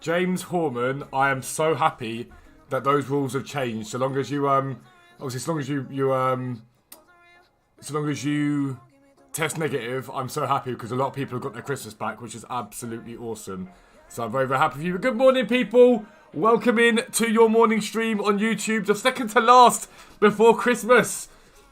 James Horman, I am so happy that those rules have changed. So long as you, obviously, so long as you test negative, I'm so happy because a lot of people have got their Christmas back, which is absolutely awesome. So I'm very, very happy for you. But good morning, people. Welcome in to your morning stream on YouTube. The second to last before Christmas.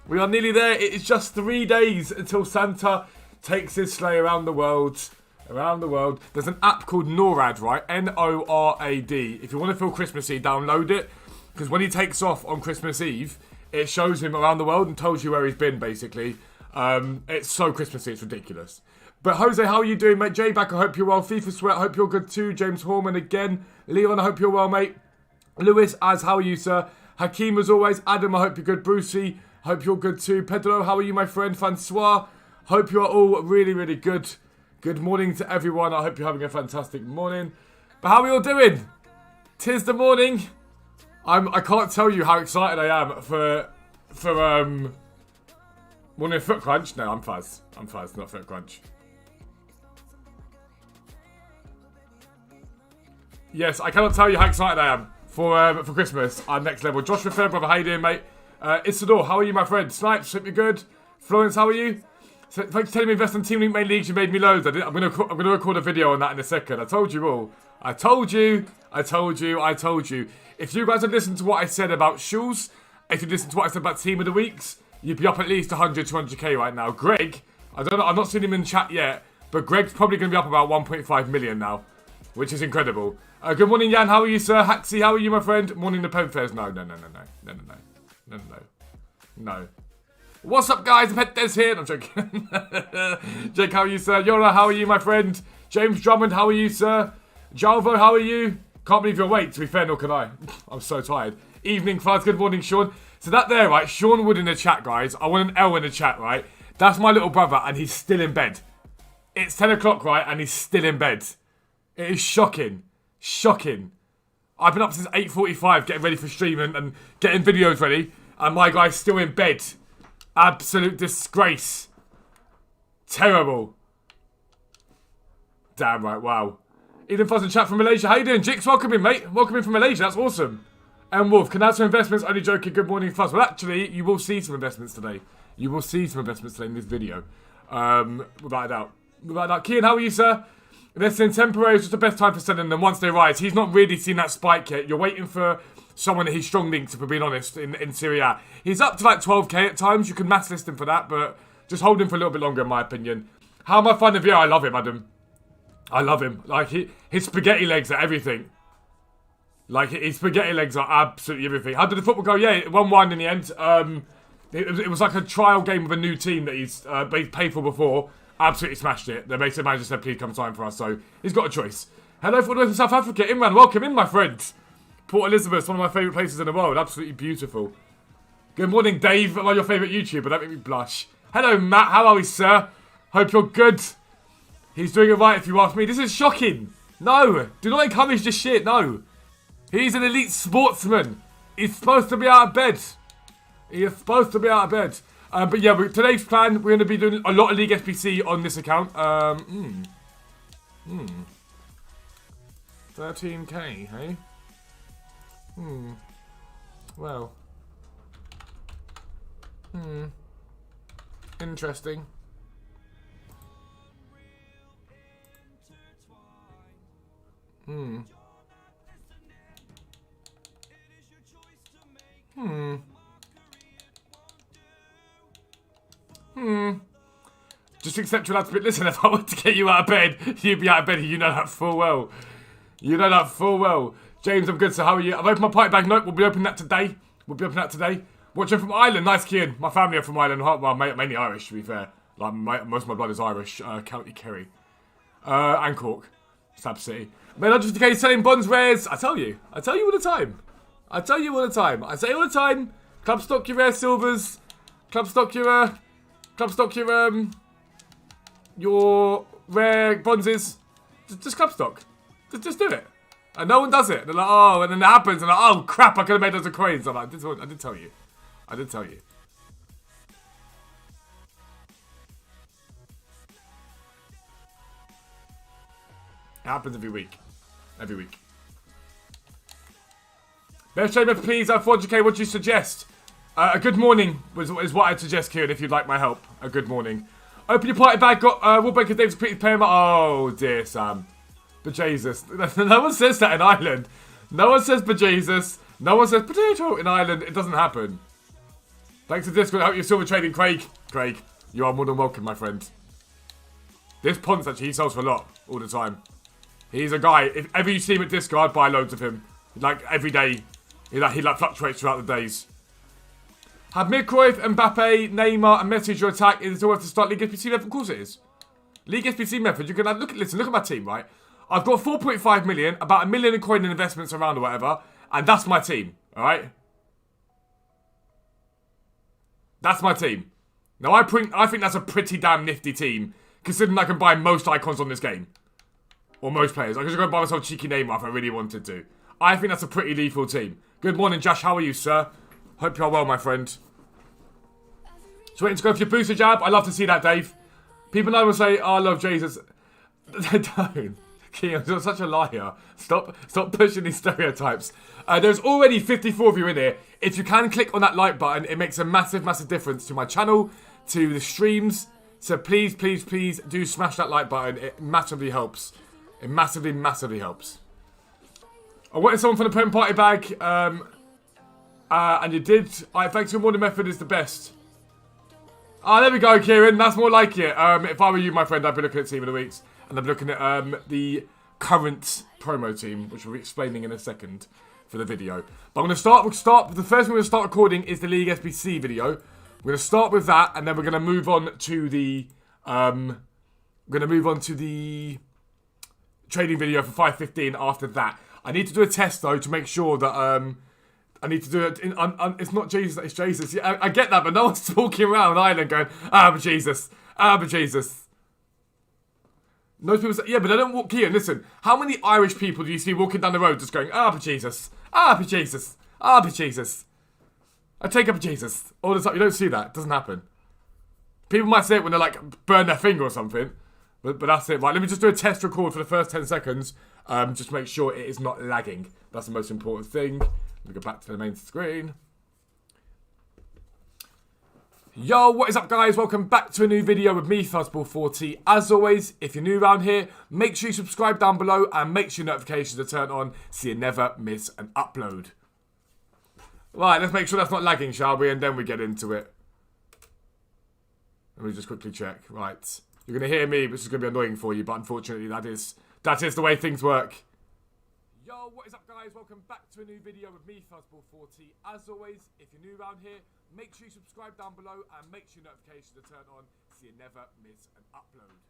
We are nearly there. It is just 3 days until Santa takes his sleigh around the world. Around the world. There's an app called NORAD, right? N-O-R-A-D. If you want to feel Christmassy, download it. Because when he takes off on Christmas Eve, it shows him around the world and tells you where he's been, basically. It's so Christmassy, it's ridiculous. But Jose, how are you doing, mate? Jay back, I hope you're well. FIFA Sweat, I hope you're good too. James Horman again. Leon, I hope you're well, mate. Lewis, how are you, sir? Hakeem, as always. Adam, I hope you're good. Brucey, hope you're good too. Pedro, how are you, my friend? Francois, hope you're all really, really good. Good morning to everyone. I hope you're having a fantastic morning. But how are we all doing? 'Tis the morning. I can't tell you how excited I am for morning foot crunch. No, I'm Fuzz. I'm Fuzz, not foot crunch. Yes, I cannot tell you how excited I am for Christmas. Our next level. Joshua Fairbrother, how you doing, mate? Isidore, how are you, my friend? Snipes, hope you're good. Florence, how are you? So, thanks for telling me invest in Team Link main leagues. You made me loads. I'm gonna record a video on that in a second. I told you all. I told you. If you guys had listened to what I said about shoes, if you listened to what I said about Team of the Weeks, you'd be up at least 100, 200k right now. Greg, I don't know. I'm not seeing him in chat yet, but Greg's probably gonna be up about 1.5 million now, which is incredible. Good morning, Jan. How are you, sir? Haxie, how are you, my friend? Morning, the Pen Fairs. No. What's up, guys? The Pet Des here. No, I'm joking. Jake, how are you, sir? Yola, how are you, my friend? James Drummond, how are you, sir? Jalvo, how are you? Can't believe you're awake, to be fair, nor can I. I'm so tired. Evening, Fuzz. Good morning, Sean. So that there, right? Sean Wood in the chat, guys. I want an L in the chat, right? That's my little brother, and he's still in bed. It's 10 o'clock, right? And he's still in bed. It is shocking. Shocking. I've been up since 8:45 getting ready for stream and getting videos ready, and my guy's still in bed. Absolute disgrace. Terrible. Damn right, wow. Eden Fuzz in chat from Malaysia. How you doing, Jix? Welcome in, mate. Welcome in from Malaysia. That's awesome. And Wolf, can I have some investments? Only joking. Good morning, Fuzz. Well, actually, you will see some investments today. You will see some investments today in this video. Without a doubt. Without a doubt. Kian, how are you, sir? This in temporary is just the best time for selling them once they rise. He's not really seen that spike yet. You're waiting for someone that he's strong linked to, for being honest, in Serie A. He's up to like 12k at times. You can mass list him for that, but just hold him for a little bit longer, in my opinion. How am I finding Vieira? I love him, Adam. I love him. Like, his spaghetti legs are everything. Like, his spaghetti legs are absolutely everything. How did the football go? Yeah, 1-1 in the end. It was like a trial game with a new team that he's paid for before. Absolutely smashed it. The manager said, please come sign for us. So, he's got a choice. Hello from South Africa. Imran, welcome in, my friend. Port Elizabeth, one of my favourite places in the world. Absolutely beautiful. Good morning, Dave. One of your favourite YouTuber. Don't make me blush. Hello, Matt. How are we, sir? Hope you're good. He's doing it right, if you ask me. This is shocking. No. Do not encourage this shit. No. He's an elite sportsman. He's supposed to be out of bed. He is supposed to be out of bed. But yeah, today's plan, we're going to be doing a lot of League SBC on this account. 13k, hey? Well. Interesting. Just accept you'll have to be. Listen, if I want to get you out of bed, you'd be out of bed. You know that full well. You know that full well. James, I'm good, so how are you? I've opened my party bag. Nope, we'll be opening that today. Watching from Ireland. Nice, Kian. My family are from Ireland. Well, mainly Irish, to be fair. Like, most of my blood is Irish. County Kerry. And Cork. Stab City. Man, not just in case selling bonds rares. I tell you all the time. I say all the time. Club stock your rare silvers. Club stock your rare bronzes. Just club stock. Just do it. And no one does it. They're like, oh, and then it happens, and like, oh crap, I could have made loads of coins. I'm like, I did tell you. It happens every week. every week. Best Shamer, please, 400k, what do you suggest? A good morning is what I'd suggest, Kieran, if you'd like my help. A good morning. Open your party bag, got Woodbreaker Dave's pretty paying. Oh, dear, Sam. Bejesus. No one says that in Ireland. No one says bejesus. No one says potato in Ireland. It doesn't happen. Thanks to Discord. I hope you're silver trading, Craig. Craig, you are more than welcome, my friend. This Ponce, actually, he sells for a lot all the time. He's a guy, if ever you see him at Discord, buy loads of him. Like, every day. He fluctuates throughout the days. Have Cruyff, Mbappe, Neymar, and Messi as your attack. Is it all worth to start League SBC method? Of course it is. League SBC method, you can look at my team, right? I've got 4.5 million, about $1 million in coin and investments around or whatever, and that's my team, alright? That's my team. Now, I think that's a pretty damn nifty team, considering I can buy most icons on this game. Or most players. I could just go buy myself cheeky Neymar if I really wanted to. I think that's a pretty lethal team. Good morning, Josh. How are you, sir? Hope you're well, my friend. So waiting to go for your booster jab. I love to see that, Dave. People know will say, oh, I love Jesus. They don't. Keon, you're such a liar. Stop pushing these stereotypes. There's already 54 of you in here. If you can click on that like button, it makes a massive, massive difference to my channel, to the streams. So please, please, please do smash that like button. It massively helps. It massively, massively helps. I wanted someone from the pen party bag, and you did. Thanks for morning method is the best. Ah, there we go, Kieran. That's more like it. If I were you, my friend, I'd be looking at Team of the Weeks. And I'd be looking at the current promo team, which we'll be explaining in a second for the video. But I'm going to start. The first thing we're going to start recording is the League SBC video. We're going to start with that, and then we're going to move on to the trading video for 5:15 after that. I need to do a test though to make sure that I need to do it. It's not Jesus, it's Jesus. Yeah, I get that, but no one's walking around Ireland going, but Jesus, but Jesus. Most people say, yeah, but they don't walk here. Listen, how many Irish people do you see walking down the road just going, but Jesus, but Jesus, but Jesus? I take up Jesus all the time. You don't see that. It doesn't happen. People might say it when they like burn their finger or something, but that's it. Right, let me just do a test record for the first 10 seconds. Just make sure it is not lagging. That's the most important thing. Let me go back to the main screen. Yo, what is up, guys? Welcome back to a new video with me, Fuzzball40. As always, if you're new around here, make sure you subscribe down below and make sure notifications are turned on so you never miss an upload. Right, let's make sure that's not lagging, shall we? And then we get into it. Let me just quickly check. Right. You're going to hear me, which is going to be annoying for you, but unfortunately that is the way things work. Yo, what is up, guys? Welcome back to a new video with me, Fuzzball40. As always, if you're new around here, make sure you subscribe down below and make sure notifications are turned on so you never miss an upload.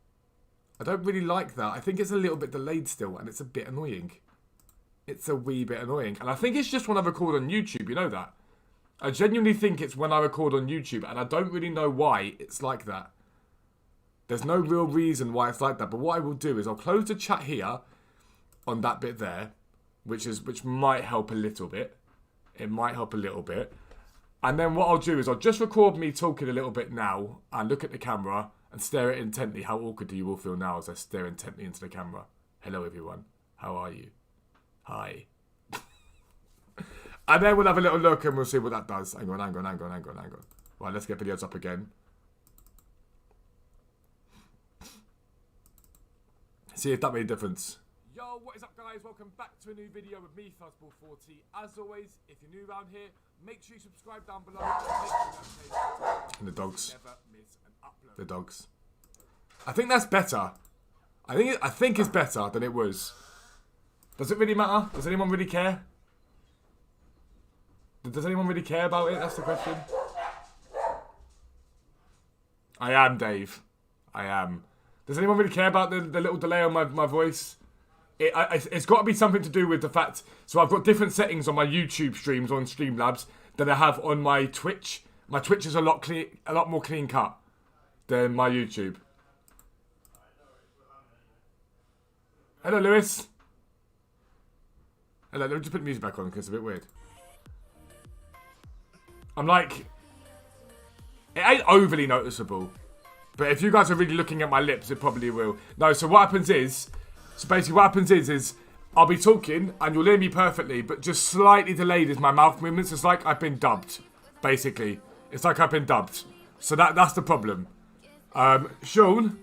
I don't really like that. I think it's a little bit delayed still, and it's a bit annoying. It's a wee bit annoying. And I think it's just when I record on YouTube, you know that? I genuinely think it's when I record on YouTube, and I don't really know why it's like that. There's no real reason why it's like that, but what I will do is I'll close the chat here on that bit there, which might help a little bit. It might help a little bit. And then what I'll do is I'll just record me talking a little bit now and look at the camera and stare at it intently. How awkward do you all feel now as I stare intently into the camera? Hello, everyone. How are you? Hi. And then we'll have a little look and we'll see what that does. Hang on. Right, let's get videos up again. See if that made a difference. Yo, what is up, guys? Welcome back to a new video with me, Fuzzball40. As always, if you're new around here, make sure you subscribe down below. And the dogs. Never miss an upload. The dogs. I think that's better. I think it's better than it was. Does it really matter? Does anyone really care? Does anyone really care about it? That's the question. I am, Dave. I am. Does anyone really care about the little delay on my voice? It's got to be something to do with the fact... So I've got different settings on my YouTube streams on Streamlabs than I have on my Twitch. My Twitch is a lot more clean cut than my YouTube. Hello, Lewis. Hello, let me just put the music back on because it's a bit weird. I'm like... It ain't overly noticeable. But if you guys are really looking at my lips, it probably will. No, so what happens is... So basically what happens is I'll be talking and you'll hear me perfectly, but just slightly delayed is my mouth movements. It's like I've been dubbed, basically. It's like I've been dubbed. So that's the problem. Sean,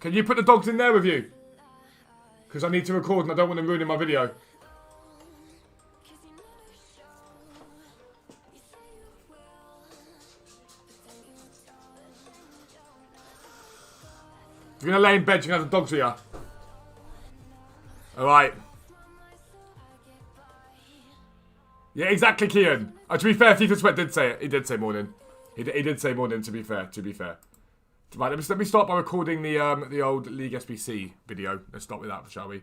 can you put the dogs in there with you? Because I need to record and I don't want them ruining my video. If you're going to lay in bed, you can have the dogs with you. Alright. Yeah, exactly, Kian. To be fair, FIFA Sweat did say it. He did say morning. He did say morning, to be fair. Right, let me start by recording the old League SBC video. Let's start with that, shall we?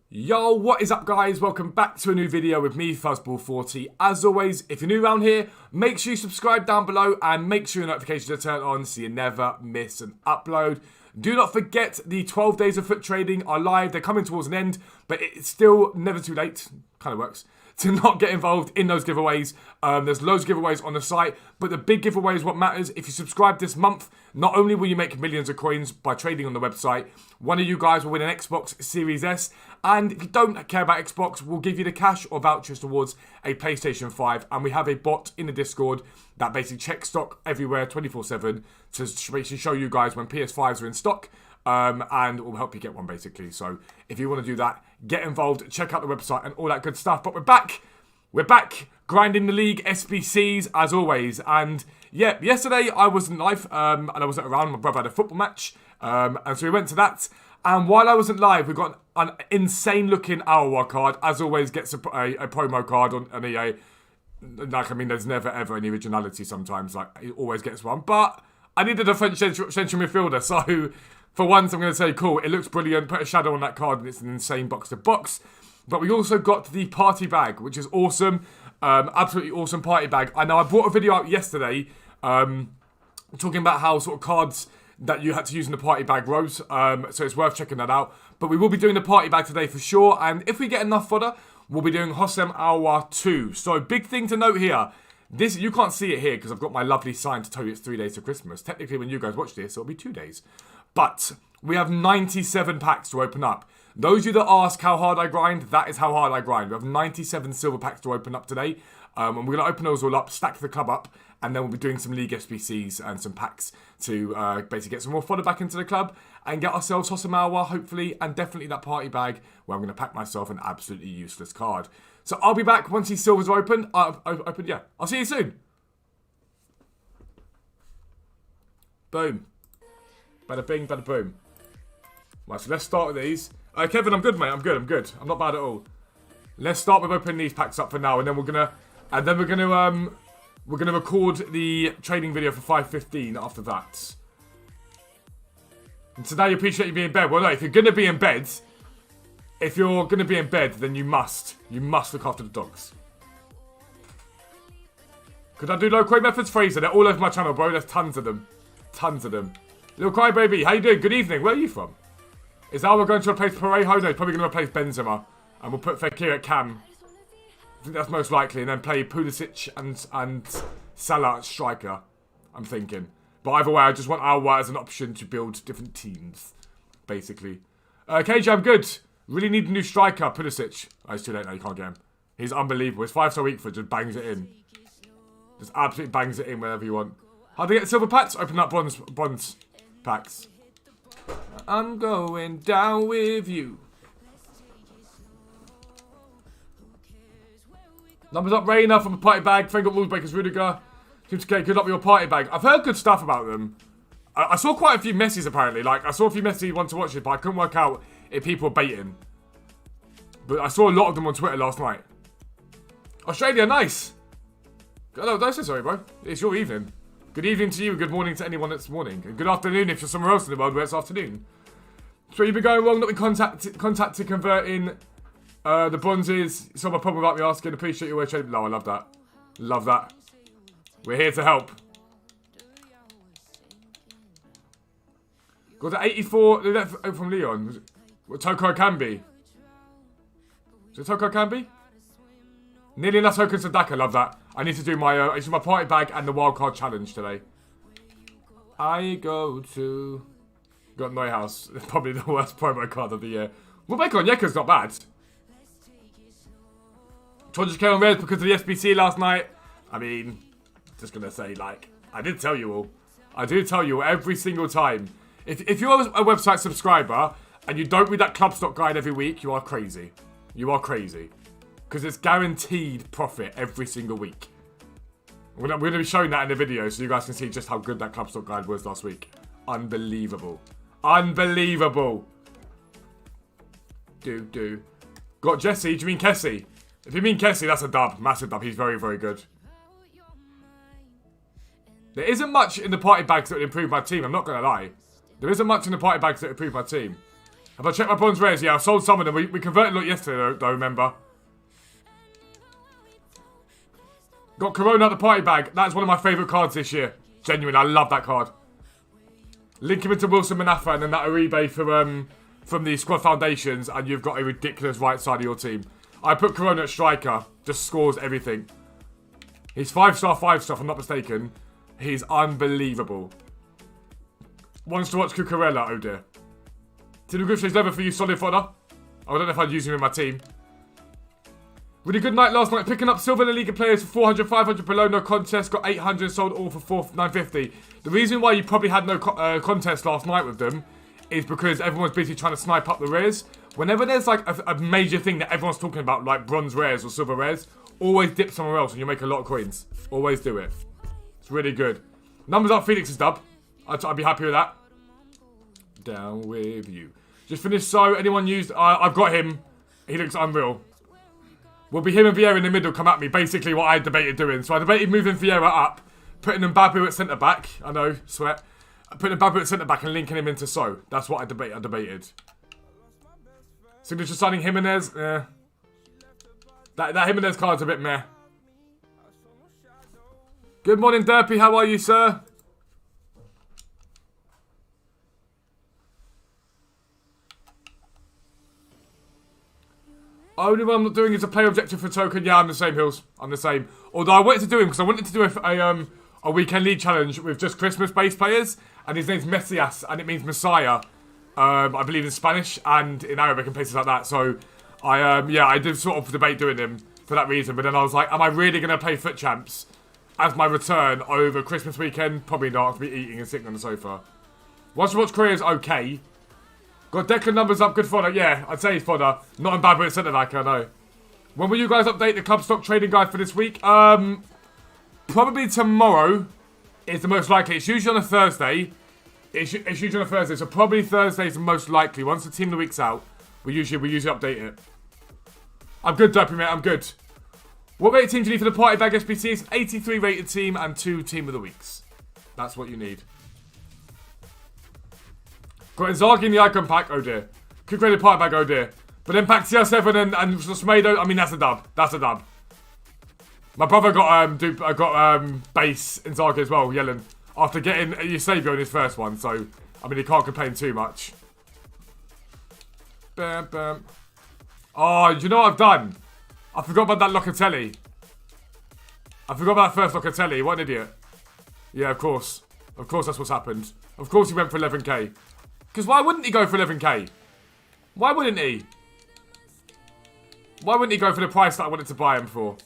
Yo, what is up, guys? Welcome back to a new video with me, Fuzzball40. As always, if you're new around here, make sure you subscribe down below and make sure your notifications are turned on so you never miss an upload. Do not forget the 12 days of foot trading are live. They're coming towards an end, but it's still never too late. Kind of works. To not get involved in those giveaways. There's loads of giveaways on the site, but the big giveaway is what matters. If you subscribe this month, not only will you make millions of coins by trading on the website, one of you guys will win an Xbox Series S, and if you don't care about Xbox, we'll give you the cash or vouchers towards a PlayStation 5, and we have a bot in the Discord that basically checks stock everywhere 24/7 to basically show you guys when PS5s are in stock. And will help you get one, basically. So if you want to do that, get involved, check out the website and all that good stuff. But we're back grinding the league SBCs as always. And yeah, yesterday I wasn't live and I wasn't around. My brother had a football match, and so we went to that. And while I wasn't live, we got an insane looking hour card. As always, gets a promo card on EA. Like, I mean, there's never ever any originality. Sometimes, like, it always gets one. But I needed a French central midfielder, so. For once, I'm going to say, cool, it looks brilliant. Put a shadow on that card and it's an insane box to box. But we also got the party bag, which is awesome. Absolutely awesome party bag. I know I brought a video out yesterday talking about how sort of cards that you had to use in the party bag rose. So it's worth checking that out. But we will be doing the party bag today for sure. And if we get enough fodder, we'll be doing Hosem Hour 2. So big thing to note here. This, you can't see it here because I've got my lovely sign to tell you it's 3 days to Christmas. Technically, when you guys watch this, it'll be 2 days. But we have 97 packs to open up. Those of you that ask how hard I grind, that is how hard I grind. We have 97 silver packs to open up today. And we're going to open those all up, stack the club up, and then we'll be doing some League SBCs and some packs to basically get some more fodder back into the club and get ourselves Hosamawa, hopefully, and definitely that party bag where I'm going to pack myself an absolutely useless card. So I'll be back once these silvers are open. Yeah. I'll see you soon. Boom. Bada bing, bada boom. Right, so let's start with these. Kevin, I'm good, mate. I'm good. I'm not bad at all. Let's start with opening these packs up for now, and then we're gonna record the trading video for 5:15 after that. And today, I appreciate you being in bed. Well, no, if you're gonna be in bed, then you must look after the dogs. Could I do low quote methods? Fraser, they're all over my channel, bro. There's tons of them. Little crybaby, how you doing? Good evening. Where are you from? Is Alba going to replace Parejo? No, he's probably going to replace Benzema. And we'll put Fekir at cam. I think that's most likely. And then play Pulisic and Salah at striker, I'm thinking. But either way, I just want Alba as an option to build different teams, basically. KJ, I'm good. Really need a new striker, Pulisic. Oh, it's too late now, you can't get him. He's unbelievable. His 5-star weak foot just bangs it in. Just absolutely bangs it in whenever you want. How do you get silver packs? Open up bronze packs. I'm going down with you. Numbers up, Rainer from a party bag. Frank got Rules Breakers, Rudiger. Good luck with your party bag. I've heard good stuff about them. I saw quite a few Messis apparently. Like, I saw a few Messi want to watch it, but I couldn't work out if people were baiting. But I saw a lot of them on Twitter last night. Australia, nice. No, don't say sorry, bro. It's your evening. Good evening to you, good morning to anyone that's morning. And good afternoon if you're somewhere else in the world where it's afternoon. So you've been going wrong, not been contact to convert in the bronzes. It's not my problem without me asking. Appreciate your way trading. No, I love that. Love that. We're here to help. Got to 84 from Leon. What Toko can be. Is it Toko can be? Nearly enough tokens to Daka, love that. I need to do my party bag and the wildcard challenge today. I go to... Got Neuhaus. Probably the worst promo card of the year. Rebecca Onyeka's not bad. 200k on Reds because of the SBC last night. I mean, just going to say, like, I did tell you all. I do tell you every single time. If you're a website subscriber and you don't read that club stock guide every week, you are crazy. You are crazy. Because it's guaranteed profit every single week. We're going to be showing that in the video so you guys can see just how good that club stock guide was last week. Unbelievable. Unbelievable. Got Jesse. Do you mean Kessie? If you mean Kessie, that's a dub. Massive dub. He's very, very good. There isn't much in the party bags that would improve my team. I'm not going to lie. There isn't much in the party bags that would improve my team. Have I checked my bronze rares? Yeah, I've sold some of them. We converted a lot yesterday, though, remember? Got Corona at the party bag. That's one of my favourite cards this year. Genuine, I love that card. Link him into Wilson Manafa and then that Uribe from the Squad Foundations, and you've got a ridiculous right side of your team. I put Corona at striker. Just scores everything. He's 5-star, 5-star, if I'm not mistaken. He's unbelievable. Wants to watch Cucurella, oh dear. Team of Griffith's level for you, solid fodder. I don't know if I'd use him in my team. Really good night last night. Picking up Silver in the League of Players for 400, 500 below, no contest. Got 800, sold all for 950. The reason why you probably had no contest last night with them is because everyone's busy trying to snipe up the rares. Whenever there's like a major thing that everyone's talking about, like bronze rares or silver rares, always dip somewhere else and you'll make a lot of coins. Always do it. It's really good. Numbers up Felix's dub. I'd be happy with that. Down with you. Just finished so. Anyone used... I've got him. He looks unreal. Will be him and Vieira in the middle come at me. Basically what I debated doing. So I debated moving Vieira up, putting Mbabu at centre-back. I know, sweat. Putting Mbabu at centre-back and linking him into So. That's what I debated. Signature signing Jimenez. That Jimenez card's a bit meh. Good morning, Derpy. How are you, sir? Only one I'm not doing is a player objective for token. Yeah, I'm the same, Hills. I'm the same. Although I wanted to do him because I wanted to do a weekend league challenge with just Christmas-based players. And his name's Messias, and it means Messiah. I believe in Spanish and in Arabic and places like that. So, I did sort of debate doing him for that reason. But then I was like, am I really going to play Foot Champs as my return over Christmas weekend? Probably not. I'll be eating and sitting on the sofa. Watch Career is okay. Got Declan numbers up, good fodder. Yeah, I'd say he's fodder. Not in bad with centre back, I know. When will you guys update the club stock trading guide for this week? Probably tomorrow is the most likely. It's usually on a Thursday. It's usually on a Thursday, so probably Thursday is the most likely. Once the team of the week's out, we usually update it. I'm good, Dopey, mate. I'm good. What rated team do you need for the party bag SBCs? 83 rated team and 2 team of the weeks. That's what you need. Got Inzaghi in the icon pack, oh dear. Could create a party bag, oh dear. But then pack CR7 and Smedo, I mean, that's a dub. That's a dub. My brother got base Inzaghi as well, Yellen. After getting Eusebio in his first one, so, I mean, he can't complain too much. Bam, bam. Oh, do you know what I've done? I forgot about that Locatelli. I forgot about that first Locatelli. What an idiot. Yeah, of course. Of course that's what's happened. Of course he went for 11k. Because why wouldn't he go for 11k? Why wouldn't he? Why wouldn't he go for the price that I wanted to buy him for?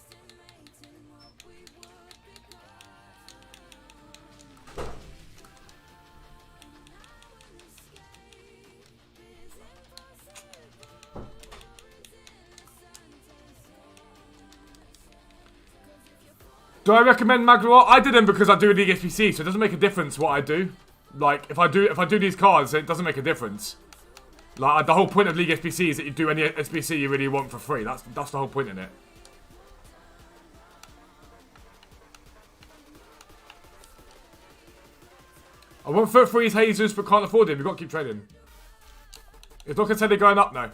Do I recommend Magloire? I did them because I do League SBC, so it doesn't make a difference what I do. Like, if I do these cards, it doesn't make a difference. Like, the whole point of League SBC is that you do any SBC you really want for free. That's the whole point in it. I want foot freeze Jesus, but can't afford him. We've got to keep trading. Is Locatelli going up now?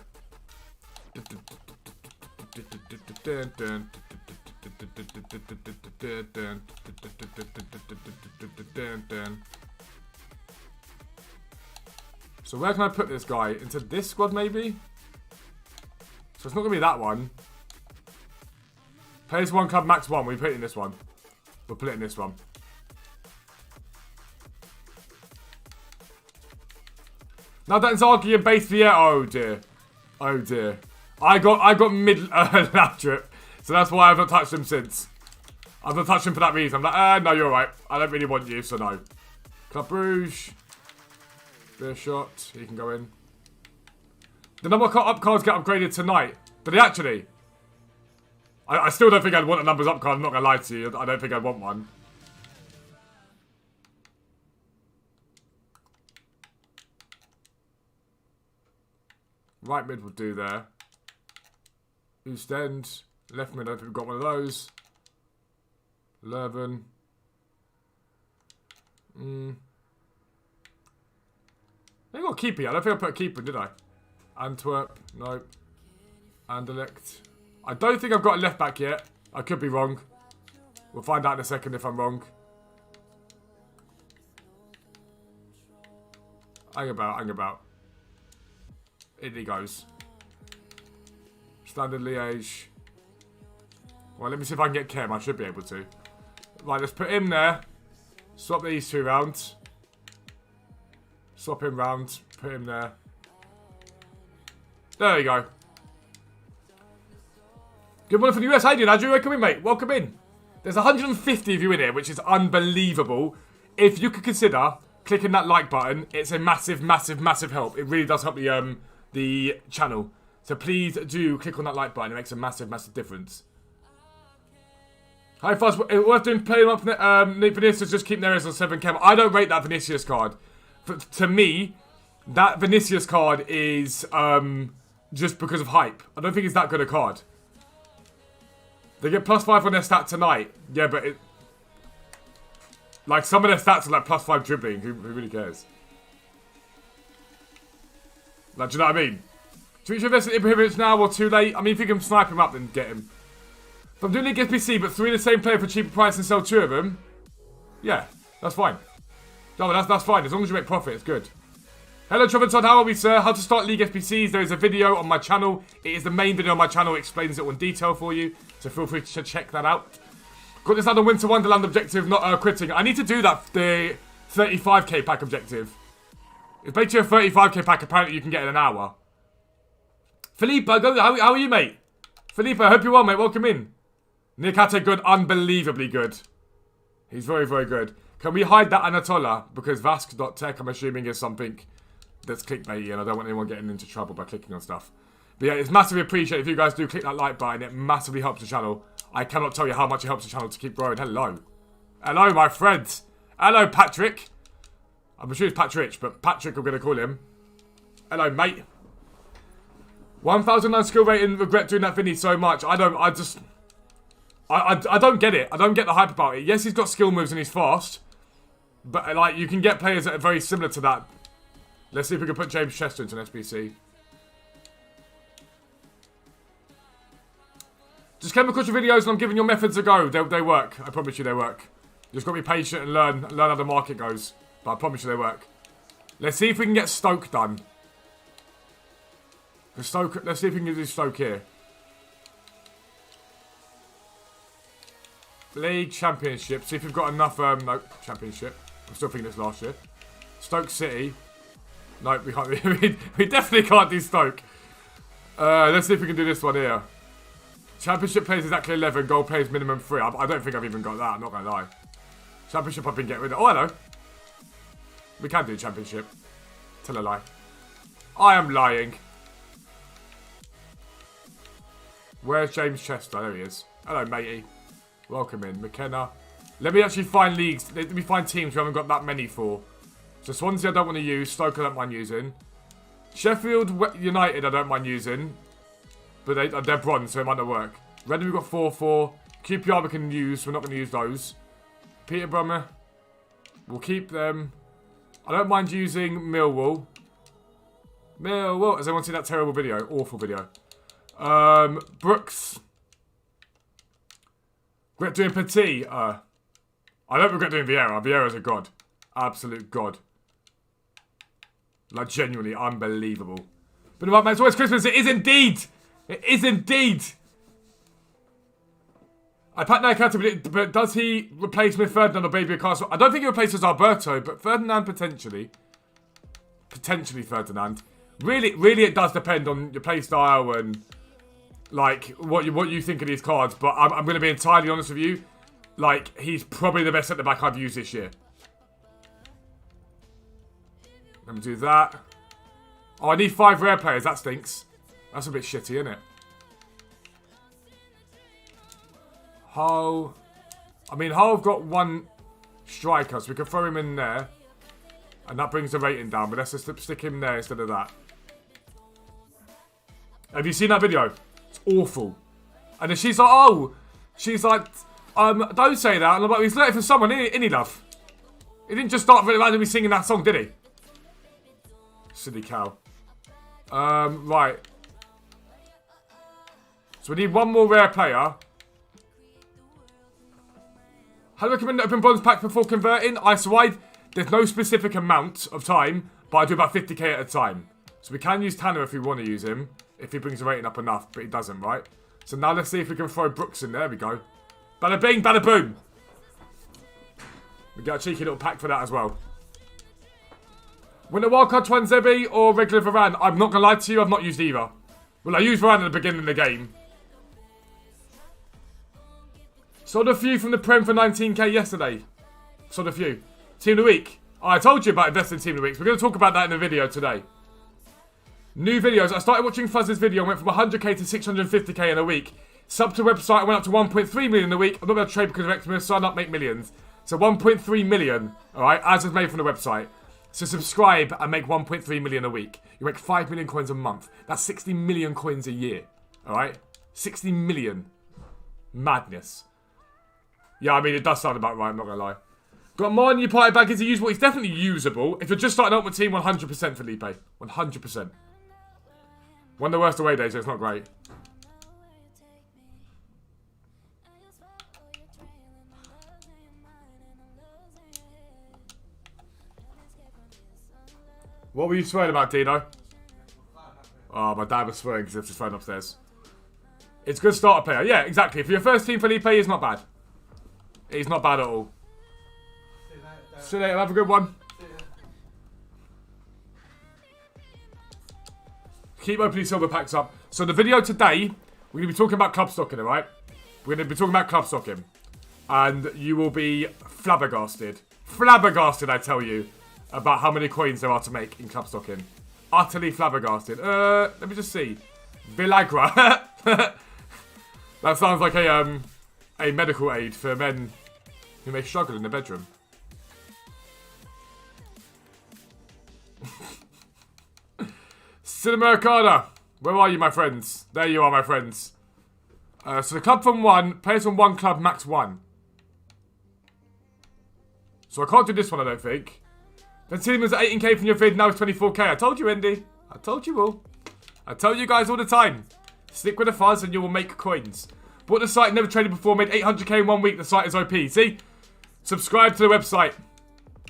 So where can I put this guy? Into this squad maybe? So it's not going to be that one. Players 1 club max 1. We put it in this one. We'll put it in this one. Now that Inzaghi and base Vieira. Oh dear. Oh dear. I got mid lap drip. So that's why I've not touched him since. I've not touched him for that reason. I'm like, no, you're right. I don't really want you, so no. Club Brugge. Beer shot. He can go in. The number of up cards get upgraded tonight. Did they actually? I still don't think I'd want a numbers up card. I'm not going to lie to you. I don't think I'd want one. Right mid will do there. East end. Left mid, I don't think we've got one of those. Leuven. I got a keeper. I don't think I put a keeper, did I? Antwerp. Nope. Anderlecht. I don't think I've got a left back yet. I could be wrong. We'll find out in a second if I'm wrong. Hang about. In he goes. Standard Liège. Well, let me see if I can get Kem. I should be able to. Right, let's put him there. Swap these two round. Swap him round. Put him there. There you go. Good morning from the US. How you doing, Andrew? Welcome in, mate. Welcome in. There's 150 of you in here, which is unbelievable. If you could consider clicking that like button, it's a massive, massive, massive help. It really does help the channel. So please do click on that like button. It makes a massive, massive difference. Hi, Fuzz. Worth doing playing up Vinicius, just keep Neres on 7 cam. I don't rate that Vinicius card. To me, that Vinicius card is just because of hype. I don't think it's that good a card. They get +5 on their stat tonight. Yeah, but like some of their stats are like +5 dribbling. Who really cares? Like, do you know what I mean? Do you invest in Ibrahimovic now or too late? I mean, if you can snipe him up, then get him. If I'm doing League SBC, but 3 of the same player for a cheaper price and sell 2 of them, yeah, that's fine. No, that's fine. As long as you make profit, it's good. Hello, Treventon. How are we, sir? How to start League SBCs. There is a video on my channel. It is the main video on my channel. It explains it in detail for you. So feel free to check that out. Got this other Winter Wonderland objective, not quitting. I need to do that, the 35k pack objective. It's basically a 35k pack. Apparently, you can get in an hour. Felipe, how are you, mate? Felipe, I hope you're well, mate. Welcome in. Nikate good, unbelievably good. He's very, very good. Can we hide that Anatola? Because Vask.tech, I'm assuming, is something that's clickbaity, and I don't want anyone getting into trouble by clicking on stuff. But yeah, it's massively appreciated if you guys do click that like button. It massively helps the channel. I cannot tell you how much it helps the channel to keep growing. Hello. Hello, my friends. Hello, Patrick. I'm sure it's Patrick, but Patrick, I'm going to call him. Hello, mate. 1,009 skill rating. Regret doing that Vinny so much. I don't get it. I don't get the hype about it. Yes, he's got skill moves and he's fast. But, like, you can get players that are very similar to that. Let's see if we can put James Chester into an SBC. Just came across your videos and I'm giving your methods a go. They work. I promise you they work. You just got to be patient and learn how the market goes. But I promise you they work. Let's see if we can get Stoke done. Let's see if we can do Stoke here. League Championship. See if we've got enough. No, Championship. I'm still thinking it's last year. Stoke City. No, we can't. We definitely can't do Stoke. Let's see if we can do this one here. Championship plays exactly 11. Goal plays minimum 3. I don't think I've even got that. I'm not going to lie. Championship I've been getting rid of. Oh, hello. We can do Championship. Tell a lie. I am lying. Where's James Chester? There he is. Hello, matey. Welcome in. McKenna. Let me actually find leagues. Let me find teams we haven't got that many for. So Swansea I don't want to use. Stoke I don't mind using. Sheffield United I don't mind using. But they're bronze, so it might not work. Reading we've got 4-4. QPR we can use. We're not going to use those. Peterborough. We'll keep them. I don't mind using Millwall. Has anyone seen that terrible video? Awful video. Brooks. Regret doing Petit. I don't regret doing Vieira. Vieira's a god. Absolute god. Like, genuinely unbelievable. But right, mate, it's always Christmas. It is indeed. It is indeed. I packed Nakata, but does he replace with Ferdinand or Baby Castle? I don't think he replaces Alberto, but Ferdinand potentially. potentially Ferdinand. Really, it does depend on your play style and like what you think of these cards. But I'm going to be entirely honest with you. Like, he's probably the best centre back I've used this year. Let me do that. Oh, I need 5 rare players. That stinks. That's a bit shitty, isn't it? Hull. I mean, Hull have got 1 striker, so we can throw him in there. And that brings the rating down, but let's just stick him there instead of that. Have you seen that video? It's awful. And then she's like, oh, she's like, don't say that. And I'm like, he's looking for someone, isn't he, love? He didn't just start randomly singing that song, did he? Silly cow. Right. So we need 1 more rare player. How do I recommend to open bronze pack before converting? There's no specific amount of time, but I do about 50k at a time. So we can use Tanner if we want to use him, if he brings the rating up enough, but he doesn't, right? So now let's see if we can throw Brooks in there. There we go. Bada bing, bada boom. We get a cheeky little pack for that as well. Win a wildcard Twanzebe or regular Varane? I'm not going to lie to you, I've not used either. Well, I used Varane at the beginning of the game. Sold a few from the Prem for 19k yesterday. Sold a few. Team of the week. Oh, I told you about investing in Team of the week. So we're going to talk about that in the video today. New videos. I started watching Fuzz's video and went from 100k to 650k in a week. Sub to website, I went up to 1.3 million a week. I'm not going to trade because of Xmas, sign up, make millions. So 1.3 million, alright, as is made from the website. So subscribe and make 1.3 million a week. You make 5 million coins a month. That's 60 million coins a year. Alright? 60 million. Madness. Yeah, I mean, it does sound about right, I'm not going to lie. Got more in your party bag. Is he usable? He's definitely usable. If you're just starting out with team, 100% Felipe. 100%. One of the worst away days, so it's not great. What were you swearing about, Dino? Oh, my dad was swearing because it's his phone upstairs. It's good starter player. Yeah, exactly. If you're first team Felipe, he's not bad. He's not bad at all. See you later. Have a good one. Keep opening silver packs up. So the video today, we're going to be talking about club stocking, alright? We're going to be talking about club stocking. And you will be flabbergasted. Flabbergasted, I tell you. About how many coins there are to make in club stocking. Utterly flabbergasted. Let me just see. Villagra. That sounds like a medical aid for men who may struggle in the bedroom. Cinema Arcana. Where are you, my friends? There you are, my friends. So the club from 1. Players from 1 club, max 1. So I can't do this one, I don't think. Then team was 18k from your vid, now it's 24k. I told you, Indy. I told you all. I tell you guys all the time. Stick with the fuzz and you will make coins. Bought the site, never traded before, made 800k in 1 week. The site is OP. See? Subscribe to the website.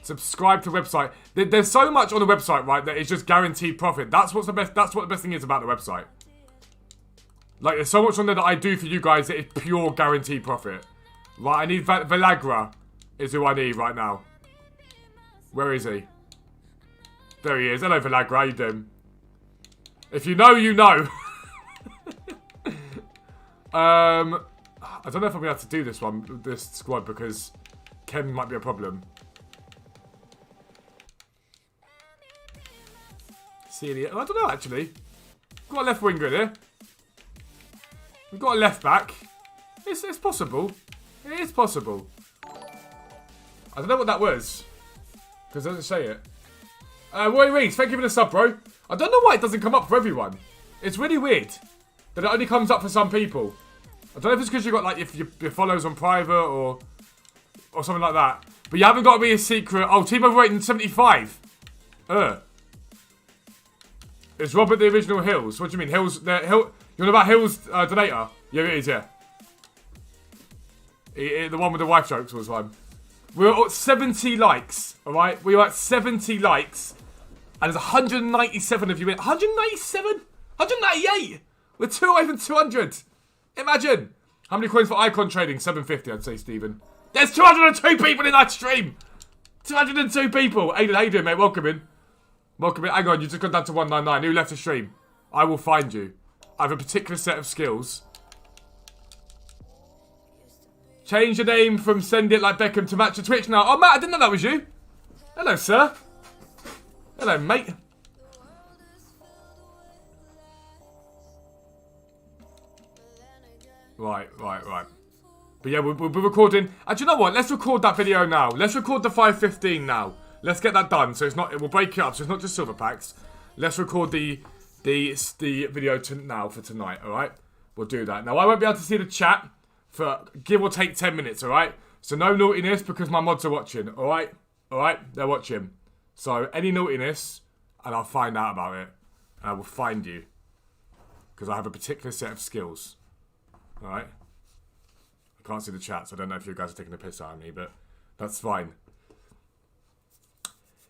Subscribe to the website. There's so much on the website, right, that is just guaranteed profit. That's what the best thing is about the website. Like, there's so much on there that I do for you guys that is pure guaranteed profit. Right, I need Villagra is who I need right now. Where is he? There he is. Hello, Villagra. How you doing? If you know, you know. I don't know if I'll be able to do this squad, because Ken might be a problem. Celia. I don't know, actually. We've got a left winger here. We've got a left back. It's possible. It is possible. I don't know what that was, because it doesn't say it. Roy Reeds, thank you for the sub, bro. I don't know why it doesn't come up for everyone. It's really weird that it only comes up for some people. I don't know if it's because you've got like your follows on private or something like that. But you haven't got to be a secret. Oh, team overrating 75. Is Robert the original Hills? What do you mean? Hills, you're on about Hills donator? Yeah, it is, yeah. The one with the wife jokes was one. We were at 70 likes, alright? We were at 70 likes. And there's 197 of you in. 197? 198? We're 2 away from 200. Imagine. How many coins for icon trading? 750, I'd say, Stephen. There's 202 people in that stream. 202 people. Aiden, how you doing, mate? Welcome in. Welcome in. Hang on, you just got down to 199. Who left the stream? I will find you. I have a particular set of skills. Change your name from Send It Like Beckham to match your Twitch now. Oh, Matt, I didn't know that was you. Hello, sir. Hello, mate. Right. But yeah, we're recording. And do you know what? Let's record that video now. Let's record the 5:15 now. Let's get that done. So it's not. We'll break it up. So it's not just silver packs. Let's record the video now for tonight. All right. We'll do that. Now I won't be able to see the chat for give or take 10 minutes. All right. So no naughtiness because my mods are watching. All right. All right. They're watching. So any naughtiness, and I'll find out about it, and I will find you because I have a particular set of skills. All right. I can't see the chat, so I don't know if you guys are taking a piss out of me, but that's fine.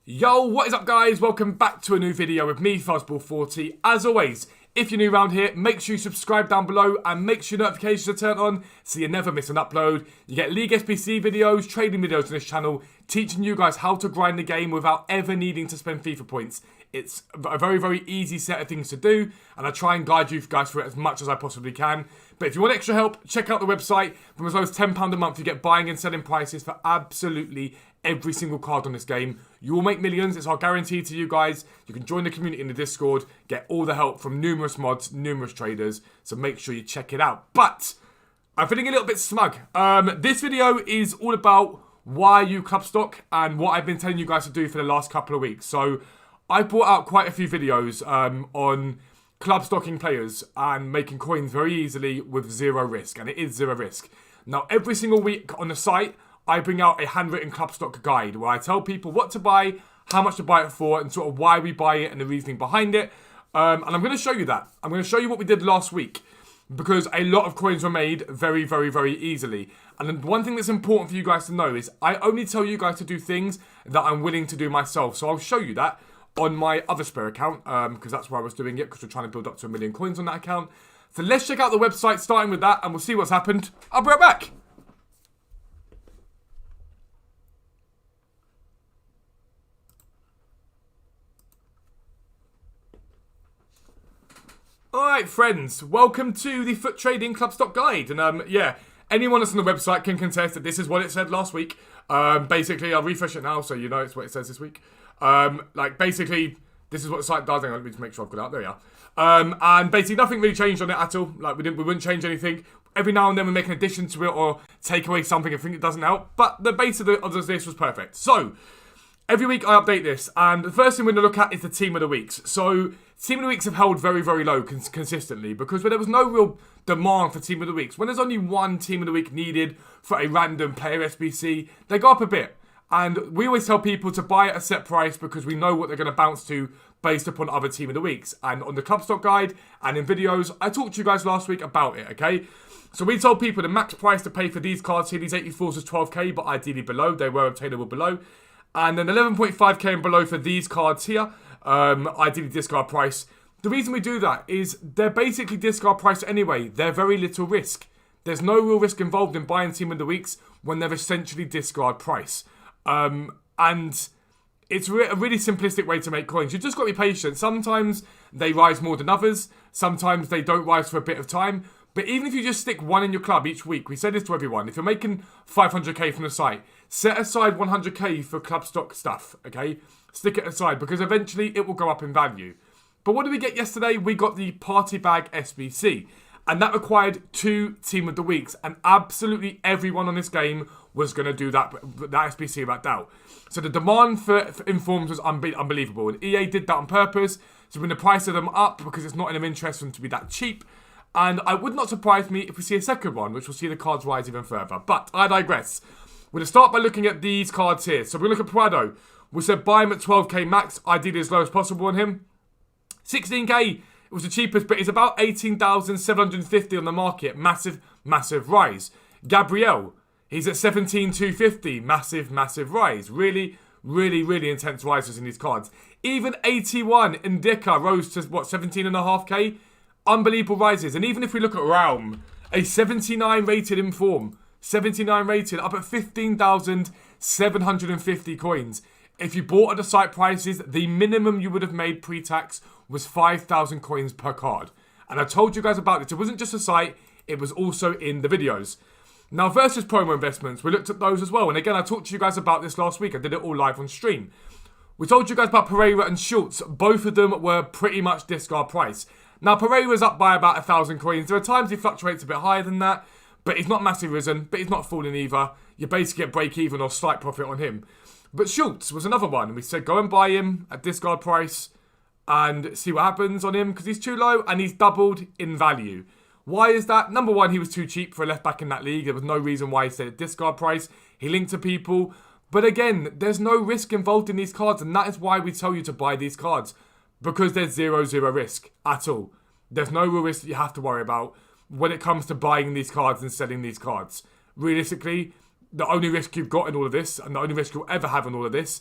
Yo, what is up, guys? Welcome back to a new video with me, Fuzzball40. As always, if you're new around here, make sure you subscribe down below and make sure notifications are turned on so you never miss an upload. You get League SBC videos, trading videos on this channel, teaching you guys how to grind the game without ever needing to spend FIFA points. It's a very, very easy set of things to do, and I try and guide you guys through it as much as I possibly can. But if you want extra help, check out the website. From as low as £10 a month, you get buying and selling prices for absolutely every single card on this game. You will make millions. It's our guarantee to you guys. You can join the community in the Discord, get all the help from numerous mods, numerous traders. So make sure you check it out. But I'm feeling a little bit smug. This video is all about why you club stock and what I've been telling you guys to do for the last couple of weeks. So I brought out quite a few videos on club stocking players and making coins very easily with zero risk. And it is zero risk. Now, every single week on the site, I bring out a handwritten club stock guide where I tell people what to buy, how much to buy it for, and sort of why we buy it and the reasoning behind it. And I'm going to show you that. I'm going to show you what we did last week because a lot of coins were made very, very, very easily. And one thing that's important for you guys to know is I only tell you guys to do things that I'm willing to do myself. So I'll show you that on my other spare account, because that's where I was doing it, because we're trying to build up to 1 million coins on that account. So let's check out the website, starting with that, and we'll see what's happened. I'll be right back. Alright, friends, welcome to the Foot Trading Club Stock Guide. And yeah, anyone that's on the website can contest that this is what it said last week. Basically, I'll refresh it now so you know it's what it says this week. Basically, this is what the site does. Hang on, let me just make sure I've got it out. There we are. And basically, nothing really changed on it at all. Like, we wouldn't change anything. Every now and then we make an addition to it or take away something if we think it doesn't help. But the base of this was perfect. So, every week I update this. And the first thing we're going to look at is the Team of the Weeks. So, Team of the Weeks have held very, very low consistently because there was no real demand for Team of the Weeks. When there's only one Team of the Week needed for a random player SBC, they go up a bit. And we always tell people to buy at a set price because we know what they're going to bounce to based upon other Team of the Weeks. And on the Club Stock Guide and in videos, I talked to you guys last week about it, okay? So we told people the max price to pay for these cards here, these 84s was 12k, but ideally below. They were obtainable below. And then 11.5k and below for these cards here, ideally discard price. The reason we do that is they're basically discard price anyway. They're very little risk. There's no real risk involved in buying Team of the Weeks when they're essentially discard price. And it's a really simplistic way to make coins. You just got to be patient. Sometimes they rise more than others. Sometimes they don't rise for a bit of time. But even if you just stick one in your club each week, we say this to everyone. If you're making 500k from the site, set aside 100k for club stock stuff, okay? Stick it aside because eventually it will go up in value. But what did we get yesterday? We got the Party Bag SBC. And that required 2 Team of the Weeks. And absolutely everyone on this game was going to do that SBC without doubt. So the demand for informs was unbelievable. And EA did that on purpose to bring the price of them up because it's not in their interest for them to be that cheap. And I would not surprise me if we see a second one, which will see the cards rise even further. But I digress. We're going to start by looking at these cards here. So we're going to look at Prado. We said buy him at 12k max, ideally as low as possible on him. 16k. It was the cheapest, but it's about 18,750 on the market. Massive, massive rise. Gabriel, he's at 17,250. Massive, massive rise. Really, really, really intense rises in these cards. Even 81 Indika rose to, what, 17.5k? Unbelievable rises. And even if we look at Realm, a 79 rated Inform. 79 rated, up at 15,750 coins. If you bought at the site prices, the minimum you would have made pre-tax was 5,000 coins per card. And I told you guys about this. It wasn't just a site, it was also in the videos. Now, versus promo investments, we looked at those as well. And again, I talked to you guys about this last week. I did it all live on stream. We told you guys about Pereira and Schultz. Both of them were pretty much discard price. Now, Pereira's up by about 1,000 coins. There are times he fluctuates a bit higher than that, but he's not massively risen, but he's not falling either. You basically get break even or slight profit on him. But Schultz was another one. We said go and buy him at discard price and see what happens on him because he's too low and he's doubled in value. Why is that? Number one, he was too cheap for a left back in that league. There was no reason why he stayed at discard price. He linked to people. But again, there's no risk involved in these cards, and that is why we tell you to buy these cards. Because there's 0-0 risk at all. There's no real risk that you have to worry about when it comes to buying these cards and selling these cards. Realistically, the only risk you've got in all of this, and the only risk you'll ever have in all of this,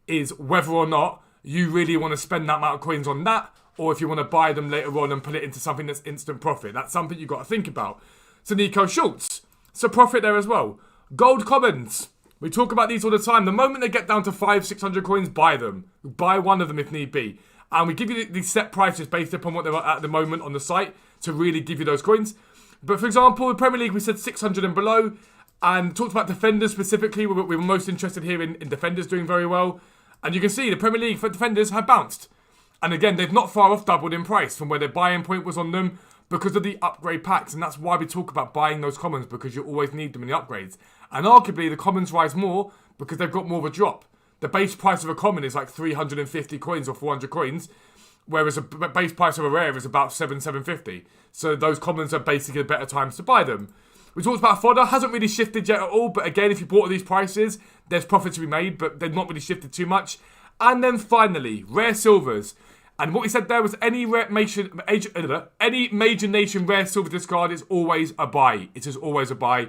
is whether or not you really want to spend that amount of coins on that, or if you want to buy them later on and put it into something that's instant profit. That's something you've got to think about. So Nico Schultz, so profit there as well. Gold commons. We talk about these all the time. The moment they get down to 500-600 coins, buy them. Buy one of them if need be. And we give you these set prices based upon what they're at the moment on the site to really give you those coins. But for example, the Premier League, we said 600 and below. And talked about defenders specifically. We were most interested here in defenders doing very well. And you can see the Premier League for defenders have bounced. And again, they've not far off doubled in price from where their buy-in point was on them because of the upgrade packs. And that's why we talk about buying those commons, because you always need them in the upgrades. And arguably, the commons rise more because they've got more of a drop. The base price of a common is like 350 coins or 400 coins, whereas a base price of a rare is about 750. So those commons are basically better times to buy them. We talked about fodder, hasn't really shifted yet at all, but again, if you bought at these prices, there's profit to be made, but they've not really shifted too much. And then finally, rare silvers. And what we said there was any major nation rare silver discard is always a buy. It is always a buy.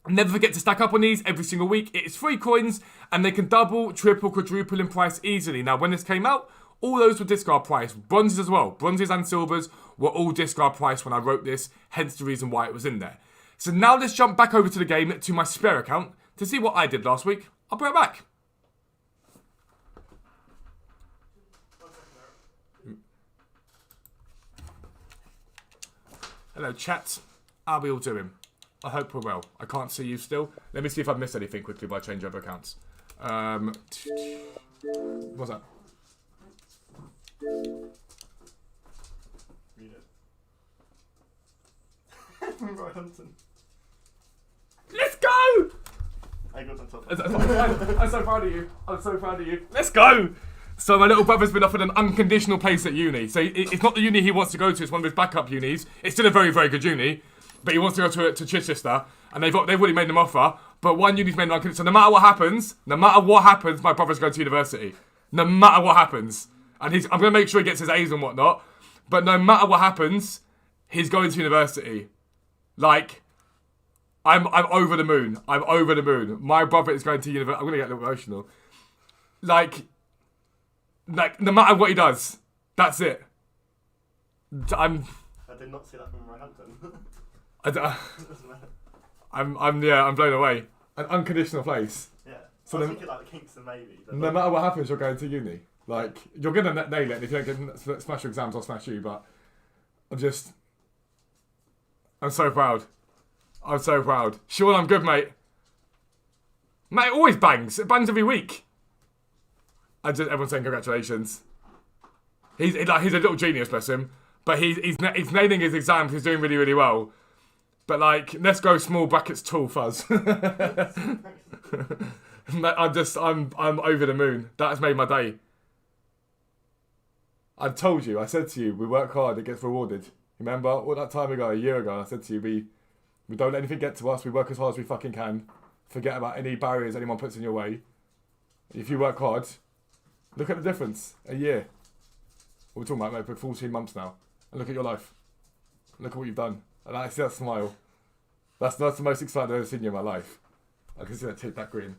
Never forget to stack up on these every single week. It is free coins, and they can double, triple, quadruple in price easily. Now, when this came out, all those were discard price. Bronzes as well. Bronzes and silvers were all discard price when I wrote this, hence the reason why it was in there. So now let's jump back over to the game, to my spare account, to see what I did last week. I'll be right back. Hello, chat. How are we all doing? I hope we're well. I can't see you still. Let me see if I've missed anything quickly by changing over accounts. What's that? Read it. Royhampton. Let's go! I got on top. I'm so proud of you. I'm so proud of you. Let's go! So my little brother's been offered an unconditional place at uni. So it's not the uni he wants to go to. It's one of his backup unis. It's still a very, very good uni. But he wants to go to Chichester. And they've already made him offer. But one uni's made him unconditional. So no matter what happens, my brother's going to university. No matter what happens. And I'm going to make sure he gets his A's and whatnot. But no matter what happens, he's going to university. Like, I'm over the moon. I'm over the moon. My brother is going to university. I'm going to get a little emotional. Like, no matter what he does, that's it. I did not see that from Royhampton. I'm blown away. An unconditional place. Yeah. So I was thinking like Kingston maybe. No matter what happens, you're going to uni. Like, you're going to nail it. And if you don't get smash your exams, I'll smash you. But I'm so proud. I'm so proud. Sean, I'm good, mate. Mate, it always bangs. It bangs every week. Everyone's saying congratulations. He's a little genius, bless him. But he's nailing his exams. He's doing really, really well. But like, let's go small brackets tall, Fuzz. I'm over the moon. That has made my day. I told you. I said to you, we work hard. It gets rewarded. Remember all that time ago, a year ago? I said to you, we don't let anything get to us. We work as hard as we fucking can. Forget about any barriers anyone puts in your way. If you work hard, look at the difference. A year. What we're talking about, mate, for 14 months now. And look at your life. Look at what you've done. And I see that smile. That's the most exciting I've ever seen you in my life. I can see that tick, that green.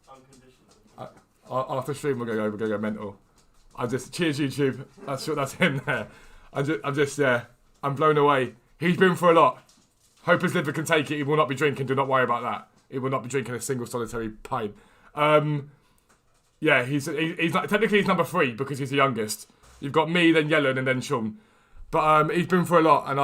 Unconditional. After stream, we're gonna go mental. Cheers YouTube. That's him there. I'm blown away. He's been through a lot. Hope his liver can take it. He will not be drinking. Do not worry about that. He will not be drinking a single solitary pint. Yeah, he's like, technically he's number 3 because he's the youngest. You've got me, then Yellen, and then Sean. But he's been through a lot, and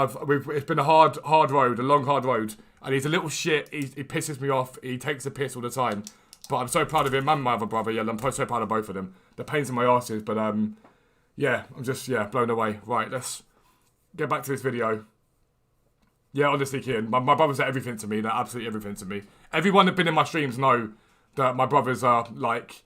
it's been a hard road, a long, hard road. And he's a little shit. He pisses me off. He takes a piss all the time. But I'm so proud of him and my other brother, Yellen. I'm so proud of both of them. The pains in my asses, but yeah, I'm just blown away. Right, let's get back to this video. Yeah, honestly, Kian, my brothers are everything to me. They're absolutely everything to me. Everyone that's been in my streams know that my brothers are like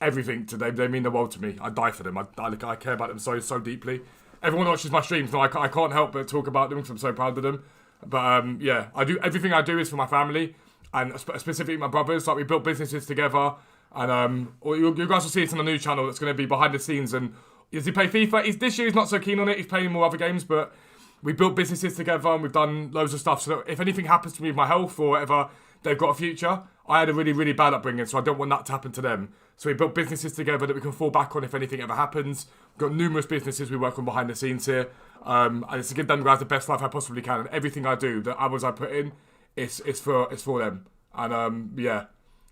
everything to them. They mean the world to me. I die for them. I care about them so deeply. Everyone watches my streams, so I can't help but talk about them because I'm so proud of them. But yeah, everything I do is for my family and specifically my brothers. Like we built businesses together, and you guys will see it on the new channel that's going to be behind the scenes. And does he play FIFA? This year he's not so keen on it. He's playing more other games, but we built businesses together and we've done loads of stuff. So if anything happens to me with my health or whatever, they've got a future. I had a really bad upbringing, so I don't want that to happen to them. So we built businesses together that we can fall back on if anything ever happens. We've got numerous businesses we work on behind the scenes here. And it's to give them guys the best life I possibly can. And everything I do, the hours I put in, it's for them. And yeah,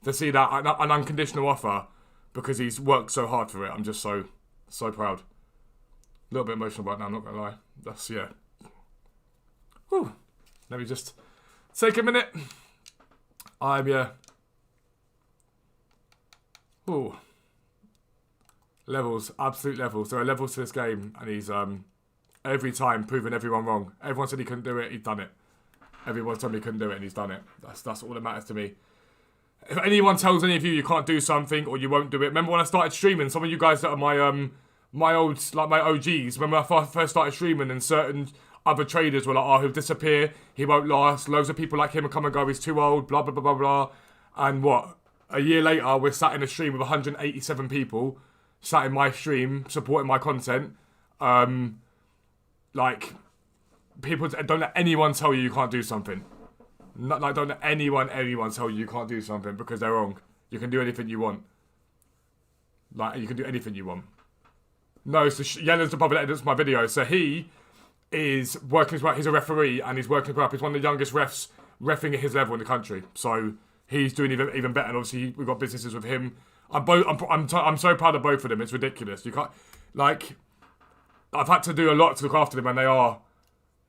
to see that, an unconditional offer because he's worked so hard for it, I'm just so proud. A little bit emotional right now, I'm not going to lie. That's, yeah. Whew. Let me just take a minute. Yeah. Ooh. Levels, absolute levels. There are levels to this game, and he's every time proving everyone wrong. Everyone said he couldn't do it, he's done it. Everyone told me he couldn't do it, and he's done it. That's all that matters to me. If anyone tells any of you can't do something or you won't do it, remember when I started streaming? Some of you guys that are my old, like my OGs, when I first started streaming, and certain other traders were like, oh, he'll disappear, he won't last, loads of people like him will come and go, he's too old, blah, blah, blah, blah, blah. And what? A year later, we're sat in a stream with 187 people, sat in my stream, supporting my content. Like, people don't let anyone tell you can't do something. Don't let anyone tell you can't do something because they're wrong. You can do anything you want. Like, you can do anything you want. No, so Yellen's the brother that edits my video, so he is working his way. He's a referee and he's working his way up. He's one of the youngest refs reffing at his level in the country. So he's doing even better. And obviously we've got businesses with him. I'm so proud of both of them. It's ridiculous. You can't, like, I've had to do a lot to look after them, and they are.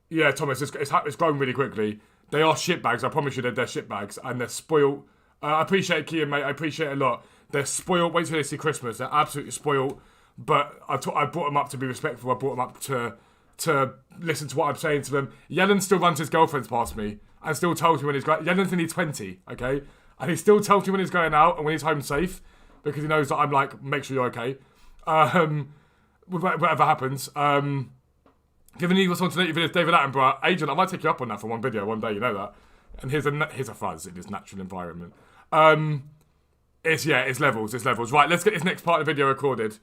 Yeah, Thomas, it's grown really quickly. They are shitbags. I promise you, they're shitbags, and they're spoiled. I appreciate it, Kian, mate. I appreciate it a lot. They're spoiled. Wait till they see Christmas. They're absolutely spoiled. But I brought them up to be respectful. I brought them up to listen to what I'm saying to them. Yellen still runs his girlfriends past me and still tells me when he's going. Yellen's only 20, okay? And he still tells me when he's going out and when he's home safe because he knows that I'm like, make sure you're okay. Whatever happens. Given he was on to David Attenborough, Agent, I might take you up on that for one video one day, you know that. And here's a fuzz in his natural environment. It's levels. Right, let's get this next part of the video recorded.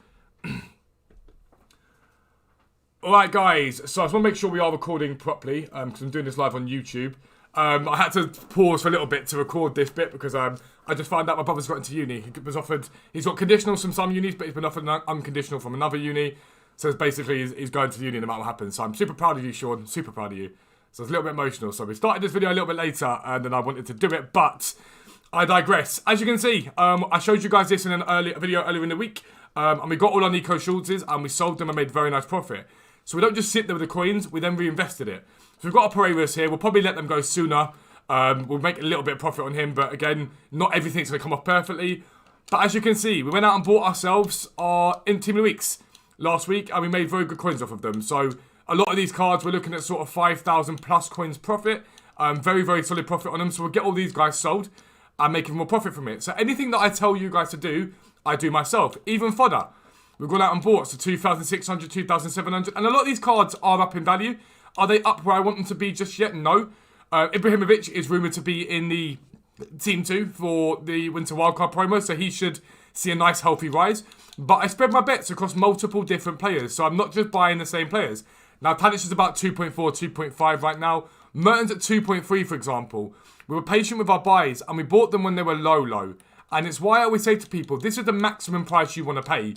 Alright guys, so I just want to make sure we are recording properly, because I'm doing this live on YouTube. I had to pause for a little bit to record this bit because I just found out my brother's got into uni. He's got conditionals from some unis, but he's been offered an unconditional from another uni. So it's basically he's going to the uni no matter what happens. So I'm super proud of you, Sean, super proud of you. So it's a little bit emotional. So we started this video a little bit later and then I wanted to do it, but I digress. As you can see, I showed you guys this in a video earlier in the week. And we got all our Nico Schultzes and we sold them and made very nice profit. So we don't just sit there with the coins, we then reinvested it. So we've got our Pereiras here, we'll probably let them go sooner. We'll make a little bit of profit on him, but again, not everything's going to come off perfectly. But as you can see, we went out and bought ourselves our Team of the Weeks last week, and we made very good coins off of them. So a lot of these cards, we're looking at sort of 5,000 plus coins profit. Very, very solid profit on them. So we'll get all these guys sold and make even more profit from it. So anything that I tell you guys to do, I do myself. Even fodder. We've gone out and bought, so 2,600, 2,700. And a lot of these cards are up in value. Are they up where I want them to be just yet? No. Ibrahimovic is rumoured to be in the Team 2 for the Winter Wildcard promo, so he should see a nice healthy rise. But I spread my bets across multiple different players, so I'm not just buying the same players. Now, Tadic is about 2.4, 2.5 right now. Mertens at 2.3, for example. We were patient with our buys, and we bought them when they were low. And it's why I always say to people, this is the maximum price you want to pay.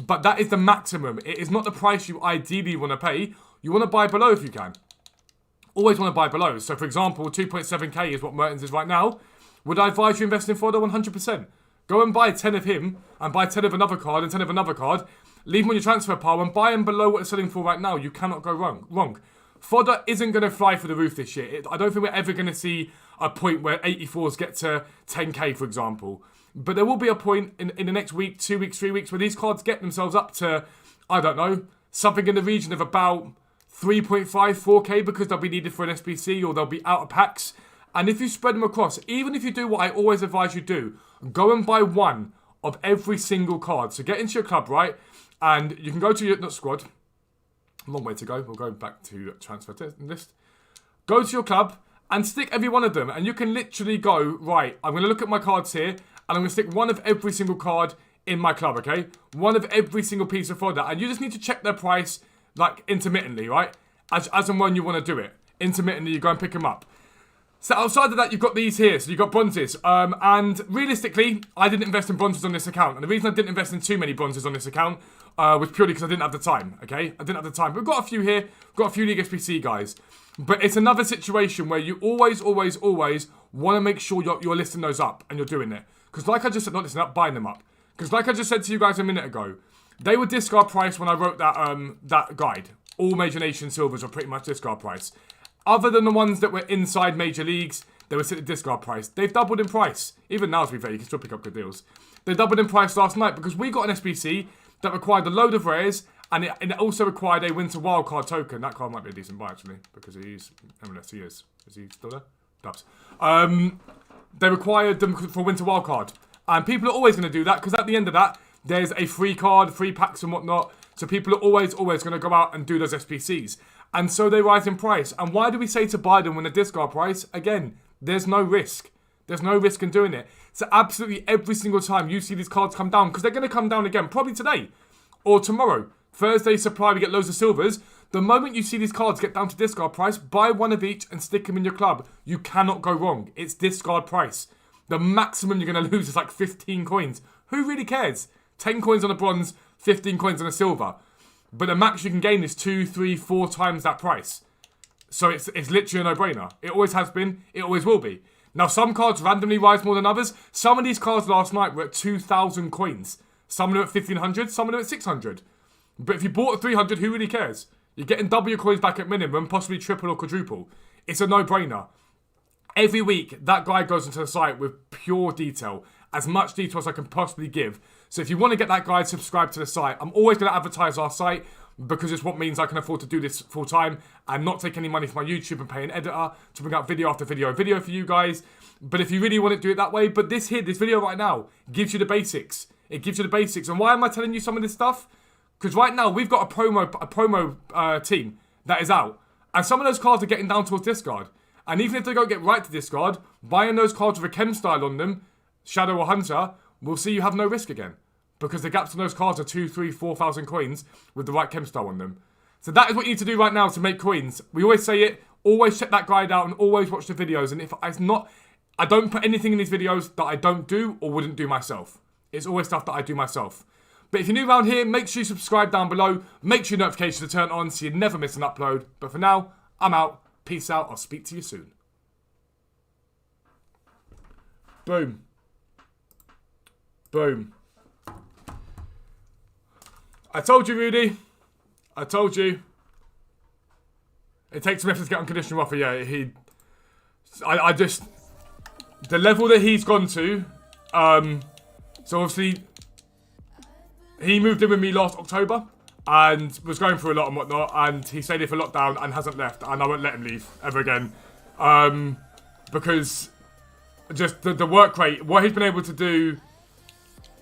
But that is the maximum. It is not the price you ideally want to pay. You want to buy below if you can. Always want to buy below. So, for example, 2.7k is what Mertens is right now. Would I advise you invest in fodder? 100%. Go and buy 10 of him, and buy 10 of another card, and 10 of another card. Leave them on your transfer pile, and buy them below what they're selling for right now. You cannot go wrong. Fodder isn't going to fly for the roof this year. I don't think we're ever going to see a point where 84s get to 10k, for example. But there will be a point in the next week, 2 weeks, 3 weeks, where these cards get themselves up to, I don't know, something in the region of about 3.5, 4k, because they'll be needed for an SBC or they'll be out of packs. And if you spread them across, even if you do what I always advise you do, go and buy one of every single card. So get into your club, right? And you can go to your squad. Long way to go. We'll go back to transfer list. Go to your club and stick every one of them. And you can literally go, right, I'm going to look at my cards here, and I'm going to stick one of every single card in my club, okay? One of every single piece of fodder. And you just need to check their price, like, intermittently, right? As and when you want to do it. Intermittently, you go and pick them up. So outside of that, you've got these here. So you've got bronzes. And realistically, I didn't invest in bronzes on this account. And the reason I didn't invest in too many bronzes on this account was purely because I didn't have the time, okay? I didn't have the time. But we've got a few here. We've got a few League SBC guys. But it's another situation where you always want to make sure you're listing those up and you're doing it. Because like I just said, not listing up, buying them up. Because like I just said to you guys a minute ago, they were discard price when I wrote that guide. All Major Nation Silvers are pretty much discard price. Other than the ones that were inside major leagues, they were set at discard price. They've doubled in price. Even now, to be fair, you can still pick up good deals. They doubled in price last night because we got an SBC that required a load of rares, and it also required a winter wildcard token. That card might be a decent buy, actually, because he's MLS. He is. Is he still there? Dubs. They required them for winter wildcard. And people are always going to do that, because at the end of that, there's a free card, free packs and whatnot. So people are always going to go out and do those SBCs. And so they rise in price. And why do we say to buy them when they're discard price? Again, there's no risk. There's no risk in doing it. So absolutely every single time you see these cards come down, because they're going to come down again, probably today or tomorrow. Thursday supply, we get loads of silvers. The moment you see these cards get down to discard price, buy one of each and stick them in your club. You cannot go wrong. It's discard price. The maximum you're going to lose is like 15 coins. Who really cares? 10 coins on a bronze, 15 coins on a silver. But the max you can gain is 2, 3, 4 times that price. So it's literally a no-brainer. It always has been. It always will be. Now, some cards randomly rise more than others. Some of these cards last night were at 2,000 coins. Some of them at 1,500. Some of them at 600. But if you bought at 300, who really cares? You're getting double your coins back at minimum, possibly triple or quadruple. It's a no-brainer. Every week, that guy goes into the site with pure detail. As much detail as I can possibly give. So if you want to get that guide, subscribe to the site. I'm always going to advertise our site because it's what means I can afford to do this full time and not take any money from my YouTube and pay an editor to bring out video after video for you guys. But if you really want to do it that way, but this video right now gives you the basics. It gives you the basics. And why am I telling you some of this stuff? Because right now we've got a promo team that is out. And some of those cards are getting down towards discard. And even if they don't get right to discard, buying those cards with a chem style on them, Shadow or Hunter, we'll see you have no risk again. Because the gaps on those cards are 2, 3, 4,000 coins with the right chem style on them. So that is what you need to do right now to make coins. We always say it, always check that guide out and always watch the videos. And if it's not, I don't put anything in these videos that I don't do or wouldn't do myself. It's always stuff that I do myself. But if you're new around here, make sure you subscribe down below. Make sure your notifications are turned on so you never miss an upload. But for now, I'm out. Peace out. I'll speak to you soon. Boom. Boom. I told you, Rudy. I told you. It takes some effort to get unconditional offer. Yeah, I just... The level that he's gone to... so obviously... He moved in with me last October. And was going through a lot and whatnot. And he stayed here for lockdown and hasn't left. And I won't let him leave ever again. Because... Just the work rate. What he's been able to do...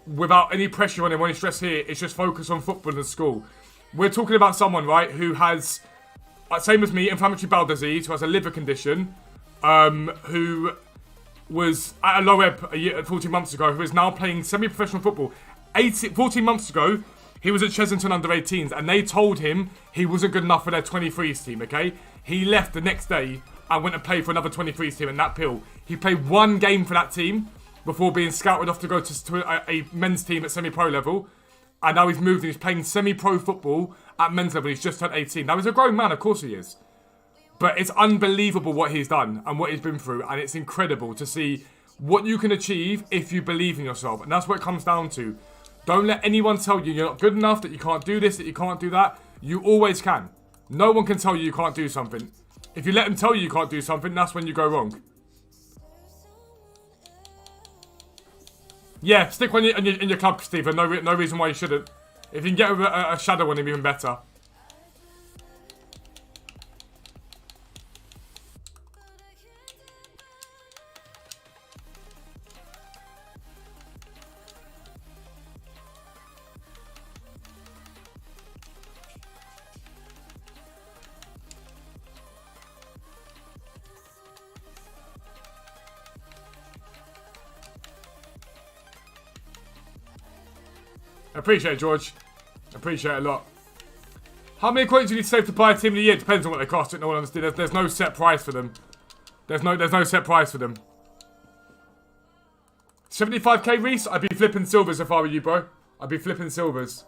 without any pressure on him or any stress here, it's just focus on football and school. We're talking about someone, right, who has, same as me, inflammatory bowel disease, who has a liver condition, who was at a low ebb 14 months ago, who is now playing semi-professional football. 14 months ago, he was at Chesington under 18s, and they told him he wasn't good enough for their 23s team, okay? He left the next day and went and played for another 23s team in that pill. He played one game for that team, before being scouted off to go to a men's team at semi-pro level. And now he's moved and he's playing semi-pro football at men's level. He's just turned 18. Now, he's a grown man, of course he is. But it's unbelievable what he's done and what he's been through. And it's incredible to see what you can achieve if you believe in yourself. And that's what it comes down to. Don't let anyone tell you you're not good enough, that you can't do this, that you can't do that. You always can. No one can tell you you can't do something. If you let them tell you you can't do something, that's when you go wrong. Yeah, stick one in your club, Stephen. No reason why you shouldn't. If you can get a shadow on him, even better. Appreciate it, George. Appreciate it a lot. How many coins do you need to save to buy a team of the year? Depends on what they cost. No one understands. There's no set price for them. There's no set price for them. 75k Reese? I'd be flipping silvers if I were you, bro. I'd be flipping silvers.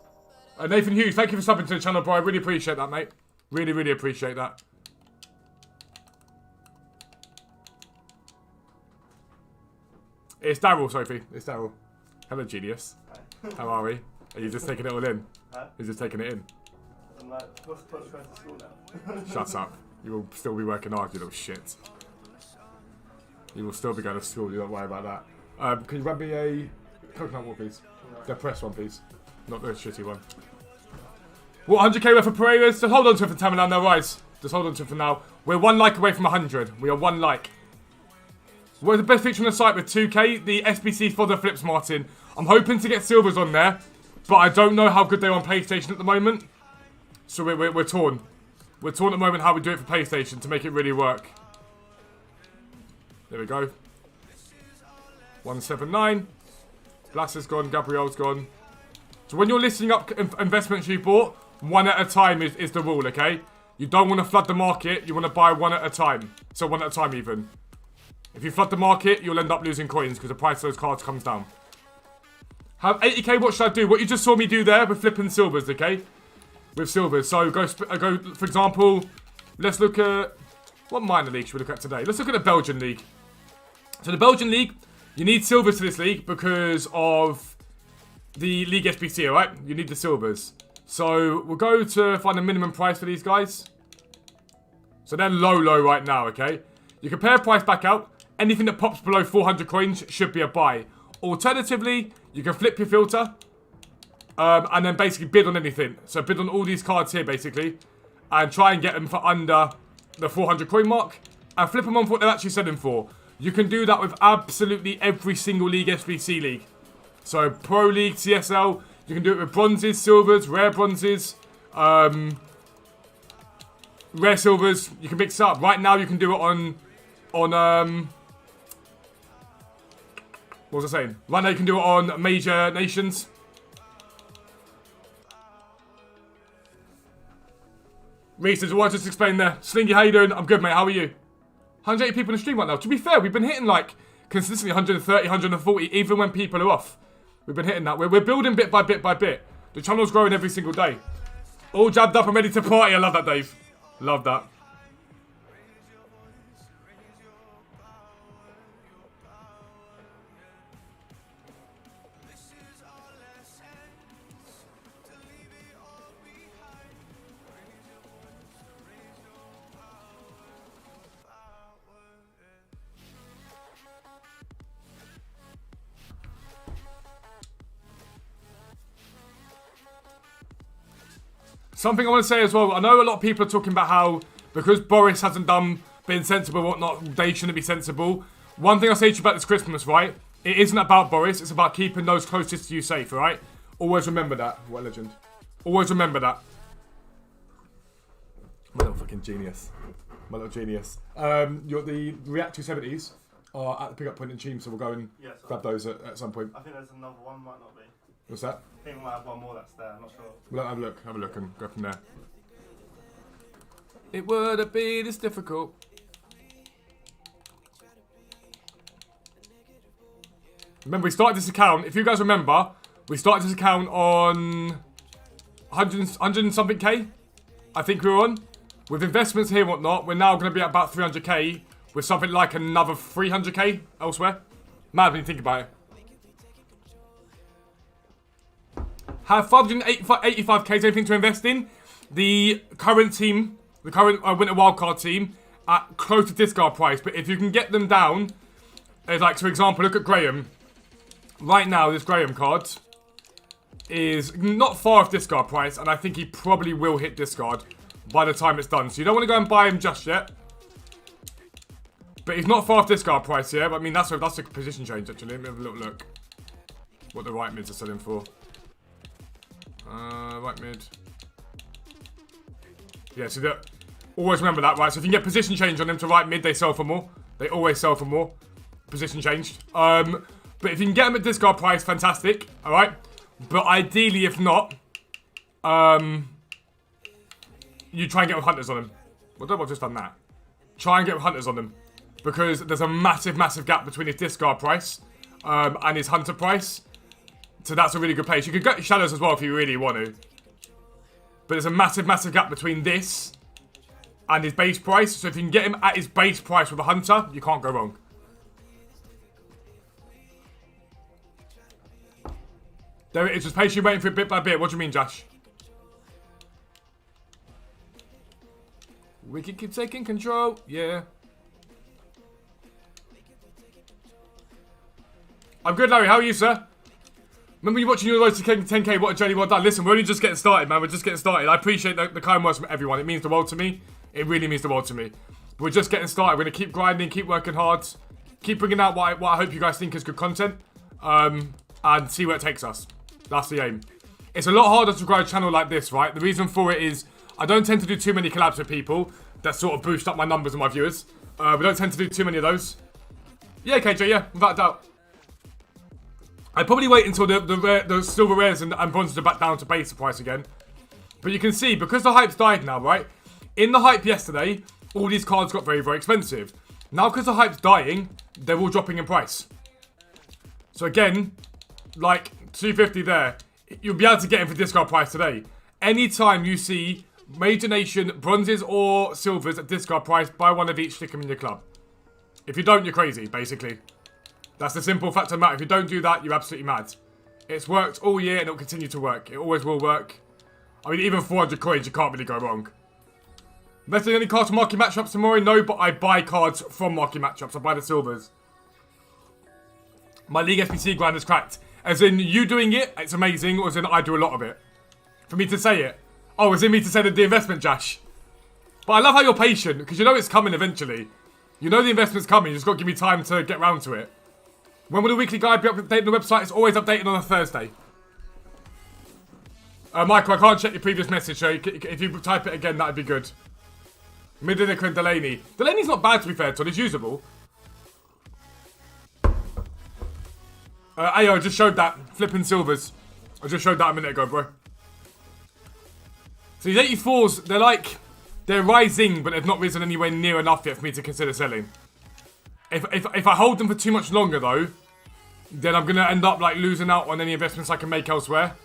Nathan Hughes, thank you for subbing to the channel, bro. I really appreciate that, mate. Really, really appreciate that. It's Daryl, Sophie. It's Daryl. Hello, genius. How are we? Are you just taking it all in? Huh? You're just taking it in? I'm like, what's going to school now? Shut up. You will still be working hard, you little shit. You will still be going to school, you don't worry about that. Can you grab me a coconut one, please? The press one, please. Not the shitty one. What, 100k worth of Pereiras? Just hold on to it for Tamilan, no rise. Just hold on to it for now. We're 1 like away from 100. We are 1 like. What's the best feature on the site with 2k? The SBC for the flips, Martin. I'm hoping to get silvers on there, but I don't know how good they are on PlayStation at the moment. So we're torn. We're torn at the moment how we do it for PlayStation to make it really work. There we go. 179. Blas is gone. Gabrielle's gone. So when you're listing up investments you bought, 1 at a time is the rule, okay? You don't want to flood the market. You want to buy 1 at a time. So 1 at a time even. If you flood the market, you'll end up losing coins because the price of those cards comes down. Have 80k, what should I do? What you just saw me do there with flipping silvers, okay? With silvers. So go, for example, let's look at... What minor league should we look at today? Let's look at the Belgian league. So the Belgian league, you need silvers to this league because of the league SBC, alright? You need the silvers. So we'll go to find a minimum price for these guys. So they're low right now, okay? You compare price back out. Anything that pops below 400 coins should be a buy. Alternatively, you can flip your filter and then basically bid on anything. So bid on all these cards here, basically, and try and get them for under the 400 coin mark and flip them on for what they're actually selling for. You can do that with absolutely every single league, SBC league. So Pro League, CSL, you can do it with bronzes, silvers, rare bronzes, rare silvers. You can mix it up. Right now, you can do it on what was I saying? Right now you can do it on major nations. Reese, what I just explained there. Slingy, how you doing? I'm good, mate. How are you? 180 people in the stream right now. To be fair, we've been hitting like consistently 130, 140, even when people are off. We've been hitting that. We're building bit by bit by bit. The channel's growing every single day. All jabbed up and ready to party. I love that, Dave. Love that. Something I want to say as well, I know a lot of people are talking about how, because Boris hasn't been sensible and whatnot, they shouldn't be sensible. One thing I'll say to you about this Christmas, right? It isn't about Boris, it's about keeping those closest to you safe, alright? Always remember that. What a legend. Always remember that. My little fucking genius. My little genius. You're the React 270s are at the pickup point in Cheam, so we'll go and grab those at some point. I think there's another one, might not be. What's that? I think we might have one more that's there, I'm not sure. We'll have a look and go from there. It wouldn't be this difficult. Remember, we started this account, if you guys remember, we started this account on 100 and something K, I think we were on. With investments here and whatnot, we're now going to be at about 300k, with something like another 300k elsewhere. Mad when you think about it. Have 585k anything to invest in? The current team, the current winter wildcard team, at close to discard price. But if you can get them down, as like, for example, look at Graham. Right now, this Graham card is not far off discard price, and I think he probably will hit discard by the time it's done. So you don't want to go and buy him just yet. But he's not far off discard price here. But I mean, that's a position change, actually. Let me have a little look. What the right mids are selling for. Right mid. Yeah, so always remember that, right? So if you can get position change on them to right mid, they sell for more. They always sell for more. Position changed. But if you can get them at discard price, fantastic. Alright? But ideally, if not, you try and get with hunters on them. Well, don't I've just done that. Try and get with hunters on them. Because there's a massive, massive gap between his discard price and his hunter price. So that's a really good place. You could get shadows as well if you really want to. But there's a massive, massive gap between this and his base price. So if you can get him at his base price with a hunter, you can't go wrong. There it is. Just patiently waiting for it bit by bit. What do you mean, Josh? We can keep taking control. Yeah. I'm good, Larry. How are you, sir? Remember you watching your road to 10k, what a journey, well done. Listen, we're only just getting started, man. We're just getting started. I appreciate the kind words from everyone. It means the world to me. It really means the world to me. We're just getting started. We're going to keep grinding, keep working hard, keep bringing out what I hope you guys think is good content, and see where it takes us. That's the aim. It's a lot harder to grow a channel like this, right? The reason for it is I don't tend to do too many collabs with people that sort of boost up my numbers and my viewers. We don't tend to do too many of those. Yeah, KJ, yeah, without a doubt. I'd probably wait until the silver rares and bronzes are back down to base price again. But you can see, because the hype's died now, right? In the hype yesterday, all these cards got very, very expensive. Now, because the hype's dying, they're all dropping in price. So again, like 250 there, you'll be able to get them for discard price today. Anytime you see Major Nation bronzes or silvers at discard price, buy one of each, stick them in your club. If you don't, you're crazy, basically. That's the simple fact of the matter. If you don't do that, you're absolutely mad. It's worked all year and it'll continue to work. It always will work. I mean, even 400 coins, you can't really go wrong. Unless there's any cards from market matchups tomorrow, no, but I buy cards from market matchups. I buy the silvers. My League SBC grind is cracked. As in, you doing it, it's amazing, or as in, I do a lot of it. For me to say it. Oh, as in me to say the investment, Josh. But I love how you're patient, because you know it's coming eventually. You know the investment's coming, you just got to give me time to get round to it. When will the weekly guide be updated on the website? It's always updated on a Thursday. Michael, I can't check your previous message, so if you type it again, that'd be good. Midlicker and Delaney. Delaney's not bad, to be fair, Todd. It's usable. Ayo, I just showed that. Flipping silvers. I just showed that a minute ago, bro. So these 84s, they're rising, but they've not risen anywhere near enough yet for me to consider selling. If I hold them for too much longer, though, then I'm going to end up like losing out on any investments I can make elsewhere.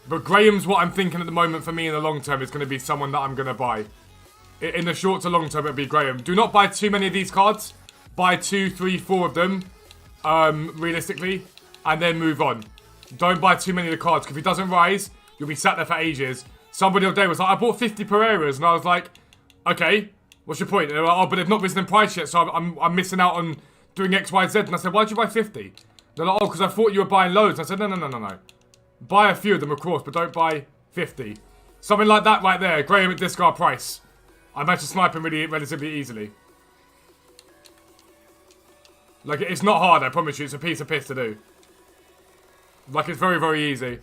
But Graham's what I'm thinking at the moment for me in the long term is going to be someone that I'm going to buy. In the short to long term, it'll be Graham. Do not buy too many of these cards. Buy 2, 3, 4 of them, realistically, and then move on. Don't buy too many of the cards, because if he doesn't rise, you'll be sat there for ages. Somebody the other day was like, I bought 50 Pereiras, and I was like, okay, what's your point? And they were like, oh, but they've not risen in price yet, so I'm missing out on doing X, Y, Z. And I said, why'd you buy 50? They're like, oh, because I thought you were buying loads. And I said, no. Buy a few of them, of course, but don't buy 50. Something like that right there, Graham at discard price. I managed to snipe him relatively easily. Like, it's not hard, I promise you. It's a piece of piss to do. Like, it's very, very easy.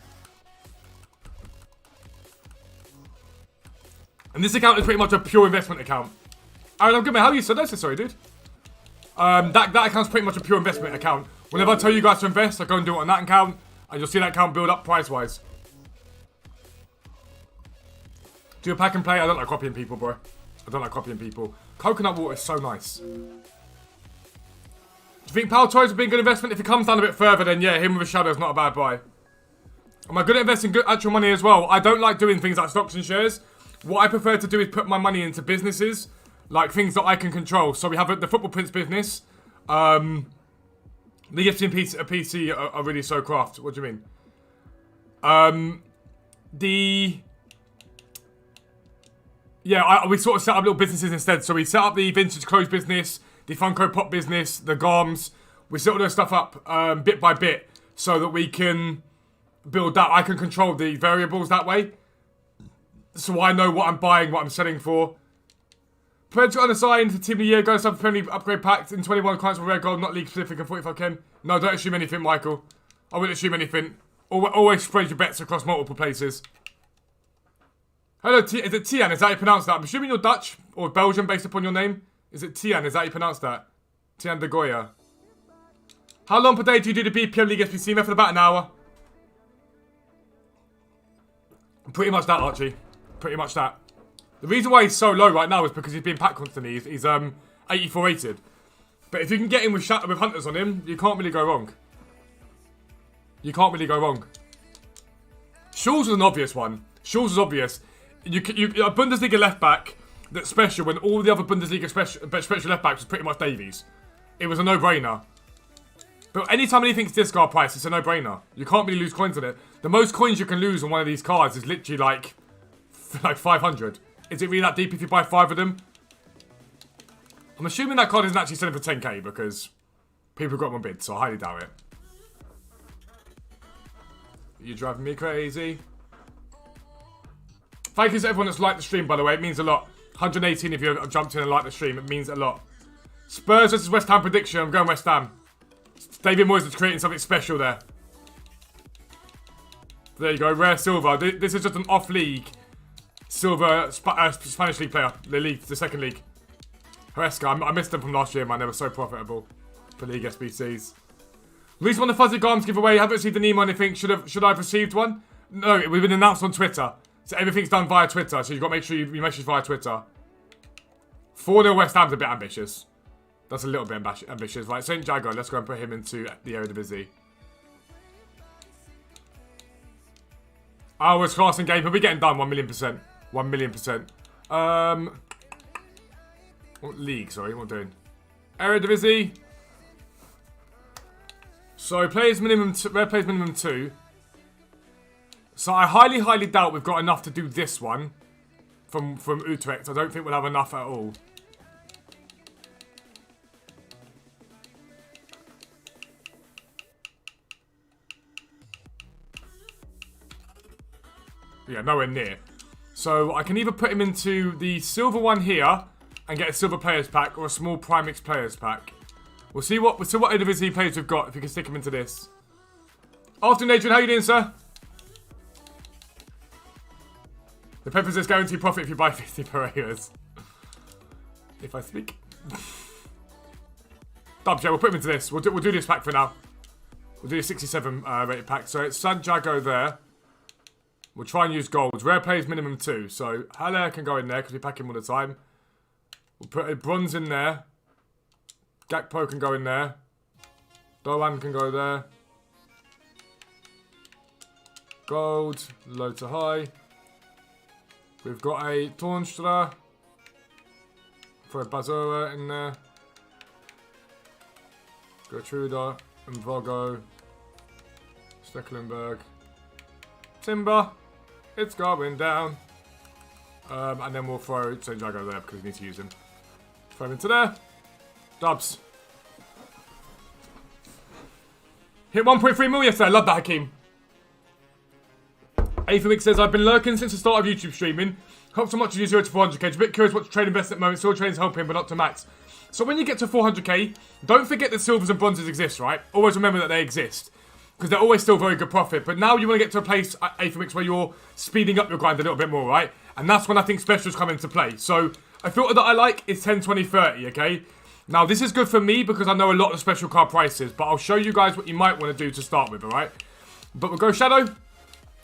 And this account is pretty much a pure investment account. Aaron, I'm good, mate. How are you, sir? No, sorry, dude. That account's pretty much a pure investment account. Whenever I tell you guys to invest, I go and do it on that account. And you'll see that account build up price-wise. Do a pack and play? I don't like copying people, bro. I don't like copying people. Coconut water is so nice. Do you think Power Toys would be a good investment? If it comes down a bit further, then yeah, him with a shadow is not a bad buy. Am I good at investing good actual money as well? I don't like doing things like stocks and shares. What I prefer to do is put my money into businesses Like things that I can control. So we have the Football Prince business. The EFC and PC are really so craft. What do you mean? We sort of set up little businesses instead. So we set up the vintage clothes business, the Funko Pop business, the Garms. We set all those stuff up bit by bit so that we can build that. I can control the variables that way. So I know what I'm buying, what I'm selling for. Pledge unassigned for Team of the Year. Go to some friendly upgrade packs in 21 clients for Rare Gold, not league specific and 45k. No, don't assume anything, Michael. I wouldn't assume anything. Always spread your bets across multiple places. Hello, is it Tian? Is that how you pronounce that? I'm assuming you're Dutch or Belgian based upon your name. Is it Tian? Is that how you pronounce that? Tian de Goya. How long per day do you do the BPM League SBC method? About an hour. Pretty much that, Archie. Pretty much that. The reason why he's so low right now is because he's being packed constantly. He's 84 rated. But if you can get him with hunters on him, you can't really go wrong. You can't really go wrong. Schulz was an obvious one. Schulz was obvious. You a Bundesliga left back that's special when all the other Bundesliga special left backs was pretty much Davies. It was a no-brainer. But anytime anything's discard price, it's a no-brainer. You can't really lose coins on it. The most coins you can lose on one of these cards is literally like 500. Is it really that deep if you buy 5 of them? I'm assuming that card isn't actually selling for 10k because people got them on bid, so I highly doubt it. You're driving me crazy. Thank you to everyone that's liked the stream, by the way. It means a lot. 118 if you have jumped in and liked the stream. It means a lot. Spurs versus West Ham prediction. I'm going West Ham. David Moyes is creating something special there. There you go. Rare silver. This is just an off-league silver Spanish league player. The second league. Huesca. I missed them from last year, man. They were so profitable for League SBCs. Reese won the Fuzzy Garms giveaway. Haven't received an email or anything. Should I have received one? No, we've been announced on Twitter. So everything's done via Twitter. So you've got to make sure you message via Twitter. 4-0 West Ham's a bit ambitious. That's a little bit ambitious. Right, St. Jago. Let's go and put him into the Eredivisie. Oh, it's class and game. But we're getting done 1,000,000%. 1,000,000%. What league, sorry. What am I doing? Eredivisie. So, players minimum, rare players minimum 2. So, I highly doubt we've got enough to do this one from Utrecht. I don't think we'll have enough at all. Yeah, nowhere near. So, I can either put him into the silver one here and get a silver players pack or a small Primix players pack. We'll see what Eredivisie players we've got if we can stick them into this. Afternoon, Adrian. How you doing, sir? The Peppers is guaranteed profit if you buy 50 Pereiras. If I speak. Dubs, yeah, we'll put him into this. We'll do this pack for now. We'll do a 67 rated pack. So it's Santiago there. We'll try and use golds. Rare players minimum 2. So Haller can go in there because we pack him all the time. We'll put a bronze in there. Gakpo can go in there. Doan can go there. Gold, low to high. We've got a Tornstra. Throw a Bazura in there. Gertruda, Mvogo. Stecklenburg. Timber. It's going down. And then we'll throw St. Jago there because we need to use him. Throw him into there. Dubs. Hit 1.3 mil yesterday. I love that, Hakeem. Aphamic says, I've been lurking since the start of YouTube streaming. Hope so much to do 0 to 400k. Just a bit curious what to trade invest at the moment. Still training's helping, but not to max. So when you get to 400k, don't forget that silvers and bronzes exist, right? Always remember that they exist. Because they're always still very good profit. But now you want to get to a place, Aphamic, where you're speeding up your grind a little bit more, right? And that's when I think specials come into play. So a filter that I like is 10, 20, 30, okay? Now, this is good for me because I know a lot of special card prices, but I'll show you guys what you might want to do to start with, alright? But we'll go Shadow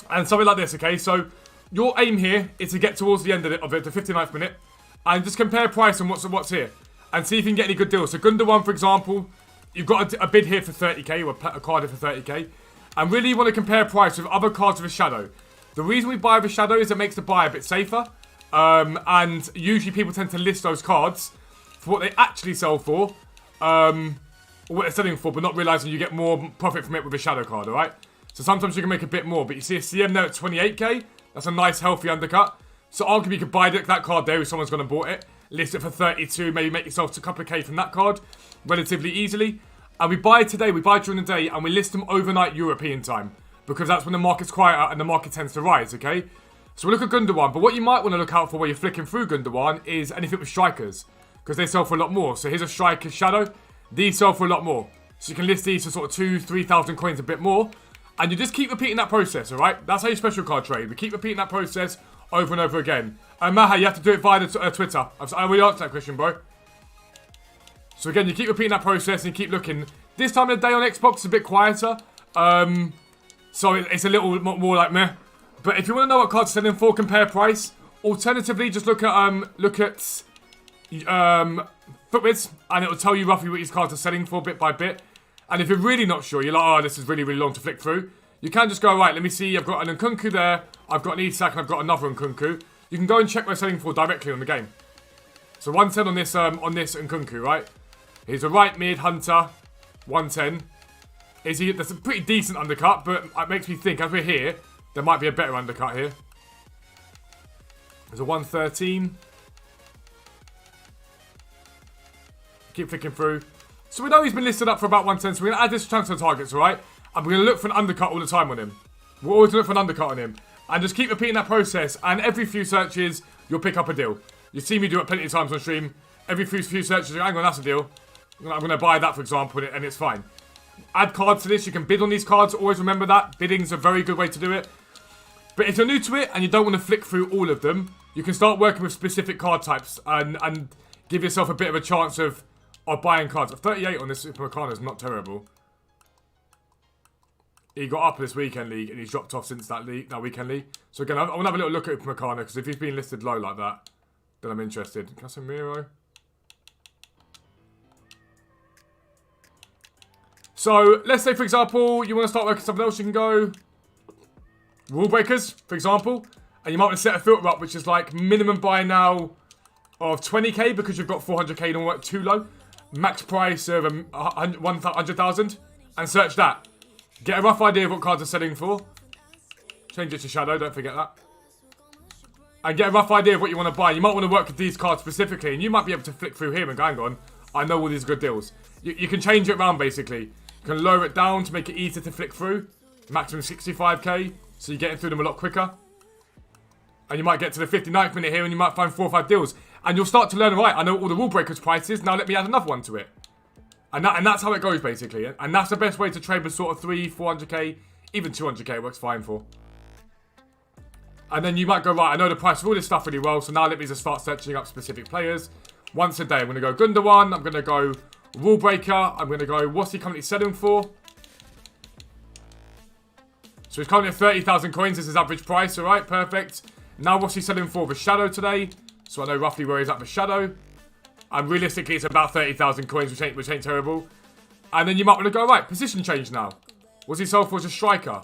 and something like this, okay? So, your aim here is to get towards the end of it, the 59th minute, and just compare price and what's here, and see if you can get any good deals. So, Gundogan, for example, you've got a bid here for 30k, or a card here for 30k, and really you want to compare price with other cards with a Shadow. The reason we buy with a Shadow is it makes the buy a bit safer, And usually people tend to list those cards for what they actually sell for, or what they're selling for, but not realizing you get more profit from it with a shadow card, alright? So sometimes you can make a bit more, but you see a CM there at 28k, that's a nice healthy undercut. So arguably you could buy that card there if someone's gonna bought it, list it for 32, maybe make yourself a couple of K from that card relatively easily. And we buy today, we buy during the day, and we list them overnight European time, because that's when the market's quieter and the market tends to rise, okay? So we look at Gundogan, but what you might want to look out for while you're flicking through Gundogan is anything with strikers, because they sell for a lot more. So here's a striker shadow, these sell for a lot more. So you can list these for sort of 2,000-3,000 coins, a bit more, and you just keep repeating that process, alright? That's how you special card trade. We keep repeating that process over and over again. And Maha, you have to do it via the Twitter. I already answered that question, bro. So again, you keep repeating that process and you keep looking. This time of the day on Xbox is a bit quieter. So it's a little more like meh. But if you want to know what cards are selling for, compare price. Alternatively, just look at Footwiz, and it will tell you roughly what these cards are selling for bit by bit. And if you're really not sure, you're like, oh, this is really, really long to flick through. You can just go, right, let me see, I've got an Nkunku there, I've got an Isak, and I've got another Nkunku. You can go and check what they're selling for directly on the game. So 110 on this Nkunku, right? He's a right mid hunter, 110. That's a pretty decent undercut, but it makes me think, as we're here, there might be a better undercut here. There's a 113. Keep flicking through. So we know he's been listed up for about 110, so we're going to add this to transfer targets, alright? And we're going to look for an undercut all the time on him. We're always going to look for an undercut on him. And just keep repeating that process, and every few searches, you'll pick up a deal. You've seen me do it plenty of times on stream. Every few searches, hang on, that's a deal. I'm going to buy that, for example, and it's fine. Add cards to this. You can bid on these cards. Always remember that. Bidding's a very good way to do it. But if you're new to it and you don't want to flick through all of them, you can start working with specific card types and give yourself a bit of a chance of buying cards. 38 on this Upamecano is not terrible. He got up this weekend league and he's dropped off since that weekend league. So again, I want to have a little look at Upamecano, because if he's been listed low like that, then I'm interested. Casemiro. So, let's say, for example, you want to start working something else. You can go rule breakers, for example. And you might want to set a filter up, which is like minimum buy now of 20k, because you've got 400k, you don't work too low. Max price of 100,000. And search that. Get a rough idea of what cards are selling for. Change it to shadow, don't forget that. And get a rough idea of what you want to buy. You might want to work with these cards specifically, and you might be able to flick through here and go, hang on, I know all these good deals. You can change it around, basically. You can lower it down to make it easier to flick through. Maximum 65k, so you're getting through them a lot quicker. And you might get to the 59th minute here and you might find 4 or 5 deals. And you'll start to learn, right, I know all the rule breakers prices, now let me add another one to it. And that's how it goes, basically. And that's the best way to trade with sort of 400k, even 200k works fine for. And then you might go, right, I know the price of all this stuff really well, so now let me just start searching up specific players. Once a day, I'm going to go Gundogan, I'm going to go Rule Breaker, I'm going to go, what's he currently selling for? So he's currently at 30,000 coins, this is average price, alright, perfect. Now what's he selling for Shadow today? So I know roughly where he's at for Shadow. And realistically, it's about 30,000 coins, which ain't terrible. And then you might want to go, right, position change now. What's he sell for as a striker?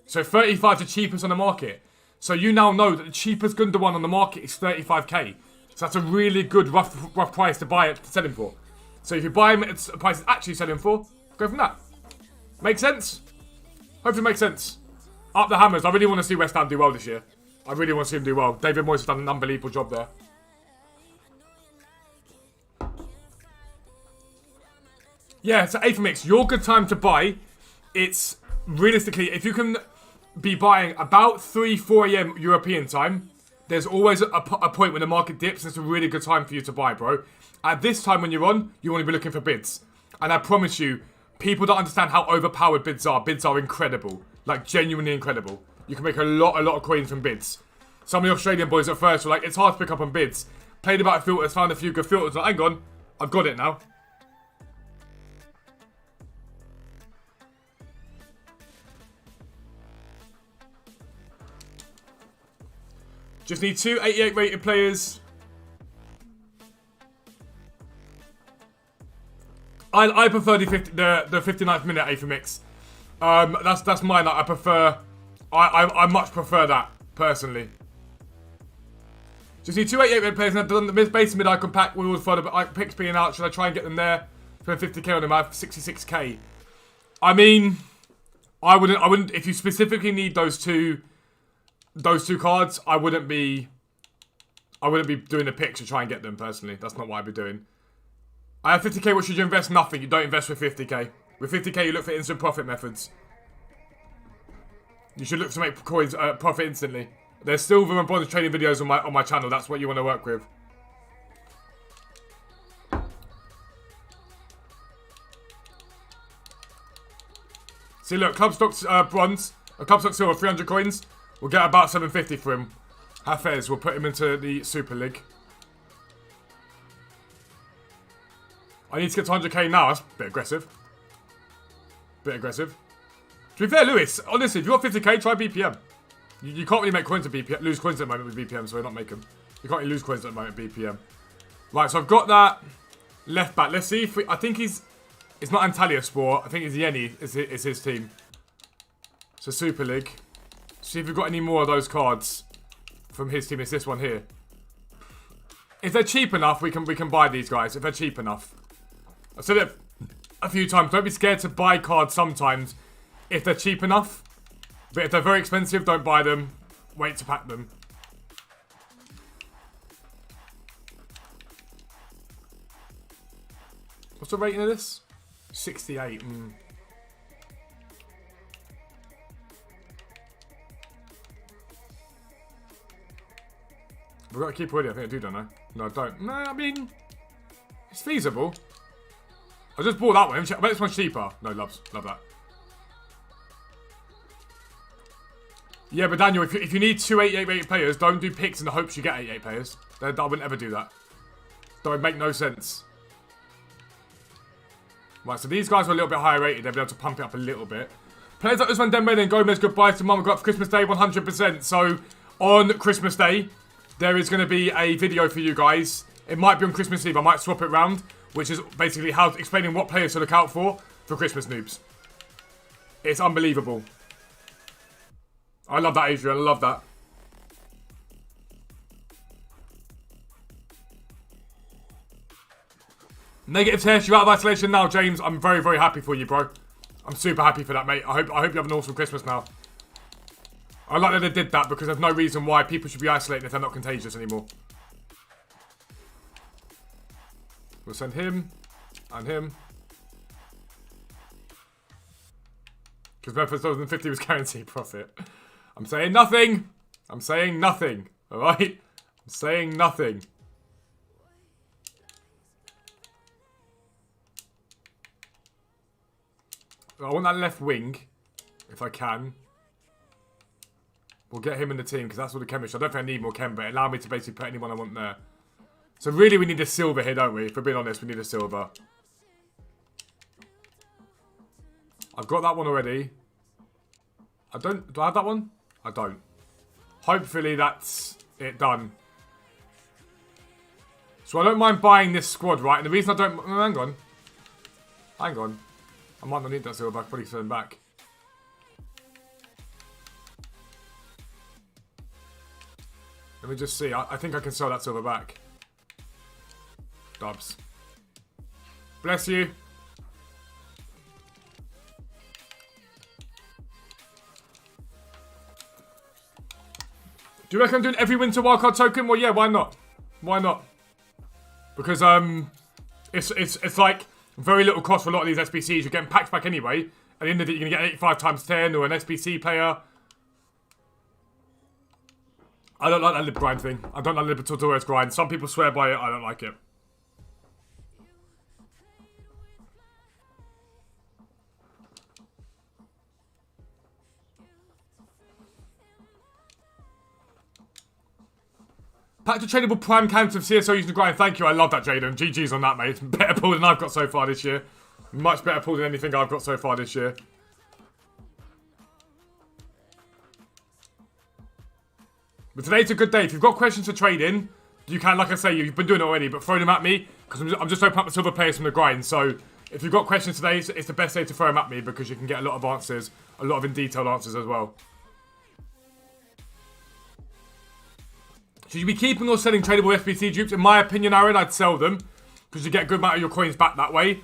So 35 is the cheapest on the market. So you now know that the cheapest Gundogan on the market is 35k. So that's a really good rough price to buy it, to sell him for. So if you buy him at the price it's actually selling for, go from that. Make sense? Hopefully makes sense. Up the hammers. I really want to see West Ham do well this year. I really want to see him do well. David Moyes has done an unbelievable job there. Yeah, so Aphemix, your good time to buy, it's realistically, if you can be buying about 3-4 AM European time, there's always a point when the market dips and it's a really good time for you to buy, bro. At this time when you're on, you want to be looking for bids. And I promise you, people don't understand how overpowered bids are. Bids are incredible. Like, genuinely incredible. You can make a lot of coins from bids. Some of the Australian boys at first were like, it's hard to pick up on bids. Played about filters, found a few good filters. Like, hang on, I've got it now. Just need 2 88 rated players. I prefer the 59th minute Aphemix. That's mine. I prefer. I much prefer that personally. Just need 2 88 players, and I've done the base mid-icon pack with all the further picks being out. Should I try and get them there? Spend 50k on them, I have 66k. I mean, I wouldn't, if you specifically need those two cards, I wouldn't be doing the picks to try and get them, personally. That's not what I'd be doing. I have 50k, what should you invest? Nothing. You don't invest with 50k. With 50k, you look for instant profit methods. You should look to make coins profit instantly. There's silver and bronze trading videos on my channel. That's what you want to work with. See, look, club stocks bronze, club stock silver, 300 coins. We'll get about 750 for him. Hafez, we'll put him into the Super League. I need to get to 100k now. That's a bit aggressive. Bit aggressive. To be fair, Lewis, honestly, if you want 50k, try BPM. You can't really make coins at BPM, lose coins at the moment with BPM, so not make them. You can't really lose coins at the moment at BPM. Right, so I've got that left back. Let's see if we, I think it's not Antalya Sport. I think it's Yeni is his team. So Super League. See if we've got any more of those cards from his team. It's this one here. If they're cheap enough, we can buy these guys. If they're cheap enough. I've said it a few times. Don't be scared to buy cards sometimes if they're cheap enough. But if they're very expensive, don't buy them. Wait to pack them. What's the rating of this? 68. We've got to keep ready. I think I do, don't I? No, I don't. No, I mean, it's feasible. I just bought that one. I bet this one's cheaper. No, love that. Yeah, but Daniel, if you need 2 88 players, don't do picks in the hopes you get 88 players. I wouldn't ever do that. That would make no sense. Right, so these guys are a little bit higher rated. They'll be able to pump it up a little bit. Players like Usman Dembele and Gomez, goodbye to Mum. We've got for Christmas Day 100%. So, on Christmas Day, there is going to be a video for you guys. It might be on Christmas Eve. I might swap it round, which is basically how explaining what players to look out for Christmas noobs. It's unbelievable. I love that, Adrian. I love that. Negative test. You're out of isolation now, James. I'm very, very happy for you, bro. I'm super happy for that, mate. I hope you have an awesome Christmas now. I like that they did that because there's no reason why people should be isolated if they're not contagious anymore. We'll send him and him. Because Memphis 2050 was guaranteed profit. I'm saying nothing. I'm saying nothing. Alright? I'm saying nothing. I want that left wing. If I can. We'll get him in the team because that's all the chemistry. I don't think I need more chem, but allow me to basically put anyone I want there. So really we need a silver here, don't we? If we're being honest, we need a silver. I've got that one already. Do I have that one? I don't. Hopefully that's it done. So I don't mind buying this squad, right? And the reason I don't... Oh, hang on. Hang on. I might not need that silver back. Probably send back. Let me just see. I think I can sell that silver back. Dubs. Bless you. Do you reckon I'm doing every winter wildcard token? Well, yeah, why not? Why not? Because it's like very little cost for a lot of these SBCs. You're getting packs back anyway. At the end of it, you're going to get 85 times 10 or an SBC player. I don't like that lip grind thing. I don't like the Libertadores grind. Some people swear by it. I don't like it. Pack to tradable prime count of CSO using the grind. Thank you. I love that, Jaden. GG's on that, mate. Better pull than I've got so far this year. Much better pull than anything I've got so far this year. But today's a good day. If you've got questions for trading, you can, like I say, you've been doing it already, but throw them at me, because I'm just opening up the silver players from the grind. So if you've got questions today, it's the best day to throw them at me, because you can get a lot of answers, a lot of in-detail answers as well. Should you be keeping or selling tradable SBC dupes? In my opinion, Aaron, I'd sell them. Because you get a good amount of your coins back that way.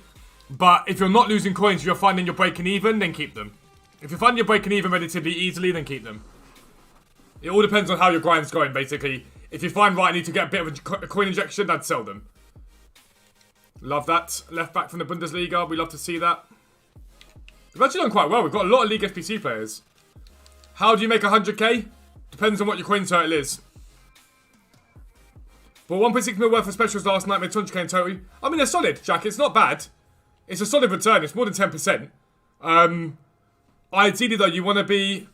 But if you're not losing coins, you're finding you're breaking even, then keep them. If you're finding you're breaking even relatively easily, then keep them. It all depends on how your grind's going, basically. If you find, right, I need to get a bit of a coin injection, I'd sell them. Love that. Left back from the Bundesliga. We love to see that. We've actually done quite well. We've got a lot of League SBC players. How do you make 100k? Depends on what your coin total is. But 1.6 mil worth of specials last night made 200k in total. I mean, they're solid, Jack. It's not bad. It's a solid return. It's more than 10%. Ideally, though, you want to be...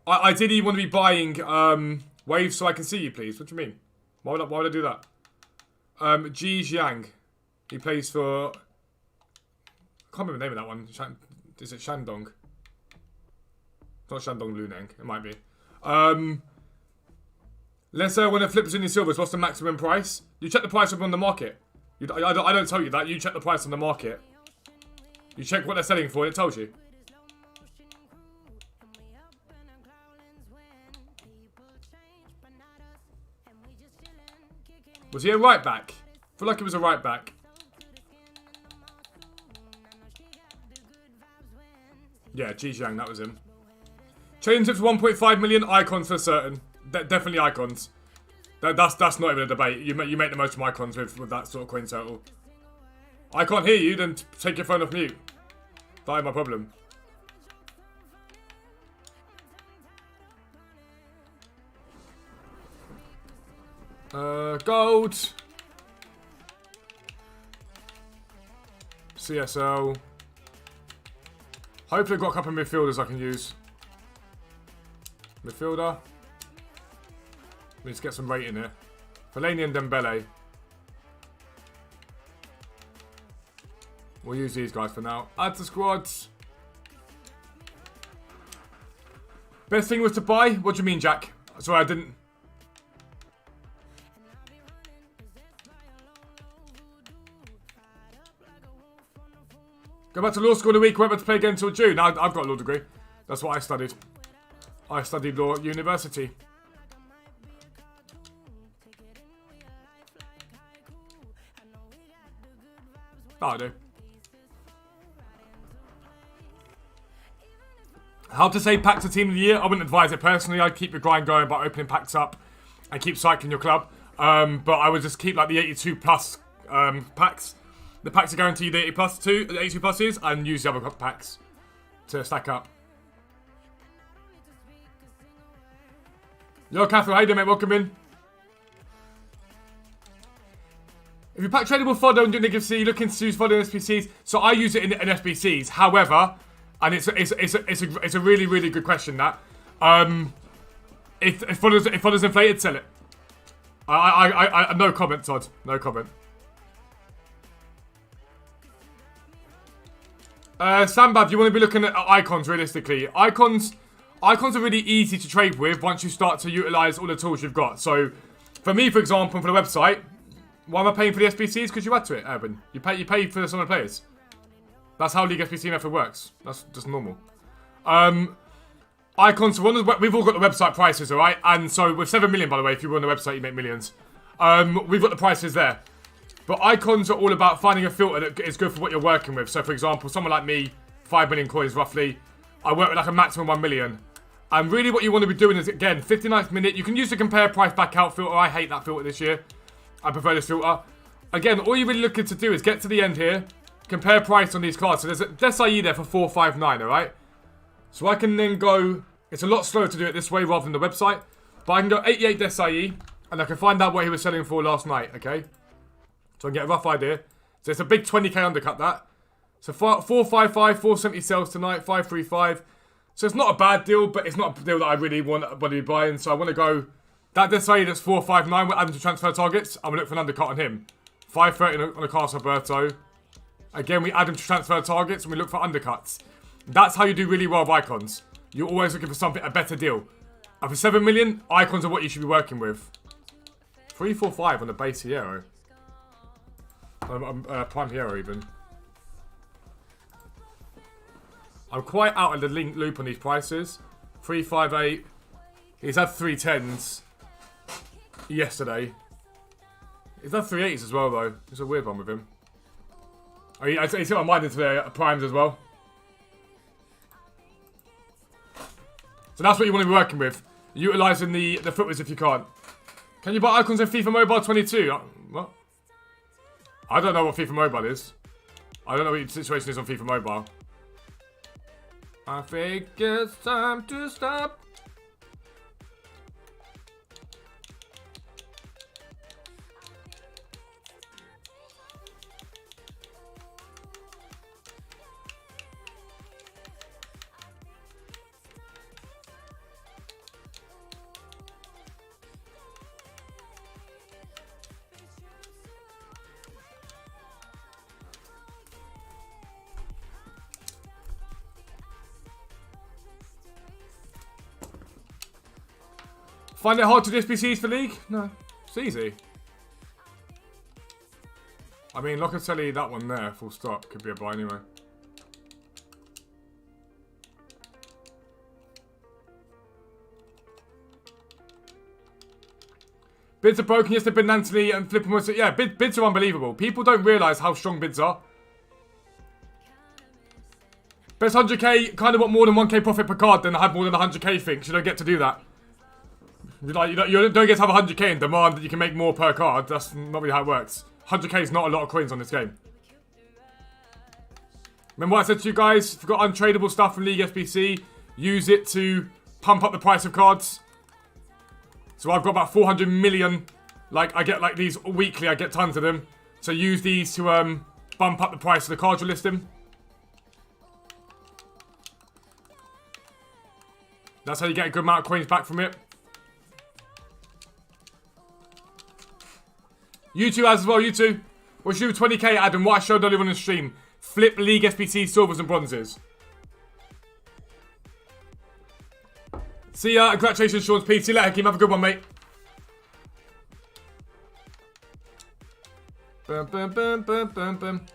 Ideally, you want to be buying waves so I can see you, please. What do you mean? Why would I do that? Ji Jiang. He plays for... I can't remember the name of that one. Is it Shandong? It's not Shandong Luneng. It might be. Let's say when it flips in your silvers, what's the maximum price? You check the price on the market. I don't tell you that. You check the price on the market. You check what they're selling for and it tells you. Was he a right back? I feel like he was a right back. Yeah, Ji Jiang, that was him. Trading tips 1.5 million, icons for certain. Definitely icons. That's not even a debate. You make the most of icons with that sort of coin total. I can't hear you, then take your phone off mute. That ain't my problem. Gold. CSL. Hopefully I've got a couple of midfielders I can use. Midfielder. Let's get some rating here. Fellaini and Dembele. We'll use these guys for now. Add to squads. Best thing was to buy? What do you mean, Jack? Sorry, I didn't... Go back to law school in a week, went back to play again until June. I've got a law degree. That's what I studied. I studied law at university. That'll do. How to say packs a team of the year? I wouldn't advise it personally. I'd keep your grind going by opening packs up and keep cycling your club. But I would just keep like the 82 plus packs. The packs are guaranteed the 82 pluses, and use the other packs to stack up. Yo, Catherine, how you doing, mate? Welcome in. If you pack tradable fodder and do negative C, you're looking to use fodder in SBCs. So I use it in SBCs. However, and it's a really, really good question, that. If fodder's inflated, sell it. No comment, Todd. No comment. Sambab, you want to be looking at icons realistically. Icons are really easy to trade with once you start to utilize all the tools you've got. So, for me, for example, for the website, why am I paying for the SBCs? Because you add to it, Urban. You pay for some of the players. That's how League SBC method works. That's just normal. Icons, we've all got the website prices, alright? And so, with 7 million, by the way, if you run the website, you make millions. We've got the prices there. But icons are all about finding a filter that is good for what you're working with. So, for example, someone like me, 5 million coins roughly. I work with like a maximum 1 million. And really what you want to be doing is, again, 59th minute. You can use the compare price back out filter. I hate that filter this year. I prefer this filter. Again, all you're really looking to do is get to the end here. Compare price on these cards. So there's a Desai there for 459, alright? So I can then go... It's a lot slower to do it this way rather than the website. But I can go 88 Desai. And I can find out what he was selling for last night, okay? So I can get a rough idea. So it's a big 20k undercut, that. So 455, 470 sales tonight, 535. So it's not a bad deal, but it's not a deal that I really want to be buying. So I want to go... That Desai that's 459, we're adding to transfer targets. I'm going to look for an undercut on him. 530 on a Carlos Alberto. Again, we add him to transfer targets and we look for undercuts. That's how you do really well with icons. You're always looking for something, a better deal. And for 7 million, icons are what you should be working with. 345 on the base hero. Prime hero even. I'm quite out of the loop on these prices. 358. He's had 310s. yesterday. He's done 380s as well, though. It's a weird one with him. Oh, he's got my mind into the primes as well. So that's what you want to be working with. Utilising the footwears if you can't. Can you buy icons in FIFA Mobile 22? What? I don't know what FIFA Mobile is. I don't know what the situation is on FIFA Mobile. I think it's time to stop. Find it hard to do SBCs for League? No, it's easy. I mean, Locatelli, that one there, full stop, could be a buy anyway. Bids are broken, yes, they've been Anthony and flipping was yeah, bids are unbelievable. People don't realise how strong bids are. Best 100k, kind of want more than 1k profit per card than have more than 100k thinks. You don't get to do that. You don't get to have 100k and demand that you can make more per card. That's not really how it works. 100k is not a lot of coins on this game. Remember what I said to you guys? If you've got untradeable stuff from League SBC, use it to pump up the price of cards. So I've got about 400 million. Like, I get like these weekly, I get tons of them. So use these to bump up the price of the cards you're listing. That's how you get a good amount of coins back from it. You two as well, you two. We'll shoot 20k, Adam. What I showed earlier on the stream. Flip League SBC silvers and bronzes. See ya. Congratulations, Sean's Pete. See you later, Hakeem. Have a good one, mate. Bum, bum, bum, bum, bum, bum.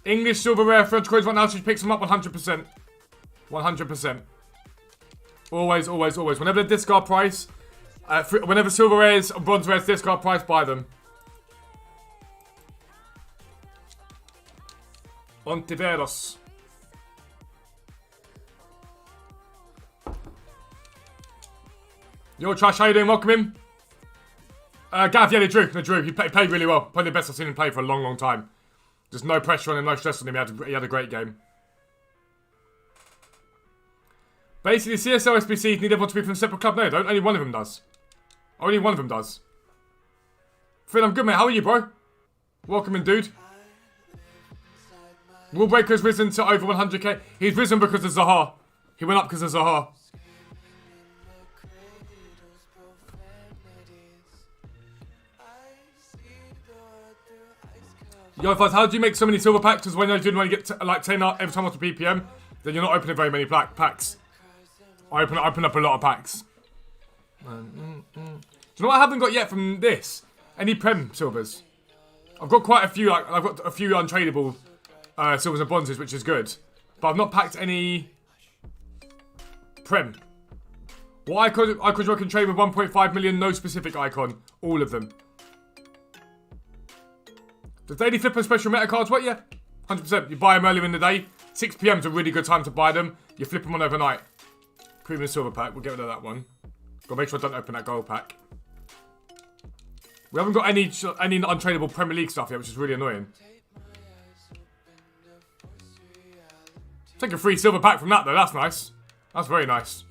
English silver rare French coins right now. She picks them up 100%. 100%. Always, always, always. Whenever the discard price, whenever silver rares and bronze rares discard price, buy them. Ontiveros. Yo, Trash, how you doing? Welcome in. Gav, yeah, the Drew. He played really well. Probably the best I've seen him play for a long, long time. There's no pressure on him, no stress on him. He had a great game. Basically, CSL SBCs need everyone to be from a separate club. No, they don't. Only one of them does. Only one of them does. Phil, I'm good, mate. How are you, bro? Welcome in, dude. Wallbreaker's risen to over 100k. He's risen because of Zaha. He went up because of Zaha. Yo, Fuzz, how do you make so many silver packs? Because when you get to, like 10 every time after PPM, then you're not opening very many packs. I open up a lot of packs. Do you know what I haven't got yet from this? Any Prem silvers. I've got quite a few. Like, I've got a few untradeable silvers and bronzes, which is good. But I've not packed any Prem. What icons I can trade with 1.5 million? No specific icon. All of them. Does daily flip and special meta cards work? Yeah, 100%. You buy them earlier in the day. 6 PM is a really good time to buy them. You flip them on overnight. Premium silver pack. We'll get rid of that one. Gotta make sure I don't open that gold pack. We haven't got any untradeable Premier League stuff yet, which is really annoying. Take a free silver pack from that though. That's nice. That's very nice.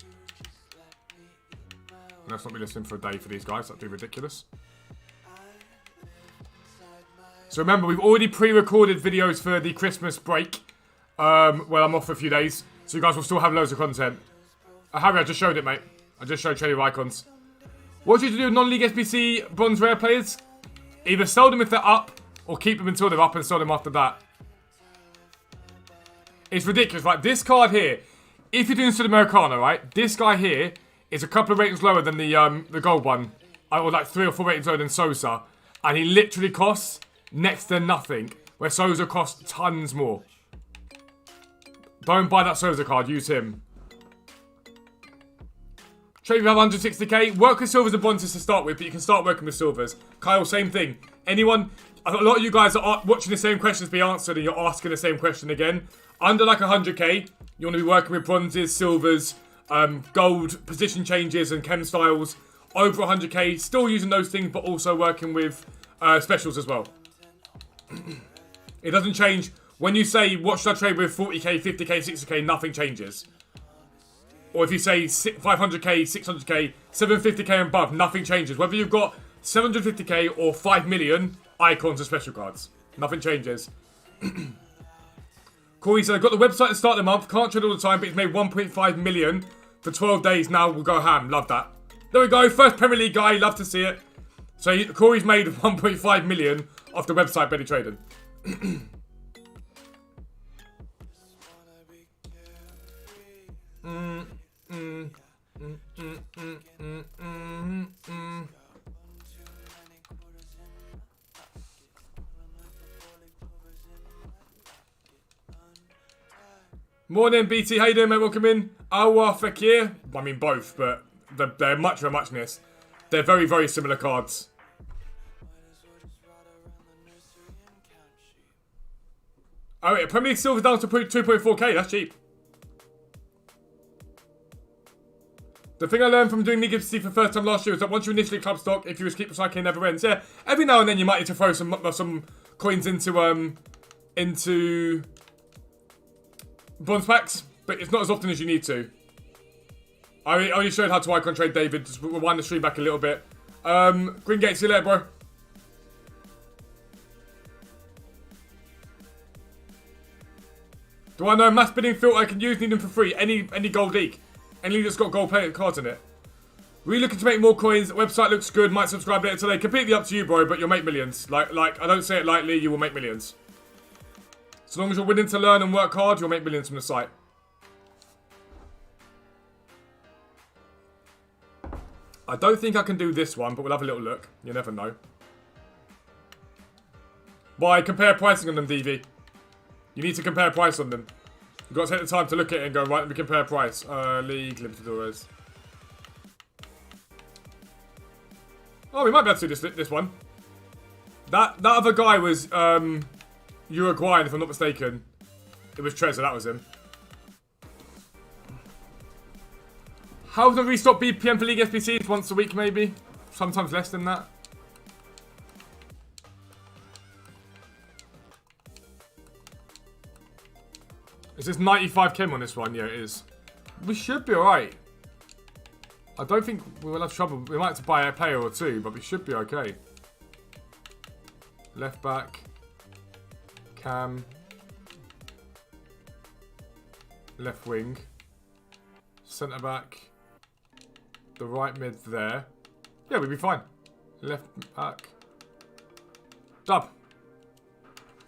Let's not be listening for a day for these guys. That'd be ridiculous. So remember, we've already pre-recorded videos for the Christmas break. Well, I'm off for a few days. So you guys will still have loads of content. Harry, I just showed it, mate. I just showed trading icons. What do you do with non-league SBC bronze rare players? Either sell them if they're up, or keep them until they're up and sell them after that. It's ridiculous. Like, this card here, if you're doing Sudamericana, right? This guy here is a couple of ratings lower than the gold one. Or like 3 or 4 ratings lower than Sosa. And he literally costs next to nothing. Where Sosa costs tons more. Don't buy that Souza card. Use him. Trade with 160k. Work with silvers and bronzes to start with, but you can start working with silvers. Kyle, same thing. Anyone... A lot of you guys are watching the same questions be answered and you're asking the same question again. Under like 100k, you want to be working with bronzes, silvers, gold, position changes and chem styles. Over 100k, still using those things, but also working with specials as well. It doesn't change. When you say, what should I trade with 40k, 50k, 60k, nothing changes. Or if you say 500k, 600k, 750k and above, nothing changes. Whether you've got 750k or 5 million icons and special cards. Nothing changes. Corey said, I've got the website to start the month. Can't trade all the time, but it's made 1.5 million for 12 days now. We'll go ham. Love that. There we go. First Premier League guy. Love to see it. So Corey's made 1.5 million off the website Betty Trading. Morning, BT. How you doing, mate? Welcome in. Awa Fakir. I mean, both, but they're much of a muchness. They're very, very similar cards. Oh, yeah. Premier League Silver down to 2.4k. That's cheap. The thing I learned from doing League SBC for the first time last year is that once you initially club stock, if you just keep recycling, it never ends. Yeah, every now and then you might need to throw some coins into bronze packs, but it's not as often as you need to. I only showed how to icon trade David. Just rewind the stream back a little bit. Green Gate, see you later, bro. Do I know a mass bidding filter I can use? Need them for free. Any gold league. Any league that's got gold player cards in it. Really looking to make more coins. The website looks good. Might subscribe later today. Completely up to you, bro, but you'll make millions. Like I don't say it lightly, you will make millions. As long as you're willing to learn and work hard, you'll make millions from the site. I don't think I can do this one, but we'll have a little look. You never know. Why? Compare pricing on them, DV. You need to compare price on them. You've got to take the time to look at it and go, right, let me compare price. League, Libertadores. Oh, we might be able to do this one. That other guy was Uruguayan, if I'm not mistaken. It was Trezor, that was him. How can I restock BPM for League SBCs? Once a week, maybe? Sometimes less than that. Is this 95 chem on this one? Yeah, it is. We should be alright. I don't think we will have trouble. We might have to buy a player or two, but we should be okay. Left back. Cam. Left wing. Centre back. The right mid there. Yeah, we'd be fine. Left back. Dub.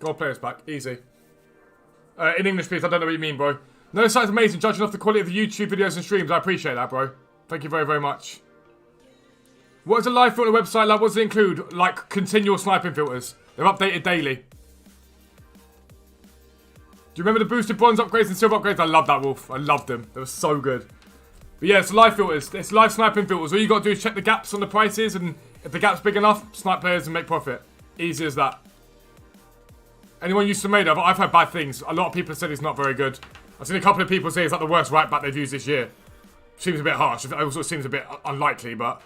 Gold players back. Easy. In English, please. I don't know what you mean, bro. No, site's amazing. Judging off the quality of the YouTube videos and streams. I appreciate that, bro. Thank you very, very much. What is a live filter website like? What does it include? Like, continual sniping filters. They're updated daily. Do you remember the boosted bronze upgrades and silver upgrades? I love that, Wolf. I loved them. They were so good. But yeah, it's live filters. It's live sniping filters. All you got to do is check the gaps on the prices, and if the gap's big enough, snipe players and make profit. Easy as that. Anyone used to made it? I've heard bad things. A lot of people said it's not very good. I've seen a couple of people say it's like the worst right back they've used this year. Seems a bit harsh. It also seems a bit unlikely, but...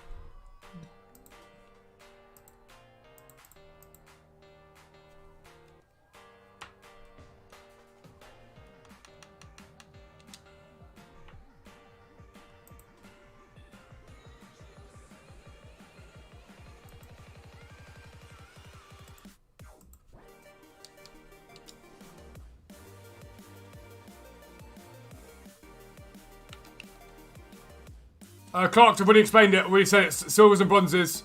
Clark, I've already explained it. I've already said it's silvers and bronzes.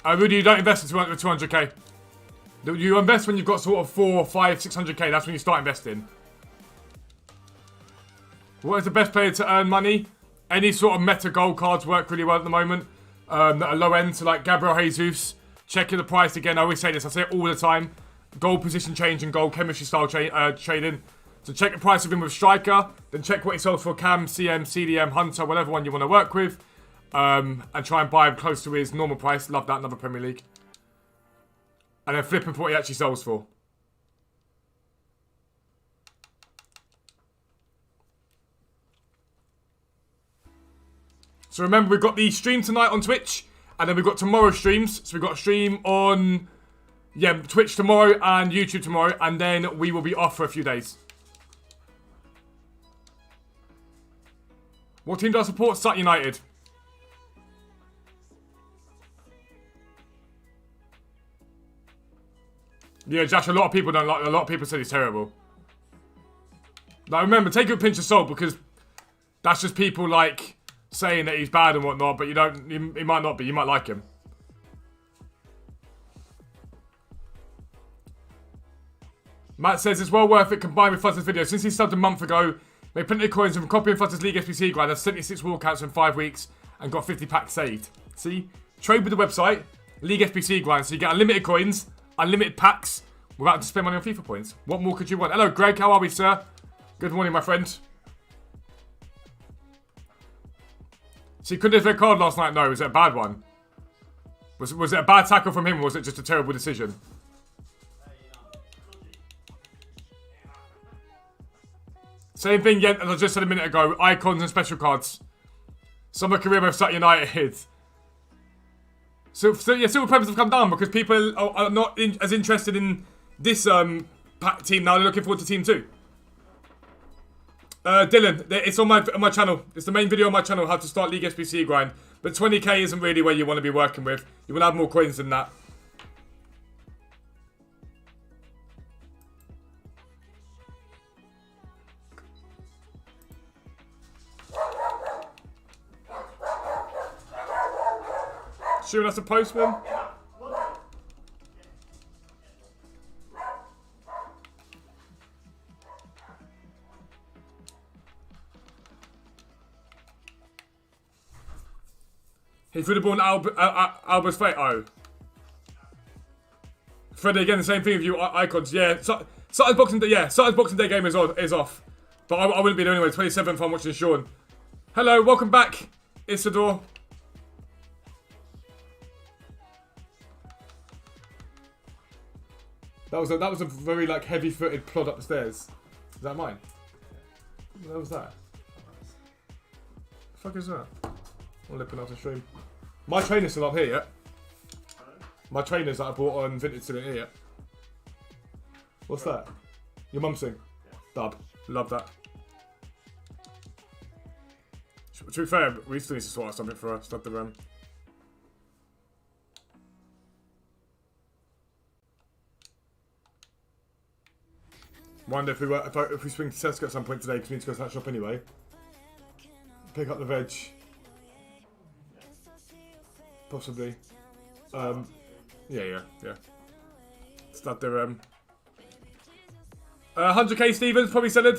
Rudy, you don't invest in 200k. You invest when you've got sort of 4, 5, 600k. That's when you start investing. What is the best player to earn money? Any sort of meta gold cards work really well at the moment. That are low end, so like Gabriel Jesus. Checking the price again. I always say this. I say it all the time. Gold position change and gold chemistry style trading. So check the price of him with striker, then check what he sells for cam, CM, CDM, hunter, whatever one you want to work with, and try and buy him close to his normal price. Love that, another Premier League. And then flip him for what he actually sells for. So remember, we've got the stream tonight on Twitch, and then we've got tomorrow's streams. So we've got a stream on, yeah, Twitch tomorrow and YouTube tomorrow, and then we will be off for a few days. What team do I support? Sut United. Yeah, Josh, a lot of people don't like. A lot of people said he's terrible. Now remember, take it with a pinch of salt, because that's just people like saying that he's bad and whatnot. But you don't. He might not be. You might like him. Matt says it's well worth it combined with Fuzz's video. Since he subbed a month ago, made plenty of coins from copying Fuzz's League SBC grind. Has 76 walkouts in 5 weeks and got 50 packs saved. See, trade with the website League SBC grind, so you get unlimited coins, unlimited packs, without having to spend money on FIFA points. What more could you want? Hello, Greg. How are we, sir? Good morning, my friend. See, couldn't have red card last night? No, was it a bad one? Was it a bad tackle from him, or was it just a terrible decision? Same thing, yeah, as I just said a minute ago. Icons and special cards. Summer career with Sut United. So yeah, Silver Peppers have come down because people are not as interested in this team now. They're looking forward to Team 2. Dylan, it's on my channel. It's the main video on my channel, how to start League SBC grind. But 20k isn't really where you want to be working with. You want to have more coins than that. Shooting us a postman. He threw the ball in Alba's face. Oh. Freddie, again, the same thing with you icons. Yeah, Sutton's Boxing Day. Yeah, Sutton's Boxing Day game is off. But I wouldn't be there anyway. 27th, I'm watching Sean. Hello, welcome back, Isidore. That was a very like heavy-footed plod up the stairs. Is that mine? What was that? The fuck is that? I'm looking out the stream. My trainer's still up here yet. My trainers that I bought on Vintage still in here yet. What's that? Your mum's thing? Yeah. Dub. Love that. To be fair, we still need to sort out something for us. Stud the RAM. Wonder if we swing to Tesco at some point today, because we need to go to that shop anyway. Pick up the veg. Possibly. Yeah. Stud the 100k Stevens, probably solid.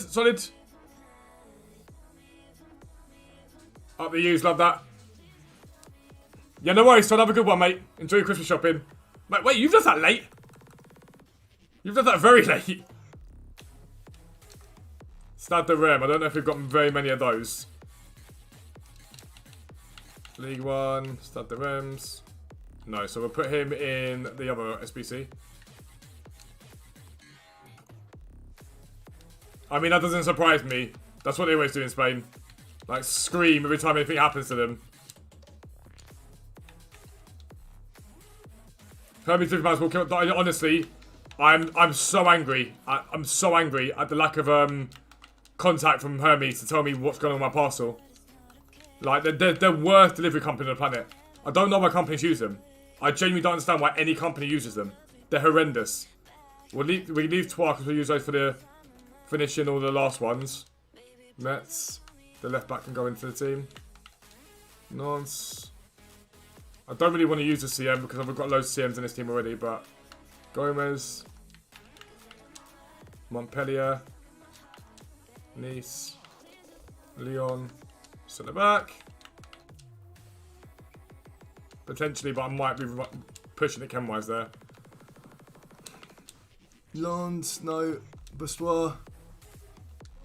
Up the U's, love that. Yeah, no worries, son. Have a good one, mate. Enjoy your Christmas shopping. Wait, you've done that late? You've done that very late. Stud the Rem. I don't know if we've got very many of those. League 1, Stud the Rems. No, so we'll put him in the other SBC. I mean, that doesn't surprise me. That's what they always do in Spain. Like, scream every time anything happens to them. Hermes 50 pounds will kill. Honestly, I'm so angry. I'm so angry at the lack of contact from Hermes to tell me what's going on with my parcel. Like, they're the worst delivery company on the planet. I don't know why companies use them. I genuinely don't understand why any company uses them. They're horrendous. We leave Twa because we use those for the finishing all the last ones. Mets. The left back can go into the team. Nonce. I don't really want to use the CM because I've got loads of CMs in this team already, but Gomez. Montpellier. Nice. Leon. Centre back. Potentially, but I might be pushing it chem-wise there. Lons, no. Bastois.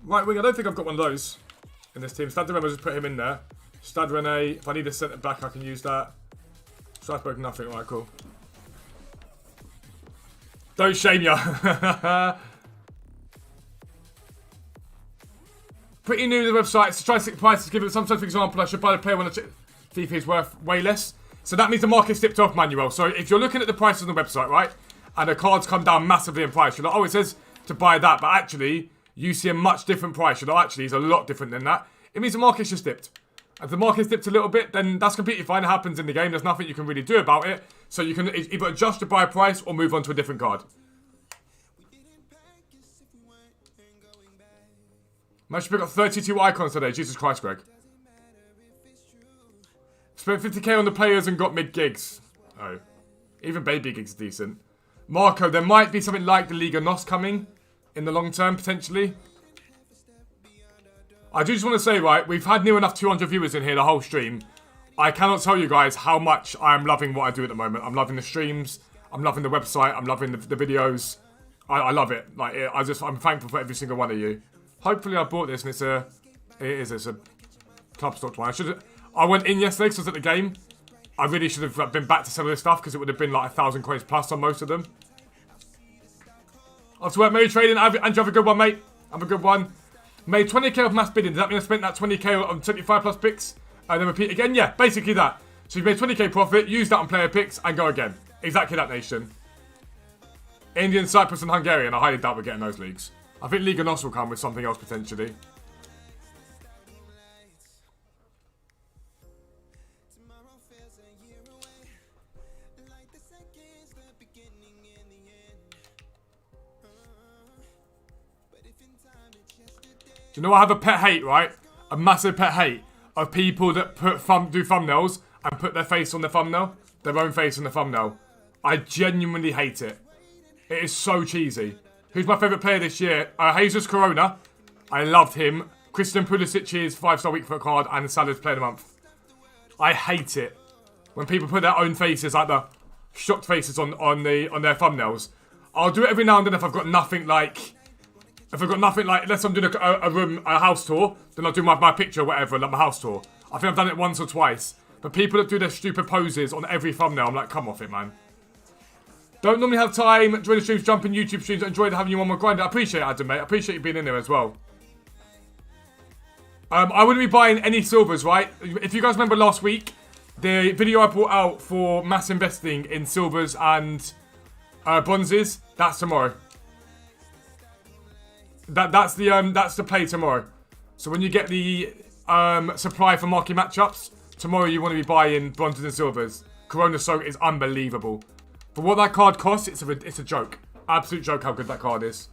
Right wing, I don't think I've got one of those in this team. Stade Rene, just put him in there. Stade Rene, if I need a centre back, I can use that. Strasbourg, nothing. Alright, cool. Don't shame ya. Pretty new to the website, so try to stick prices. Give it sometimes, for example, I should buy the player when the FIFA is worth way less. So that means the market's dipped off, Manuel. So if you're looking at the prices on the website, right, and the cards come down massively in price, you're like, oh, it says to buy that, but actually, you see a much different price. You're like, actually, it's a lot different than that. It means the market's just dipped. If the market's dipped a little bit, then that's completely fine. It happens in the game. There's nothing you can really do about it. So you can either adjust your buy price or move on to a different card. Managed to pick up 32 icons today. Jesus Christ, Greg. Spent 50k on the players and got mid-gigs. Oh. Even baby gigs are decent. Marco, there might be something like the Liga NOS coming in the long term, potentially. I do just want to say, right, we've had near enough 200 viewers in here the whole stream. I cannot tell you guys how much I am loving what I do at the moment. I'm loving the streams. I'm loving the website. I'm loving the videos. I love it. Like, I'm thankful for every single one of you. Hopefully I bought this and it's a club stocked one. I went in yesterday because I was at the game. I really should have been back to some of this stuff because it would have been like 1,000 coins plus on most of them. Off to work, Merry trading. Andrew, have a good one, mate. Have a good one. Made 20k of mass bidding. Does that mean I spent that 20k on 75 plus picks? And then repeat again? Yeah, basically that. So you've made 20k profit, use that on player picks, and go again. Exactly that, nation. Indian, Cyprus, and Hungarian. I highly doubt we're getting those leagues. I think Liga NOS will come with something else potentially. Do you know I have a pet hate, right? A massive pet hate of people that do thumbnails and put their face on the thumbnail. Their own face on the thumbnail. I genuinely hate it. It is so cheesy. Who's my favourite player this year? Jesus Corona. I loved him. Christian Pulisic's 5-star week foot card and Salah's player of the month. I hate it when people put their own faces, like the shocked faces on their thumbnails. I'll do it every now and then if I've got nothing like... unless I'm doing a house tour, then I'll do my picture or whatever, like my house tour. I think I've done it once or twice. But people that do their stupid poses on every thumbnail, I'm like, come off it, man. Don't normally have time, join the streams, jump in YouTube streams, enjoyed having you on my grind. I appreciate it, Adam, mate. I appreciate you being in there as well. I wouldn't be buying any silvers, right? If you guys remember last week, the video I brought out for mass investing in silvers and bronzes, that's tomorrow. That's the play tomorrow. So when you get the supply for marquee matchups, tomorrow you want to be buying bronzes and silvers. Corona Soak is unbelievable. For what that card costs, it's a joke. Absolute joke how good that card is.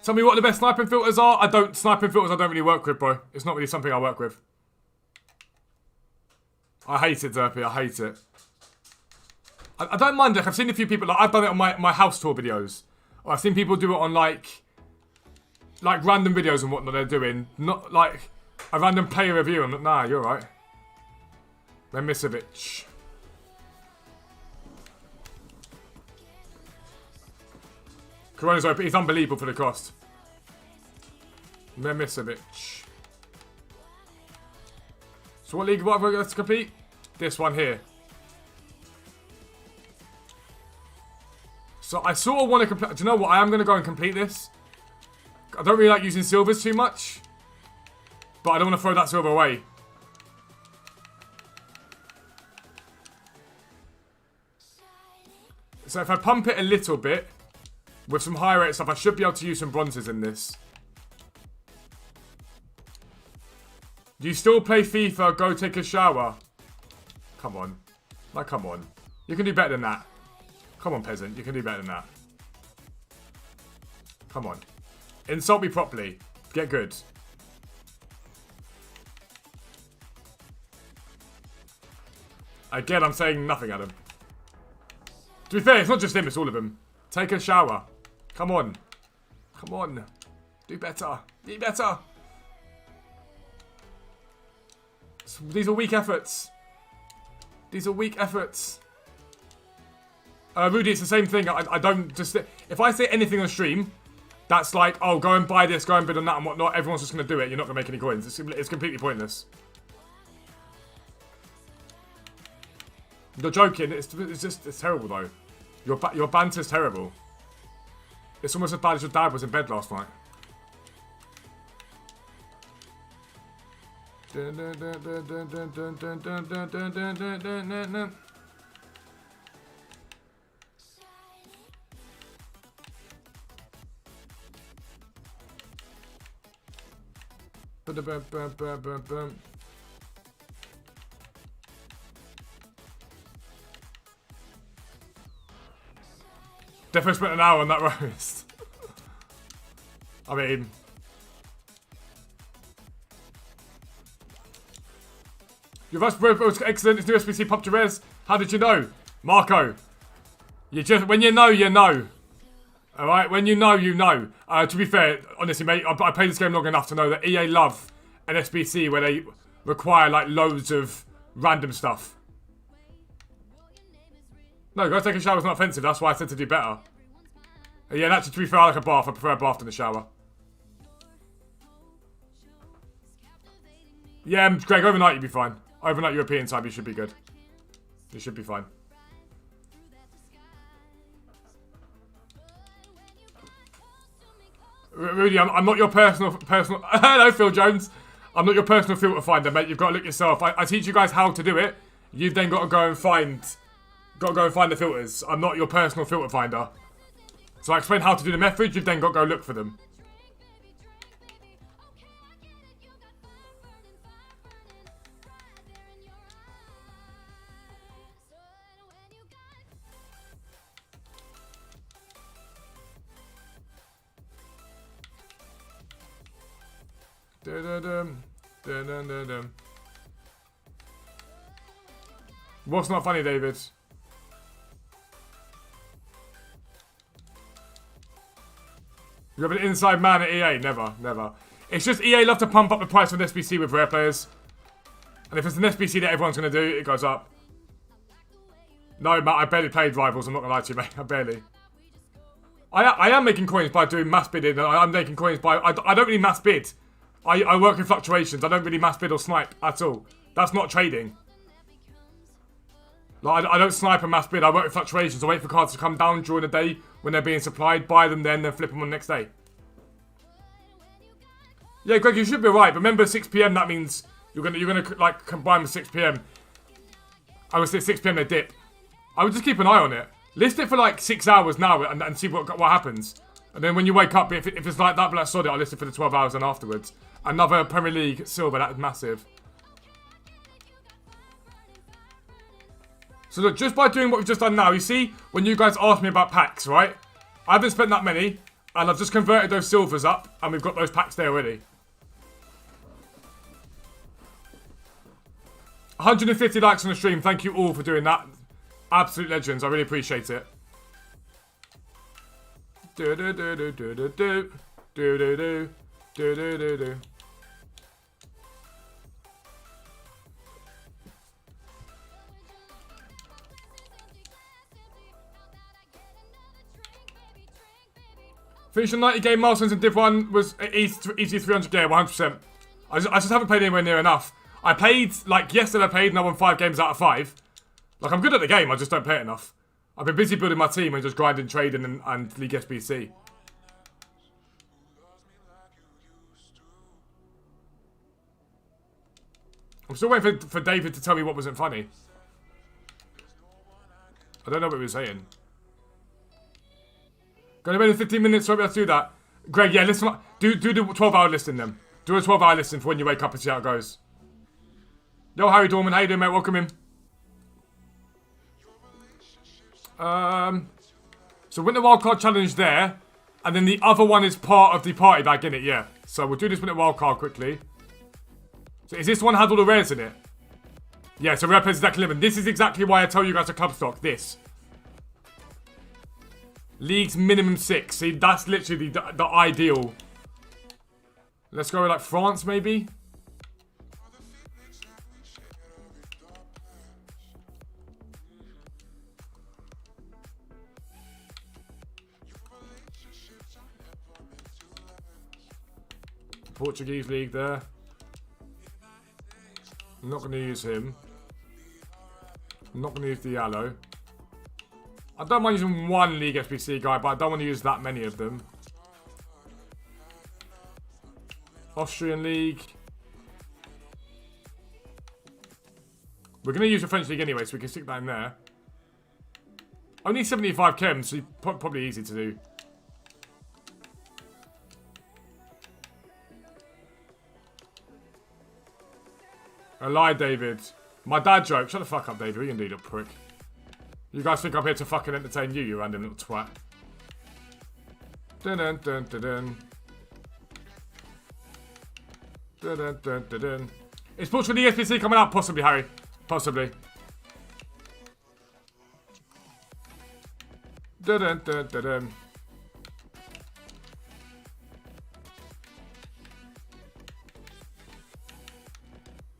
Tell me what the best sniping filters are. Sniping filters I don't really work with, bro. It's not really something I work with. I hate it, Derpy. I hate it. I don't mind it. I've seen a few people, like I've done it on my house tour videos. Or I've seen people do it on like random videos and whatnot they're doing. Not like a random player review. I'm like, nah, you're right. Memisevic. Corona's open. He's unbelievable for the cost. Memisevic. So what league have I got to compete? This one here. So I sort of want to complete... Do you know what? I am going to go and complete this. I don't really like using silvers too much. But I don't want to throw that silver away. So if I pump it a little bit... with some higher rate stuff, I should be able to use some bronzes in this. Do you still play FIFA? Go take a shower. Come on. Like, come on. You can do better than that. Come on, peasant. You can do better than that. Come on. Insult me properly. Get good. Again, I'm saying nothing at him. To be fair, it's not just him, it's all of them. Take a shower. Come on. Come on. Do better. Be better. These are weak efforts. These are weak efforts. Rudy, it's the same thing. I don't just... If I say anything on stream that's like, oh, go and buy this, go and bid on that and whatnot. Everyone's just going to do it. You're not going to make any coins. It's completely pointless. You're joking. It's terrible, though. Your banter's terrible. It's almost as bad as your dad was in bed last night. Definitely spent an hour on that roast. I mean... Your first was excellent. It's new SBC popped to res. How did you know? Marco. When you know, you know. Alright? When you know, you know. To be fair, honestly, mate, I played this game long enough to know that EA love an SBC where they require, like, loads of random stuff. No, go take a shower is not offensive. That's why I said to do better. Yeah, and actually, to be fair, I like a bath. I prefer a bath than a shower. Yeah, Greg, overnight you'll be fine. Overnight European time, you should be good. You should be fine. Rudy, I'm not your personal. Hello, Phil Jones. I'm not your personal filter finder, mate. You've got to look yourself. I teach you guys how to do it. You've then got to go and find. The filters. I'm not your personal filter finder. So I explain how to do the method. You've then got to go look for them. What's not funny, David? You have an inside man at EA? Never, never. It's just EA love to pump up the price of an SBC with rare players. And if it's an SBC that everyone's going to do, it goes up. No, Matt, I barely played Rivals. I'm not going to lie to you, mate. I barely. I am making coins by doing mass bidding. I'm making coins by... I don't really mass bid. I work in fluctuations. I don't really mass bid or snipe at all. That's not trading. Like, I don't snipe and mass bid. I work in fluctuations. I wait for cards to come down during the day when they're being supplied. Buy them then flip them on the next day. Yeah, Greg, you should be right. Remember, 6 PM. That means you're gonna like combine with 6 PM. I would say 6 PM they dip. I would just keep an eye on it. List it for like 6 hours now and see what happens. And then when you wake up, if it's like that, but I saw it, I'll list it for the 12 hours and afterwards. Another Premier League silver, that is massive. So look, just by doing what we've just done now, you see, when you guys asked me about packs, right? I haven't spent that many, and I've just converted those silvers up, and we've got those packs there already. 150 likes on the stream, thank you all for doing that. Absolute legends, I really appreciate it. Finishing 90 game milestones in Div 1 was easy 300 game, 100%. I just haven't played anywhere near enough. I played, like yesterday I played and I won 5 games out of 5. Like I'm good at the game, I just don't play it enough. I've been busy building my team and just grinding, trading and League SBC. I'm still waiting for David to tell me what wasn't funny. I don't know what he was saying. Gonna be in 15 minutes, so I'll be able to do that. Greg, yeah, listen. Do the 12-hour listing then. Do a 12-hour listing for when you wake up and see how it goes. Yo, Harry Dorman, how you doing, mate? Welcome in. So win the wildcard challenge there, and then the other one is part of the party bag, innit? Yeah. So we'll do this win the wildcard quickly. So is this one had all the rares in it? Yeah, so rare players exactly 11. This is exactly why I tell you guys to club stock. This. Leagues minimum 6. See, that's literally the ideal. Let's go with like France, maybe. Portuguese league there. I'm not going to use him. I'm not going to use Diallo. I don't mind using one league SBC guy, but I don't want to use that many of them. Austrian league. We're going to use the French league anyway, so we can stick that in there. Only 75 chems, so probably easy to do. A lie, David. My dad joke. Shut the fuck up, David. What are you gonna do, little prick? You guys think I'm here to fucking entertain you, you random little twat. Dun dun dun dun dun. Dun dun dun dun dun. Is Portugal the SBC coming out? Possibly, Harry. Possibly. Dun dun dun dun dun.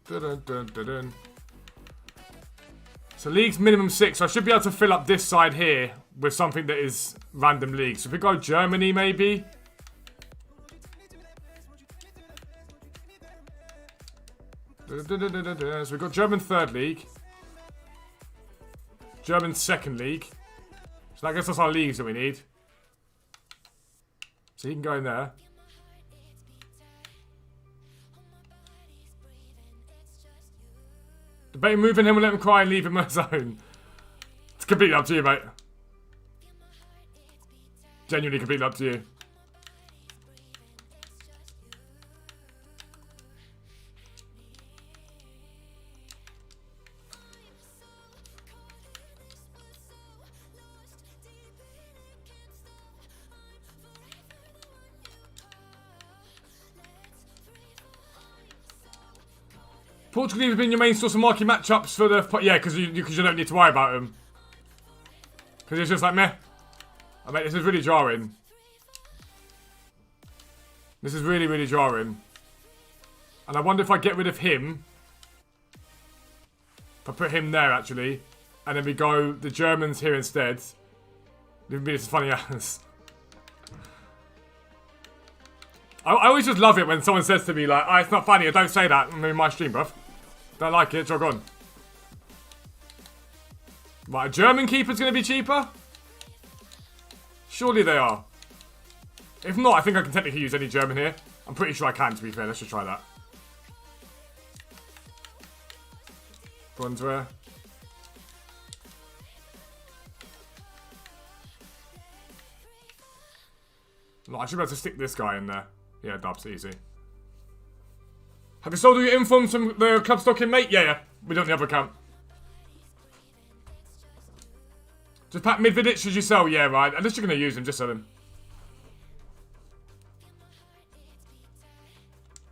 Dun dun dun dun dun. So league's minimum 6, so I should be able to fill up this side here with something that is random league. So if we go Germany, maybe. So we've got German 3rd league. German 2nd league. So I guess that's our leagues that we need. So he can go in there. Debating moving him and let him cry and leave him on his own. It's completely up to you, mate. Genuinely completely up to you. Portugal has been your main source of marquee matchups for the... Yeah, because you don't need to worry about them. Because it's just like, meh. I mean, this is really jarring. This is really, really jarring. And I wonder if I get rid of him. If I put him there, actually. And then we go the Germans here instead. This is funny as. I always just love it when someone says to me, like, oh, it's not funny, I don't say that in my stream, bruv. Don't like it, jog on. Right, a German keeper's going to be cheaper? Surely they are. If not, I think I can technically use any German here. I'm pretty sure I can, to be fair. Let's just try that. Bronze rare. No, I should be able to stick this guy in there. Yeah, dubs, easy. Have you sold all your informs from the club stocking, mate? Yeah. We don't have the other account. Just pack mid-Vidic, should you sell? Yeah, right. Unless you're going to use them, just sell them.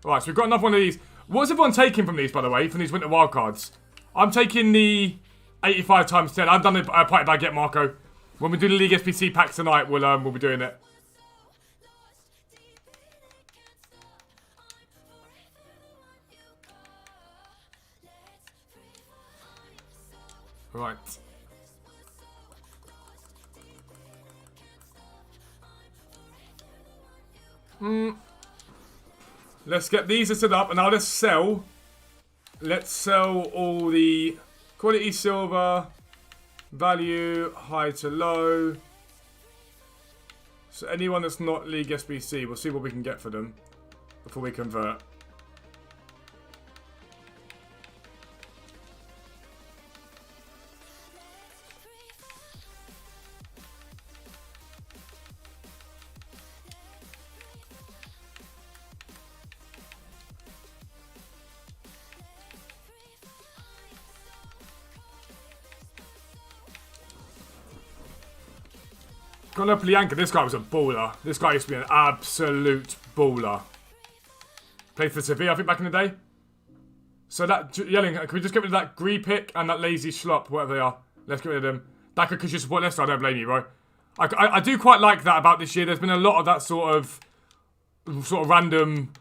Alright, so we've got another one of these. What's everyone taking from these, by the way, from these winter wildcards? I'm taking the 85 times 10. I've done a party bag get Marco. When we do the League SBC packs tonight, we'll be doing it. Right. Let's get these set up and now let's sell. Let's sell all the quality silver, value, high to low. So anyone that's not League SBC, we'll see what we can get for them before we convert. Got Plianka, this guy was a baller. This guy used to be an absolute baller. Played for Sevilla, I think, back in the day. So that, yelling, can we just get rid of that Gree pick and that lazy schlop, whatever they are? Let's get rid of them. Daka, because you support Leicester, I don't blame you, bro. I do quite like that about this year. There's been a lot of that sort of random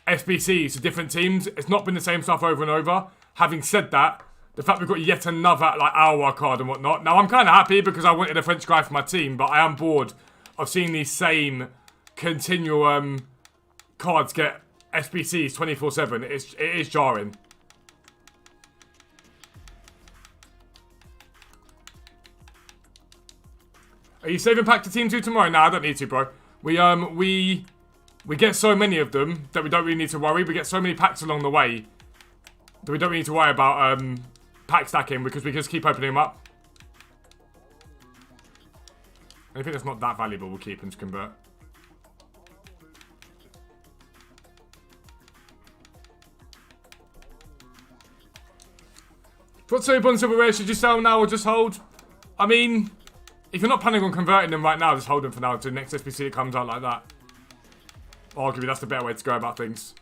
SBCs to different teams. It's not been the same stuff over and over. Having said that, the fact we've got yet another, like, Aouar card and whatnot. Now, I'm kind of happy because I wanted a French guy for my team, but I am bored of seeing these same continual cards get SBCs 24/7. It is jarring. Are you saving pack to Team 2 tomorrow? Nah, I don't need to, bro. We get so many of them that we don't really need to worry. We get so many packs along the way that we don't really need to worry about pack stacking because we can just keep opening them up. Anything that's not that valuable we'll keep and just convert. What soap on silverware should you sell now or just hold? I mean, if you're not planning on converting them right now, just hold them for now until the next SBC that comes out like that. Arguably, that's the better way to go about things.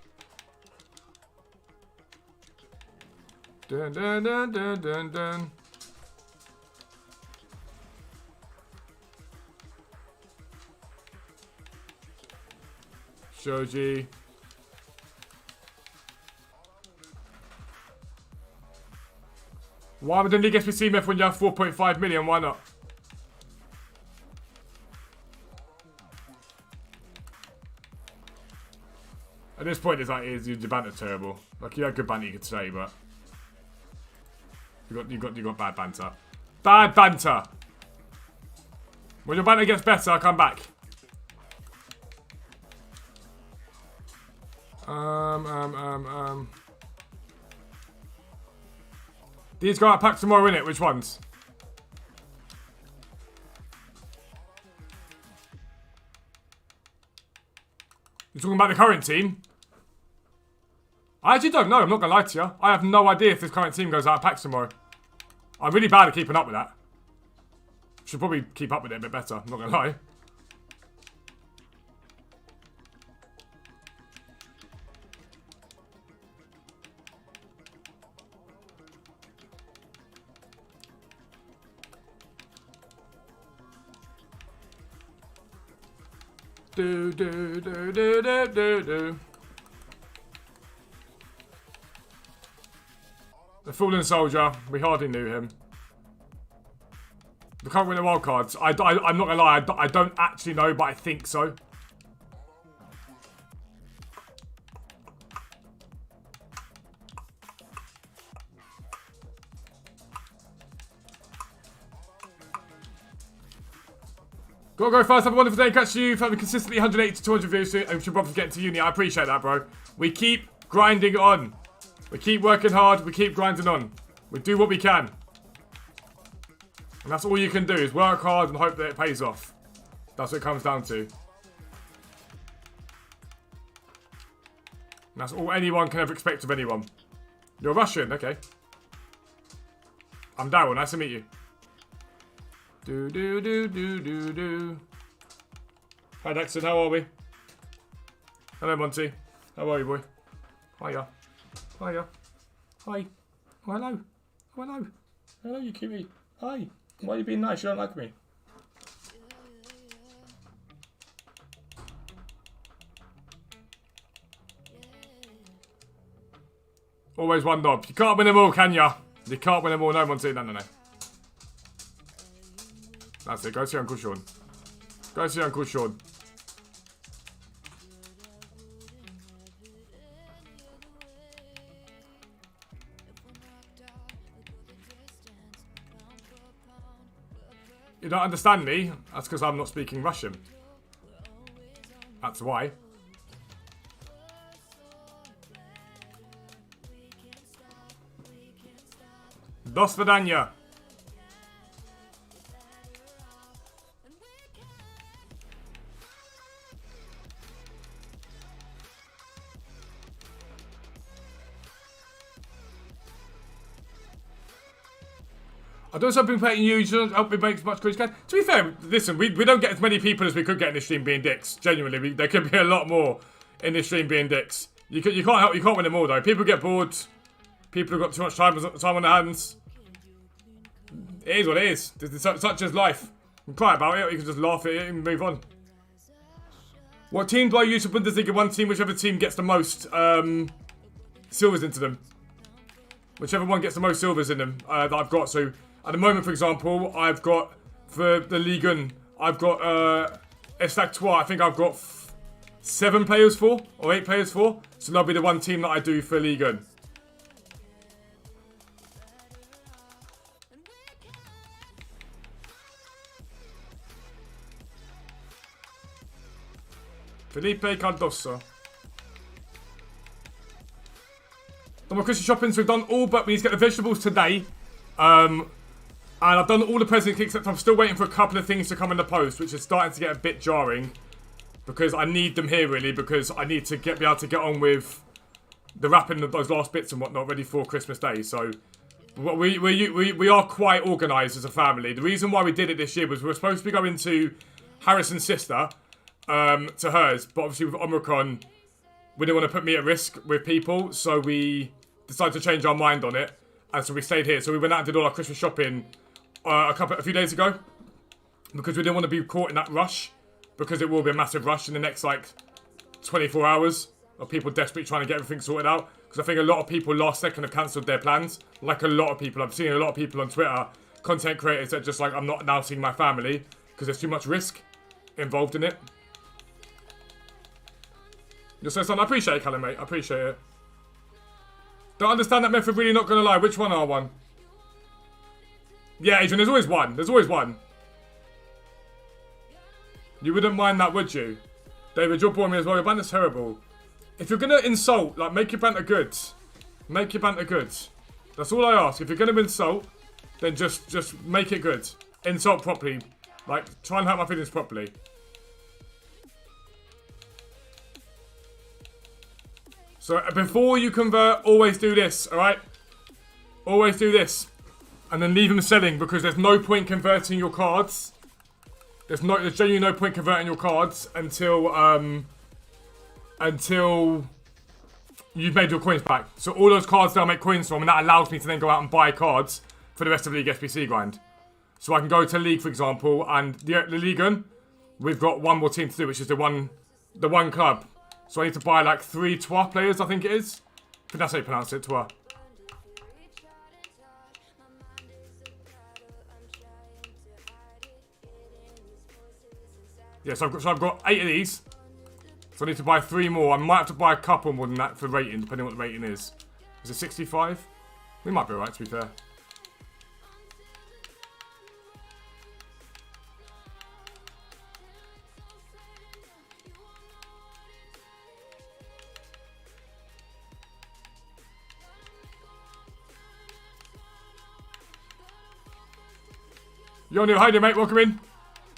Dun dun dun dun dun dun. Shoji. Why would the league SBC meth when you have 4.5 million? Why not? At this point, it's like, your banter's terrible. Like, you had good banter, you could say, but you got bad banter. Bad banter. When your banter gets better, I'll come back. These go out pack tomorrow, innit? Which ones? You're talking about the current team? I actually don't know, I'm not gonna lie to you. I have no idea if this current team goes out of packs tomorrow. I'm really bad at keeping up with that. Should probably keep up with it a bit better, I'm not gonna lie. Do do do do do do do. The Fallen Soldier, we hardly knew him. The current winner wildcards, I'm not gonna lie, I don't actually know, but I think so. Go first, have a wonderful day, catch you for having consistently 180 to 200 views soon. I'm sure brother's getting to uni, I appreciate that, bro. We keep grinding on. We keep working hard, we keep grinding on. We do what we can. And that's all you can do, is work hard and hope that it pays off. That's what it comes down to. And that's all anyone can ever expect of anyone. You're Russian, okay. I'm Daryl, nice to meet you. Do do do do do do. Hi Dexter, how are we? Hello Monty. How are you, boy? Hiya. Hiya. Hi. Oh, hello. Oh, hello. Hello, you cutie. Hi. Why are you being nice? You don't like me. Always one knob. You can't win them all, can ya? You can't win them all. No, Monty. No. That's it. Go see Uncle Sean. Go see Uncle Sean. You don't understand me? That's because I'm not speaking Russian. That's why. До свидания. I don't stop being you, you should help me make as much as you can. To be fair, listen, we don't get as many people as we could get in this stream being dicks. Genuinely, there could be a lot more in this stream being dicks. You can't win them all though. People get bored. People have got too much time on their hands. It is what it is. It's such as life. You can cry about it, or you can just laugh at it and move on. What team do I use for Bundesliga? One team, whichever team gets the most silvers into them. Whichever one gets the most silvers in them that I've got. So at the moment, for example, I've got for the Ligue 1, I've got Estac 3. I think I've got 7 players for, or 8 players for. So that'll be the one team that I do for League One. Felipe Cardoso. Done my Christmas shopping, so we've done all, but we need to get the vegetables today. And I've done all the presents except I'm still waiting for a couple of things to come in the post, which is starting to get a bit jarring. Because I need them here, really, because I need to be able to get on with the wrapping of those last bits and whatnot ready for Christmas Day. So we are quite organised as a family. The reason why we did it this year was we were supposed to be going to Harrison's sister, to hers, but obviously with Omicron, we didn't want to put me at risk with people, so we decided to change our mind on it, and so we stayed here. So we went out and did all our Christmas shopping a few days ago, because we didn't want to be caught in that rush, because it will be a massive rush in the next, like, 24 hours of people desperately trying to get everything sorted out, because I think a lot of people last second have cancelled their plans, like a lot of people. I've seen a lot of people on Twitter, content creators that just like, I'm not now seeing my family, because there's too much risk involved in it. You're so son, I appreciate it, Callum, mate. I appreciate it. Don't understand that method, really, not gonna lie. Which one are one? Yeah, Adrian, there's always one. There's always one. You wouldn't mind that, would you? David, you're boring me as well. Your banter's terrible. If you're gonna insult, like, make your banter good. Make your banter good. That's all I ask. If you're gonna insult, then just make it good. Insult properly. Like, try and hurt my feelings properly. So before you convert, always do this, alright? Always do this. And then leave them selling, because there's no point converting your cards. There's genuinely no point converting your cards until you've made your coins back. So all those cards they'll make coins from, and that allows me to then go out and buy cards for the rest of the League SBC grind. So I can go to League, for example, and the League, we've got one more team to do, which is the one club. So I need to buy like 3 TOTY players, I think it is. I think that's how you pronounce it, TOTY. Yeah, so I've got 8 of these. So I need to buy 3 more. I might have to buy a couple more than that for rating, depending on what the rating is. Is it 65? We might be alright, to be fair. Yo, Neil, how you doing, mate? Welcome in.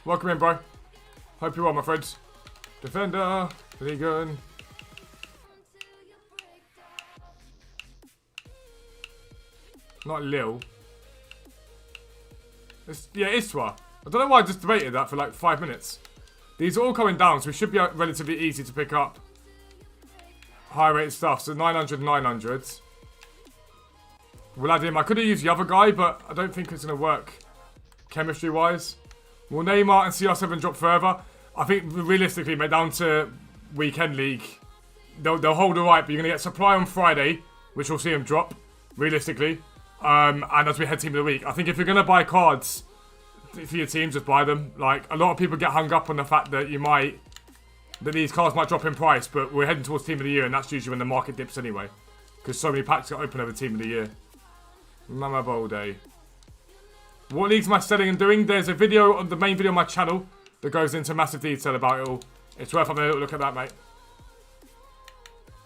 Welcome in, bro. Hope you're well, my friends. Defender, League. Not Lil. Yeah, it's TOTY. I don't know why I just debated that for like 5 minutes. These are all coming down, so we should be relatively easy to pick up high rated stuff. So 900, 900s. We'll add him. I could have used the other guy, but I don't think it's going to work chemistry wise. Will Neymar and CR7 drop further? I think realistically, mate, down to weekend league, they'll hold alright, but you're going to get supply on Friday, which we'll see them drop, realistically. And as we head team of the week, I think if you're going to buy cards for your team, just buy them. Like, a lot of people get hung up on the fact that that these cards might drop in price, but we're heading towards team of the year, and that's usually when the market dips anyway. Because so many packs get open over team of the year. Mama Bolde. What leagues am I selling and doing? There's a video on the main video on my channel that goes into massive detail about it all. It's worth having a little look at that, mate.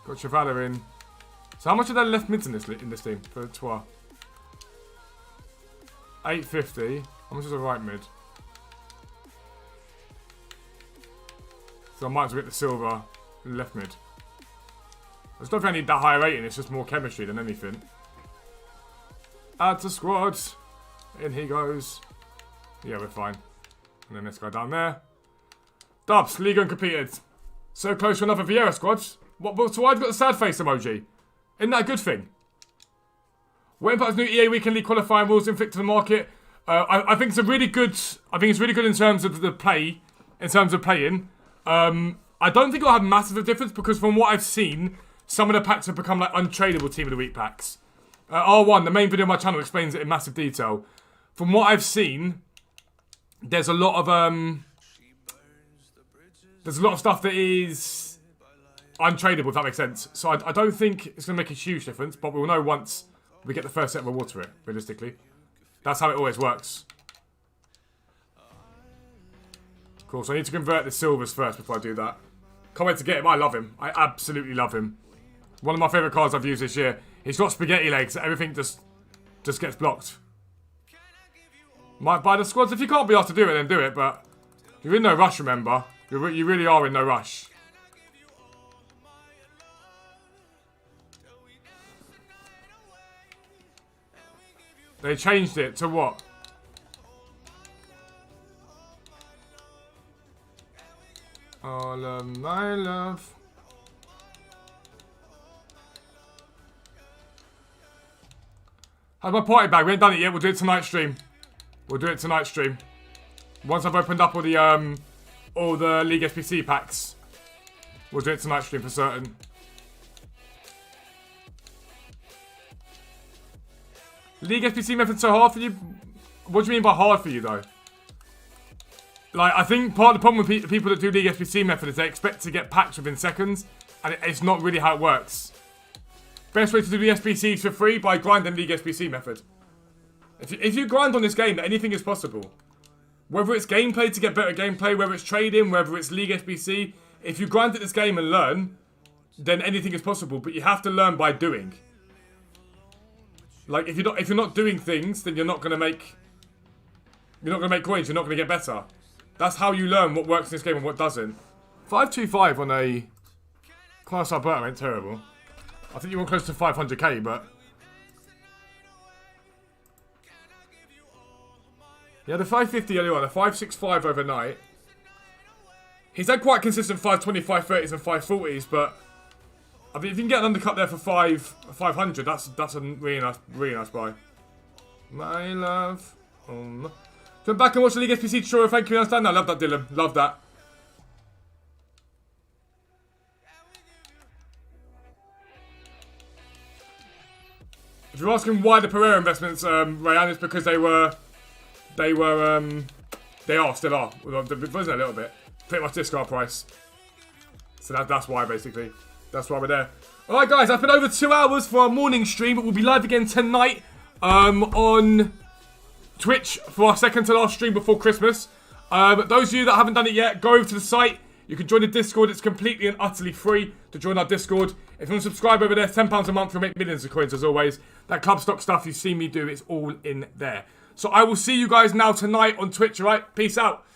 Got Chavala in. So how much are there left mids in this team for TOTY? 850. How much is a right mid? So I might as well get the silver left mid. I just don't think I need that high rating. It's just more chemistry than anything. Add to squad. In he goes. Yeah, we're fine. And then this guy down there. Dubs, League uncompeted. So close to another Vieira squad. So I've got the sad face emoji. Isn't that a good thing? What impacts new EA Weekend League qualifying rules inflict to the market? I think it's a really good. I think it's really good in terms of the play, in terms of playing. I don't think it'll have massive difference because from what I've seen, some of the packs have become like untradeable Team of the Week packs. R1, the main video on my channel, explains it in massive detail. From what I've seen, there's a lot of stuff that is untradeable, if that makes sense. So I don't think it's going to make a huge difference, but we'll know once we get the first set of rewards for it, realistically. That's how it always works. Cool, so I need to convert the silvers first before I do that. Can't wait to get him. I love him. I absolutely love him. One of my favourite cards I've used this year. He's got spaghetti legs. Everything just gets blocked. Might buy the squads. If you can't be asked to do it, then do it. But you're in no rush, remember. You really are in no rush. They changed it to what? All of my love. How's my party bag? We ain't done it yet. We'll do it tonight stream. We'll do it tonight stream. Once I've opened up all the League SBC packs. We'll do it tonight stream for certain. League SBC method's so hard for you? What do you mean by hard for you though? Like, I think part of the problem with people that do League SBC method is they expect to get packs within seconds, and it's not really how it works. Best way to do the SBCs for free, by grinding League SBC method. If you grind on this game, anything is possible. Whether it's gameplay to get better gameplay, whether it's trading, whether it's League SBC, if you grind at this game and learn, then anything is possible, but you have to learn by doing. Like, if you're not doing things, then you're not gonna make coins, you're not gonna get better. That's how you learn what works in this game and what doesn't. 525 on a Class Alberta ain't terrible. I think you want close to 500k, but... Yeah, the 550 earlier on, a 565 overnight. He's had quite consistent 520, 530s and 540s, but... I mean, if you can get an undercut there for 500, that's a really nice buy. My love. Come back and watch the League SBC tutorial. Thank you, I understand that. Love that, Dylan. Love that. If you're asking why the Pereira investments, Rayan, it's because they are, still are. Wasn't a little bit. Pretty much discard price. So that's why, basically. That's why we're there. Alright, guys, that's been over 2 hours for our morning stream, but we'll be live again tonight on Twitch for our second to last stream before Christmas. Those of you that haven't done it yet, go over to the site. You can join the Discord. It's completely and utterly free to join our Discord. If you want to subscribe over there, £10 a month, you'll make millions of coins as always. That club stock stuff you've seen me do, it's all in there. So I will see you guys now tonight on Twitch, alright? Peace out.